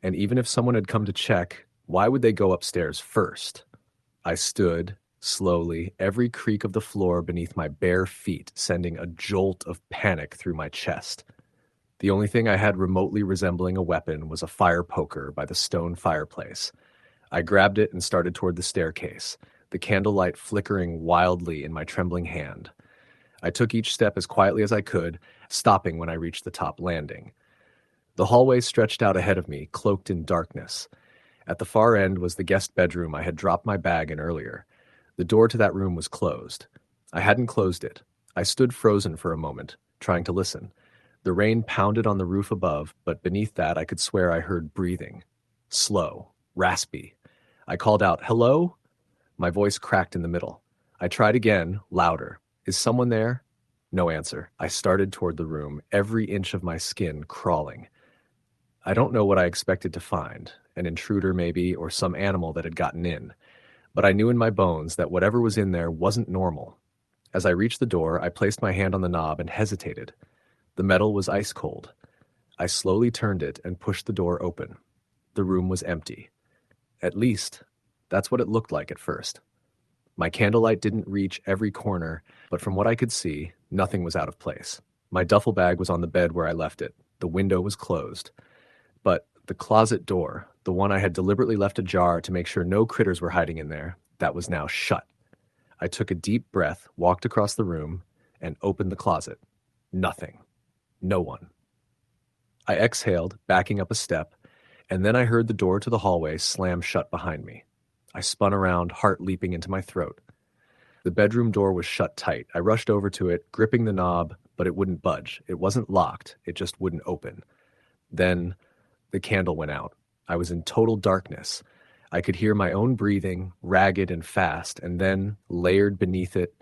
And even if someone had come to check, why would they go upstairs first? I stood, slowly, every creak of the floor beneath my bare feet sending a jolt of panic through my chest. The only thing I had remotely resembling a weapon was a fire poker by the stone fireplace. I grabbed it and started toward the staircase, the candlelight flickering wildly in my trembling hand. I took each step as quietly as I could, stopping when I reached the top landing. The hallway stretched out ahead of me, cloaked in darkness. At the far end was the guest bedroom I had dropped my bag in earlier. The door to that room was closed. I hadn't closed it. I stood frozen for a moment, trying to listen. The rain pounded on the roof above, but beneath that I could swear I heard breathing. Slow, raspy. I called out, "Hello?" My voice cracked in the middle. I tried again, louder. "Is someone there?" No answer. I started toward the room, every inch of my skin crawling. I don't know what I expected to find, an intruder maybe, or some animal that had gotten in. But I knew in my bones that whatever was in there wasn't normal. As I reached the door, I placed my hand on the knob and hesitated. The metal was ice cold. I slowly turned it and pushed the door open. The room was empty. At least, that's what it looked like at first. My candlelight didn't reach every corner, but from what I could see, nothing was out of place. My duffel bag was on the bed where I left it. The window was closed. But the closet door, the one I had deliberately left ajar to make sure no critters were hiding in there, that was now shut. I took a deep breath, walked across the room, and opened the closet. Nothing. No one. I exhaled, backing up a step, and then I heard the door to the hallway slam shut behind me. I spun around, heart leaping into my throat. The bedroom door was shut tight. I rushed over to it, gripping the knob, but it wouldn't budge. It wasn't locked. It just wouldn't open. Then the candle went out. I was in total darkness. I could hear my own breathing, ragged and fast, and then, layered beneath it,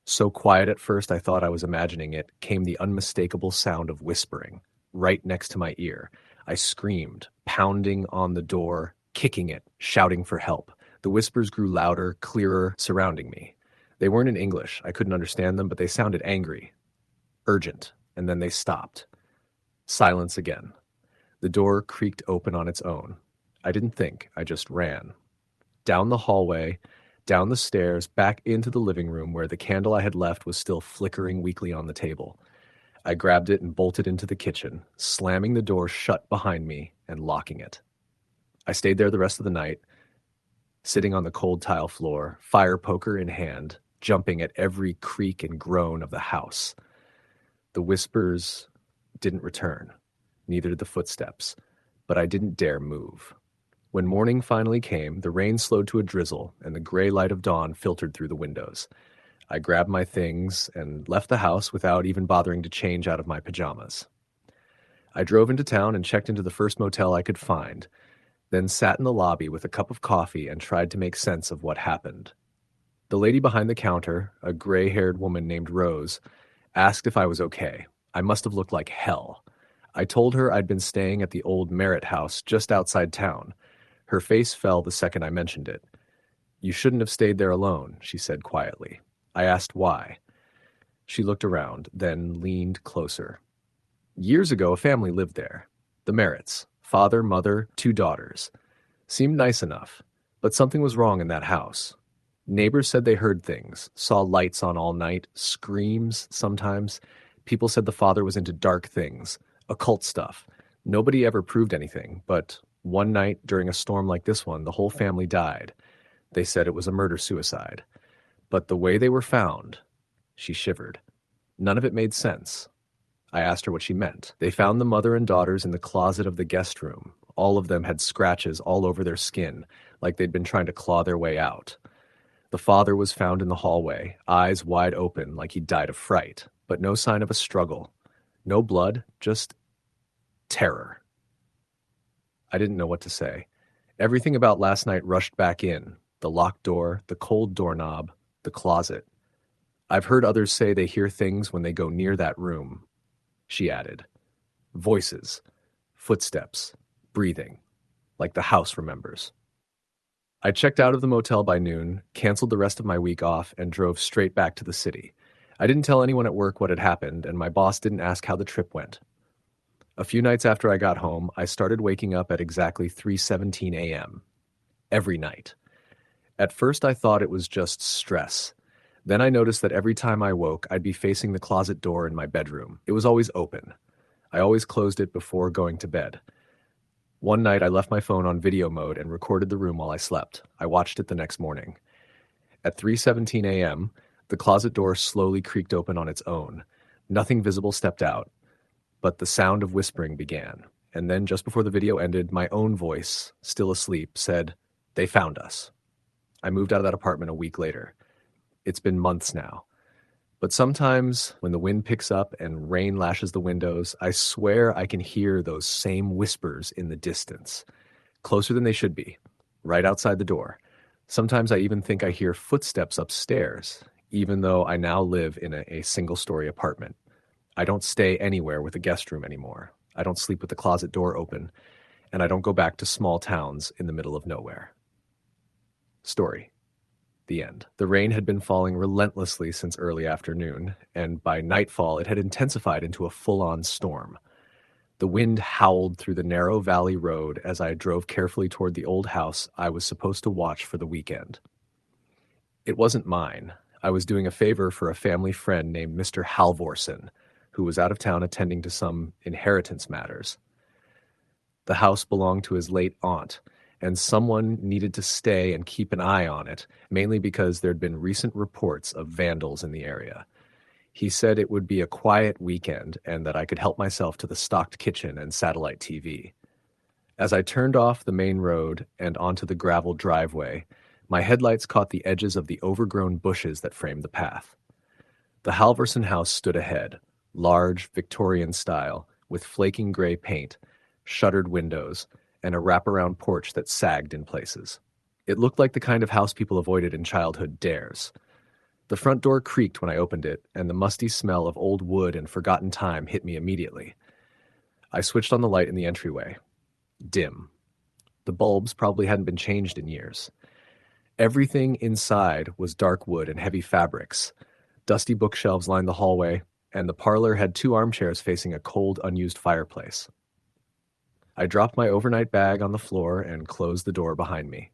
so quiet at first I thought I was imagining it, came the unmistakable sound of whispering, right next to my ear. I screamed, pounding on the door, kicking it, shouting for help. The whispers grew louder, clearer, surrounding me. They weren't in English. I couldn't understand them, but they sounded angry, urgent, and then they stopped. Silence again. The door creaked open on its own. I didn't think, I just ran. Down the hallway, down the stairs, back into the living room where the candle I had left was still flickering weakly on the table. I grabbed it and bolted into the kitchen, slamming the door shut behind me and locking it. I stayed there the rest of the night, sitting on the cold tile floor, fire poker in hand, jumping at every creak and groan of the house. The whispers didn't return, neither did the footsteps, but I didn't dare move. When morning finally came, the rain slowed to a drizzle, and the gray light of dawn filtered through the windows. I grabbed my things and left the house without even bothering to change out of my pajamas. I drove into town and checked into the first motel I could find, then sat in the lobby with a cup of coffee and tried to make sense of what happened. The lady behind the counter, a gray-haired woman named Rose, asked if I was okay. I must have looked like hell. I told her I'd been staying at the old Merritt house just outside town. Her face fell the second I mentioned it. "You shouldn't have stayed there alone," she said quietly. I asked why. She looked around, then leaned closer. "Years ago, a family lived there. The Merritts. Father, mother, 2 daughters. Seemed nice enough, but something was wrong in that house. Neighbors said they heard things, saw lights on all night, screams sometimes. People said the father was into dark things, occult stuff. Nobody ever proved anything, but one night during a storm like this one, the whole family died. They said it was a murder-suicide. But the way they were found," she shivered. "None of it made sense." I asked her what she meant. "They found the mother and daughters in the closet of the guest room. All of them had scratches all over their skin, like they'd been trying to claw their way out. The father was found in the hallway, eyes wide open like he'd died of fright, but no sign of a struggle. No blood, just terror." I didn't know what to say. Everything about last night rushed back in. The locked door, the cold doorknob, the closet. "I've heard others say they hear things when they go near that room," she added. "Voices, footsteps, breathing, like the house remembers." I checked out of the motel by noon, canceled the rest of my week off, and drove straight back to the city. I didn't tell anyone at work what had happened, and my boss didn't ask how the trip went. A few nights after I got home, I started waking up at exactly 3:17 a.m. Every night. At first I thought it was just stress. Then I noticed that every time I woke, I'd be facing the closet door in my bedroom. It was always open. I always closed it before going to bed. One night I left my phone on video mode and recorded the room while I slept. I watched it the next morning. At 3:17 a.m., the closet door slowly creaked open on its own. Nothing visible stepped out, but the sound of whispering began. And then just before the video ended, my own voice, still asleep, said, "They found us." I moved out of that apartment a week later. It's been months now. But sometimes when the wind picks up and rain lashes the windows, I swear I can hear those same whispers in the distance, closer than they should be, right outside the door. Sometimes I even think I hear footsteps upstairs, even though I now live in a single-story apartment. I don't stay anywhere with a guest room anymore. I don't sleep with the closet door open, and I don't go back to small towns in the middle of nowhere. Story. The end. The rain had been falling relentlessly since early afternoon, and by nightfall it had intensified into a full-on storm. The wind howled through the narrow valley road as I drove carefully toward the old house I was supposed to watch for the weekend. It wasn't mine. I was doing a favor for a family friend named Mr. Halvorsen, who was out of town attending to some inheritance matters. The house belonged to his late aunt, and someone needed to stay and keep an eye on it, mainly because there'd been recent reports of vandals in the area. He said it would be a quiet weekend and that I could help myself to the stocked kitchen and satellite TV. As I turned off the main road and onto the gravel driveway, my headlights caught the edges of the overgrown bushes that framed the path. The Halvorsen house stood ahead, large, Victorian style, with flaking gray paint, shuttered windows, and a wraparound porch that sagged in places. It looked like the kind of house people avoided in childhood dares. The front door creaked when I opened it, and the musty smell of old wood and forgotten time hit me immediately. I switched on the light in the entryway. Dim. The bulbs probably hadn't been changed in years. Everything inside was dark wood and heavy fabrics. Dusty bookshelves lined the hallway, and the parlor had 2 armchairs facing a cold, unused fireplace. I dropped my overnight bag on the floor and closed the door behind me.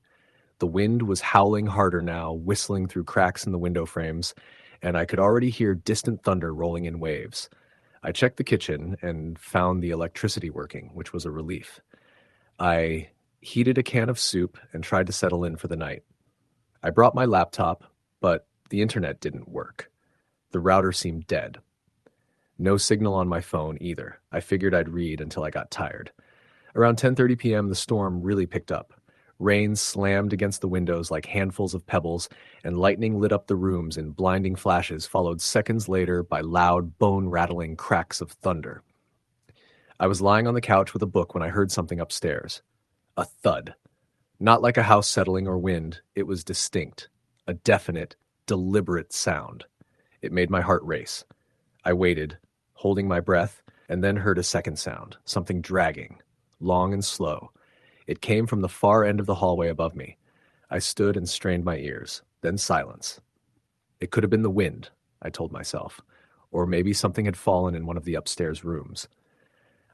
The wind was howling harder now, whistling through cracks in the window frames, and I could already hear distant thunder rolling in waves. I checked the kitchen and found the electricity working, which was a relief. I heated a can of soup and tried to settle in for the night. I brought my laptop, but the internet didn't work. The router seemed dead. No signal on my phone either. I figured I'd read until I got tired. Around 10:30 p.m., the storm really picked up. Rain slammed against the windows like handfuls of pebbles, and lightning lit up the rooms in blinding flashes, followed seconds later by loud, bone-rattling cracks of thunder. I was lying on the couch with a book when I heard something upstairs. A thud. Not like a house settling or wind, it was distinct. A definite, deliberate sound. It made my heart race. I waited, holding my breath, and then heard a second sound, something dragging, long and slow. It came from the far end of the hallway above me. I stood and strained my ears, then silence. It could have been the wind, I told myself, or maybe something had fallen in one of the upstairs rooms.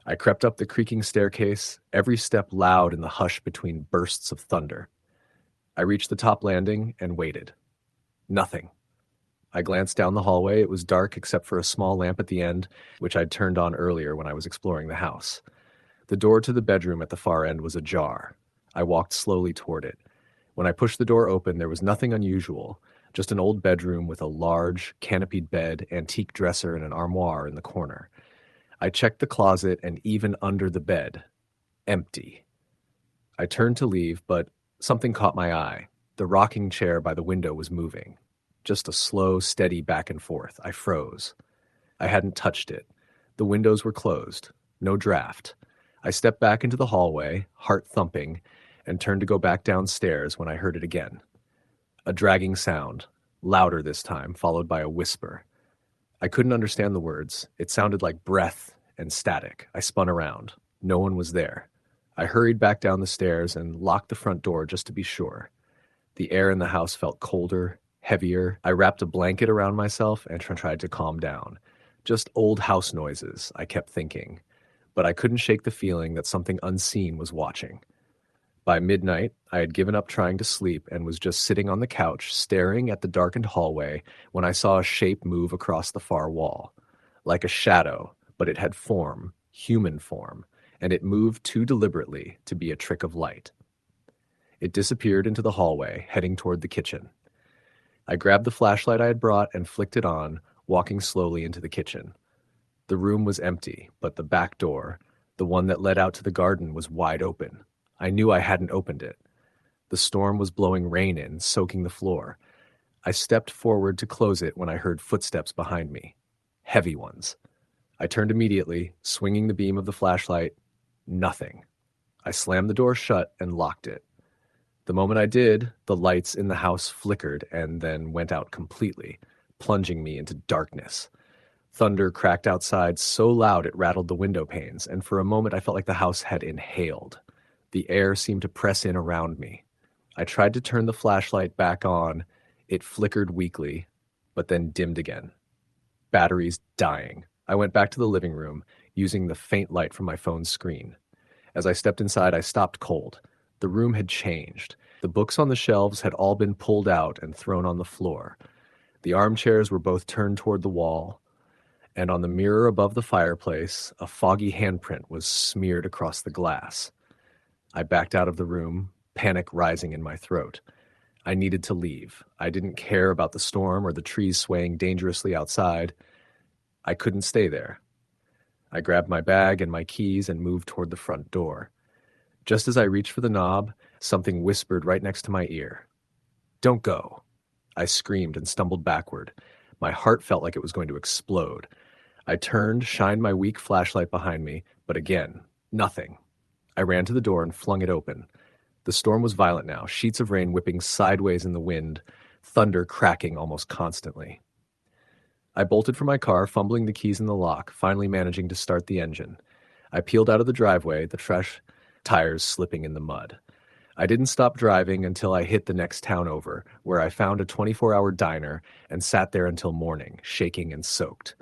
I crept up the creaking staircase, every step loud in the hush between bursts of thunder. I reached the top landing and waited. Nothing. I glanced down the hallway. It was dark except for a small lamp at the end, which I'd turned on earlier when I was exploring the house. The door to the bedroom at the far end was ajar. I walked slowly toward it. When I pushed the door open, there was nothing unusual, just an old bedroom with a large, canopied bed, antique dresser, and an armoire in the corner. I checked the closet and even under the bed. Empty. I turned to leave, but something caught my eye. The rocking chair by the window was moving. Just a slow, steady back and forth. I froze. I hadn't touched it. The windows were closed. No draft. I stepped back into the hallway, heart thumping, and turned to go back downstairs when I heard it again. A dragging sound, louder this time, followed by a whisper. I couldn't understand the words. It sounded like breath and static. I spun around. No one was there. I hurried back down the stairs and locked the front door just to be sure. The air in the house felt colder, heavier. I wrapped a blanket around myself and tried to calm down. Just old house noises, I kept thinking. But I couldn't shake the feeling that something unseen was watching. By midnight, I had given up trying to sleep and was just sitting on the couch, staring at the darkened hallway when I saw a shape move across the far wall. Like a shadow, but it had form, human form, and it moved too deliberately to be a trick of light. It disappeared into the hallway, heading toward the kitchen. I grabbed the flashlight I had brought and flicked it on, walking slowly into the kitchen. The room was empty, but the back door, the one that led out to the garden, was wide open. I knew I hadn't opened it. The storm was blowing rain in, soaking the floor. I stepped forward to close it when I heard footsteps behind me. Heavy ones. I turned immediately, swinging the beam of the flashlight. Nothing. I slammed the door shut and locked it. The moment I did, the lights in the house flickered and then went out completely, plunging me into darkness. Thunder cracked outside so loud it rattled the window panes, and for a moment I felt like the house had inhaled. The air seemed to press in around me. I tried to turn the flashlight back on, It flickered weakly, but then dimmed again. Batteries dying. I went back to the living room, using the faint light from my phone's screen. As I stepped inside, I stopped cold. The room had changed. The books on the shelves had all been pulled out and thrown on the floor. The armchairs were both turned toward the wall, and on the mirror above the fireplace, a foggy handprint was smeared across the glass. I backed out of the room, panic rising in my throat. I needed to leave. I didn't care about the storm or the trees swaying dangerously outside. I couldn't stay there. I grabbed my bag and my keys and moved toward the front door. Just as I reached for the knob, something whispered right next to my ear. "Don't go." I screamed and stumbled backward. My heart felt like it was going to explode. I turned, shined my weak flashlight behind me, but again, nothing. I ran to the door and flung it open. The storm was violent now, sheets of rain whipping sideways in the wind, thunder cracking almost constantly. I bolted for my car, fumbling the keys in the lock, finally managing to start the engine. I peeled out of the driveway, the fresh tires slipping in the mud. I didn't stop driving until I hit the next town over, where I found a 24-hour diner and sat there until morning, shaking and soaked.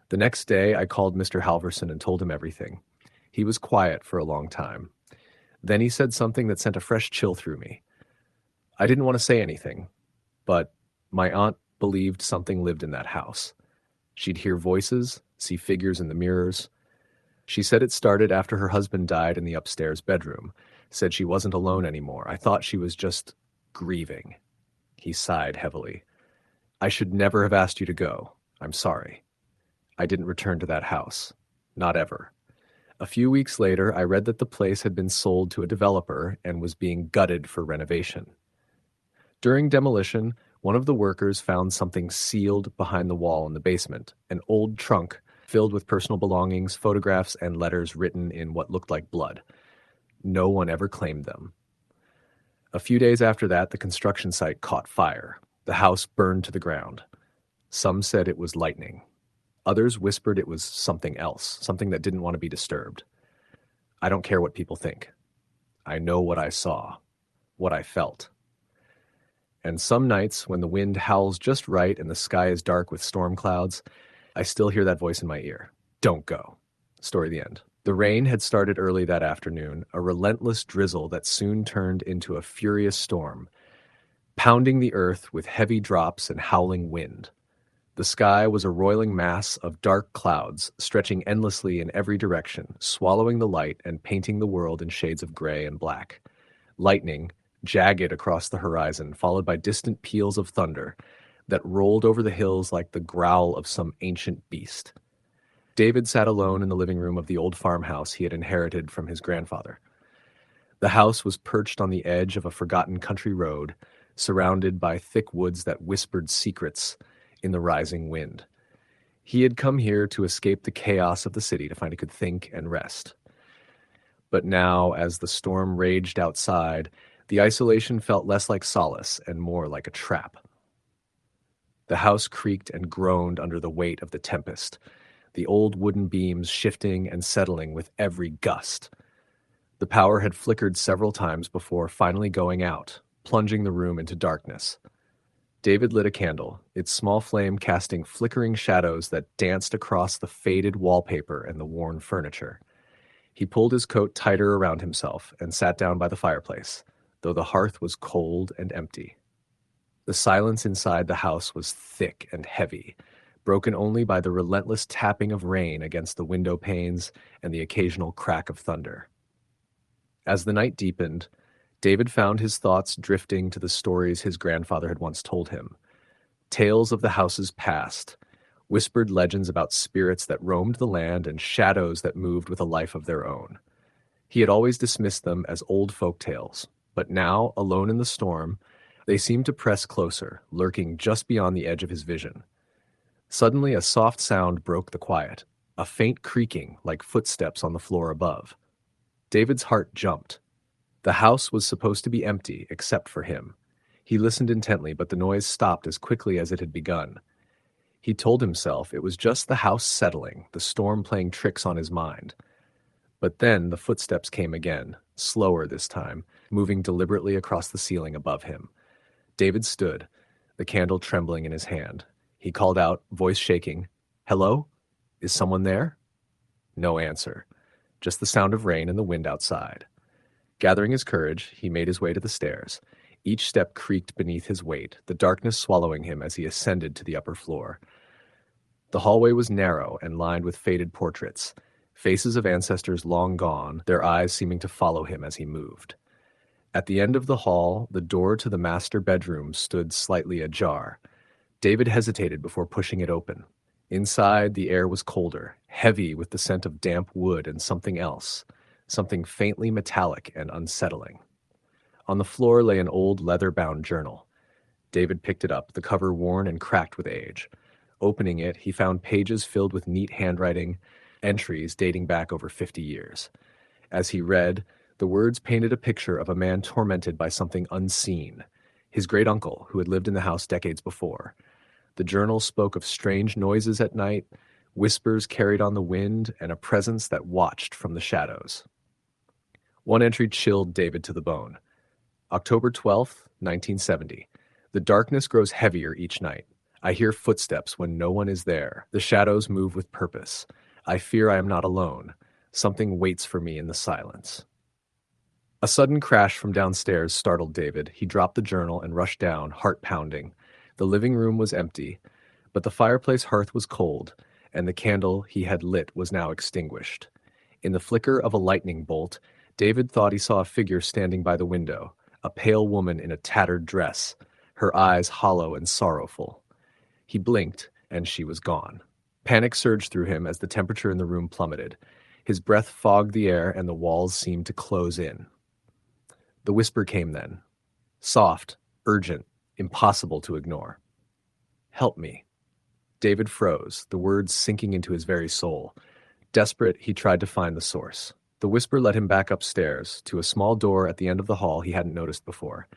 The next day, I called Mr. Halverson and told him everything. He was quiet for a long time. Then he said something that sent a fresh chill through me. I didn't want to say anything, but my aunt believed something lived in that house. She'd hear voices, see figures in the mirrors. She said it started after her husband died in the upstairs bedroom, said she wasn't alone anymore. I thought she was just grieving. He sighed heavily. "I should never have asked you to go. I'm sorry. I didn't return to that house. Not ever." A few weeks later, I read that the place had been sold to a developer and was being gutted for renovation. During demolition, one of the workers found something sealed behind the wall in the basement, an old trunk filled with personal belongings, photographs, and letters written in what looked like blood. No one ever claimed them. A few days after that, the construction site caught fire. The house burned to the ground. Some said it was lightning. Others whispered it was something else, something that didn't want to be disturbed. I don't care what people think. I know what I saw, what I felt. And some nights, when the wind howls just right and the sky is dark with storm clouds, I still hear that voice in my ear. Don't go. Story the end. The rain had started early that afternoon, a relentless drizzle that soon turned into a furious storm, pounding the earth with heavy drops and howling wind. The sky was a roiling mass of dark clouds, stretching endlessly in every direction, swallowing the light and painting the world in shades of gray and black. Lightning, jagged across the horizon, followed by distant peals of thunder that rolled over the hills like the growl of some ancient beast. David sat alone in the living room of the old farmhouse he had inherited from his grandfather. The house was perched on the edge of a forgotten country road, surrounded by thick woods that whispered secrets in the rising wind. He had come here to escape the chaos of the city, to find he could think and rest. But now, as the storm raged outside, the isolation felt less like solace and more like a trap. The house creaked and groaned under the weight of the tempest, the old wooden beams shifting and settling with every gust. The power had flickered several times before finally going out, plunging the room into darkness. David lit a candle, its small flame casting flickering shadows that danced across the faded wallpaper and the worn furniture. He pulled his coat tighter around himself and sat down by the fireplace, though the hearth was cold and empty. The silence inside the house was thick and heavy, broken only by the relentless tapping of rain against the window panes and the occasional crack of thunder. As the night deepened, David found his thoughts drifting to the stories his grandfather had once told him. Tales of the house's past, whispered legends about spirits that roamed the land and shadows that moved with a life of their own. He had always dismissed them as old folk tales, but now, alone in the storm, they seemed to press closer, lurking just beyond the edge of his vision. Suddenly, a soft sound broke the quiet, a faint creaking like footsteps on the floor above. David's heart jumped. The house was supposed to be empty, except for him. He listened intently, but the noise stopped as quickly as it had begun. He told himself it was just the house settling, the storm playing tricks on his mind. But then the footsteps came again, slower this time, moving deliberately across the ceiling above him. David stood. the candle trembling in his hand. He called out, voice shaking, "Hello? Is someone there?" No answer, just the sound of rain and the wind outside. Gathering his courage, he made his way to the stairs. Each step creaked beneath his weight, the darkness swallowing him as he ascended to the upper floor. The hallway was narrow and lined with faded portraits, faces of ancestors long gone, their eyes seeming to follow him as he moved. At the end of the hall, the door to the master bedroom stood slightly ajar. David hesitated before pushing it open. Inside, the air was colder, heavy with the scent of damp wood and something else, something faintly metallic and unsettling. On the floor lay an old leather-bound journal. David picked it up, the cover worn and cracked with age. Opening it, he found pages filled with neat handwriting, entries dating back over 50 years. As he read, the words painted a picture of a man tormented by something unseen, his great-uncle who had lived in the house decades before. The journal spoke of strange noises at night, whispers carried on the wind, and a presence that watched from the shadows. One entry chilled David to the bone. October 12th, 1970. The darkness grows heavier each night. I hear footsteps when no one is there. The shadows move with purpose. I fear I am not alone. Something waits for me in the silence. A sudden crash from downstairs startled David. He dropped the journal and rushed down, heart pounding. The living room was empty, but the fireplace hearth was cold, and the candle he had lit was now extinguished. In the flicker of a lightning bolt, David thought he saw a figure standing by the window, a pale woman in a tattered dress, her eyes hollow and sorrowful. He blinked, and she was gone. Panic surged through him as the temperature in the room plummeted. His breath fogged the air, and the walls seemed to close in. The whisper came then. Soft, urgent, impossible to ignore. "Help me." David froze, the words sinking into his very soul. Desperate, he tried to find the source. The whisper led him back upstairs, to a small door at the end of the hall he hadn't noticed before.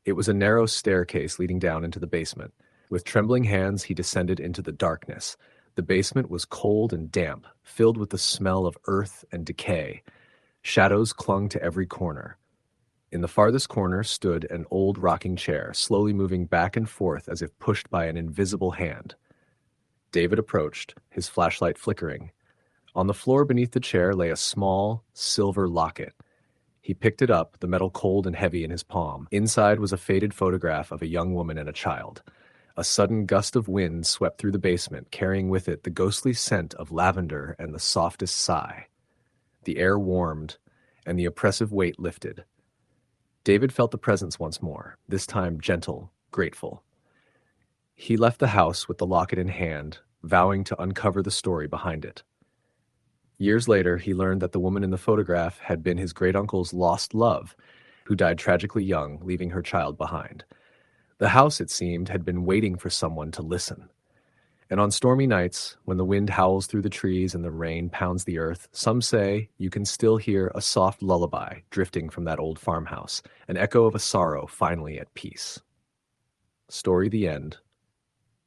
It was a narrow staircase leading down into the basement. With trembling hands, he descended into the darkness. The basement was cold and damp, filled with the smell of earth and decay. Shadows clung to every corner. In the farthest corner stood an old rocking chair, slowly moving back and forth as if pushed by an invisible hand. David approached, his flashlight flickering. On the floor beneath the chair lay a small, silver locket. He picked it up, the metal cold and heavy in his palm. Inside was a faded photograph of a young woman and a child. A sudden gust of wind swept through the basement, carrying with it the ghostly scent of lavender and the softest sigh. The air warmed, and the oppressive weight lifted. David felt the presence once more, this time gentle, grateful. He left the house with the locket in hand, vowing to uncover the story behind it. Years later, he learned that the woman in the photograph had been his great-uncle's lost love, who died tragically young, leaving her child behind. The house, it seemed, had been waiting for someone to listen. And on stormy nights, when the wind howls through the trees and the rain pounds the earth, some say you can still hear a soft lullaby drifting from that old farmhouse, an echo of a sorrow finally at peace. Story the end.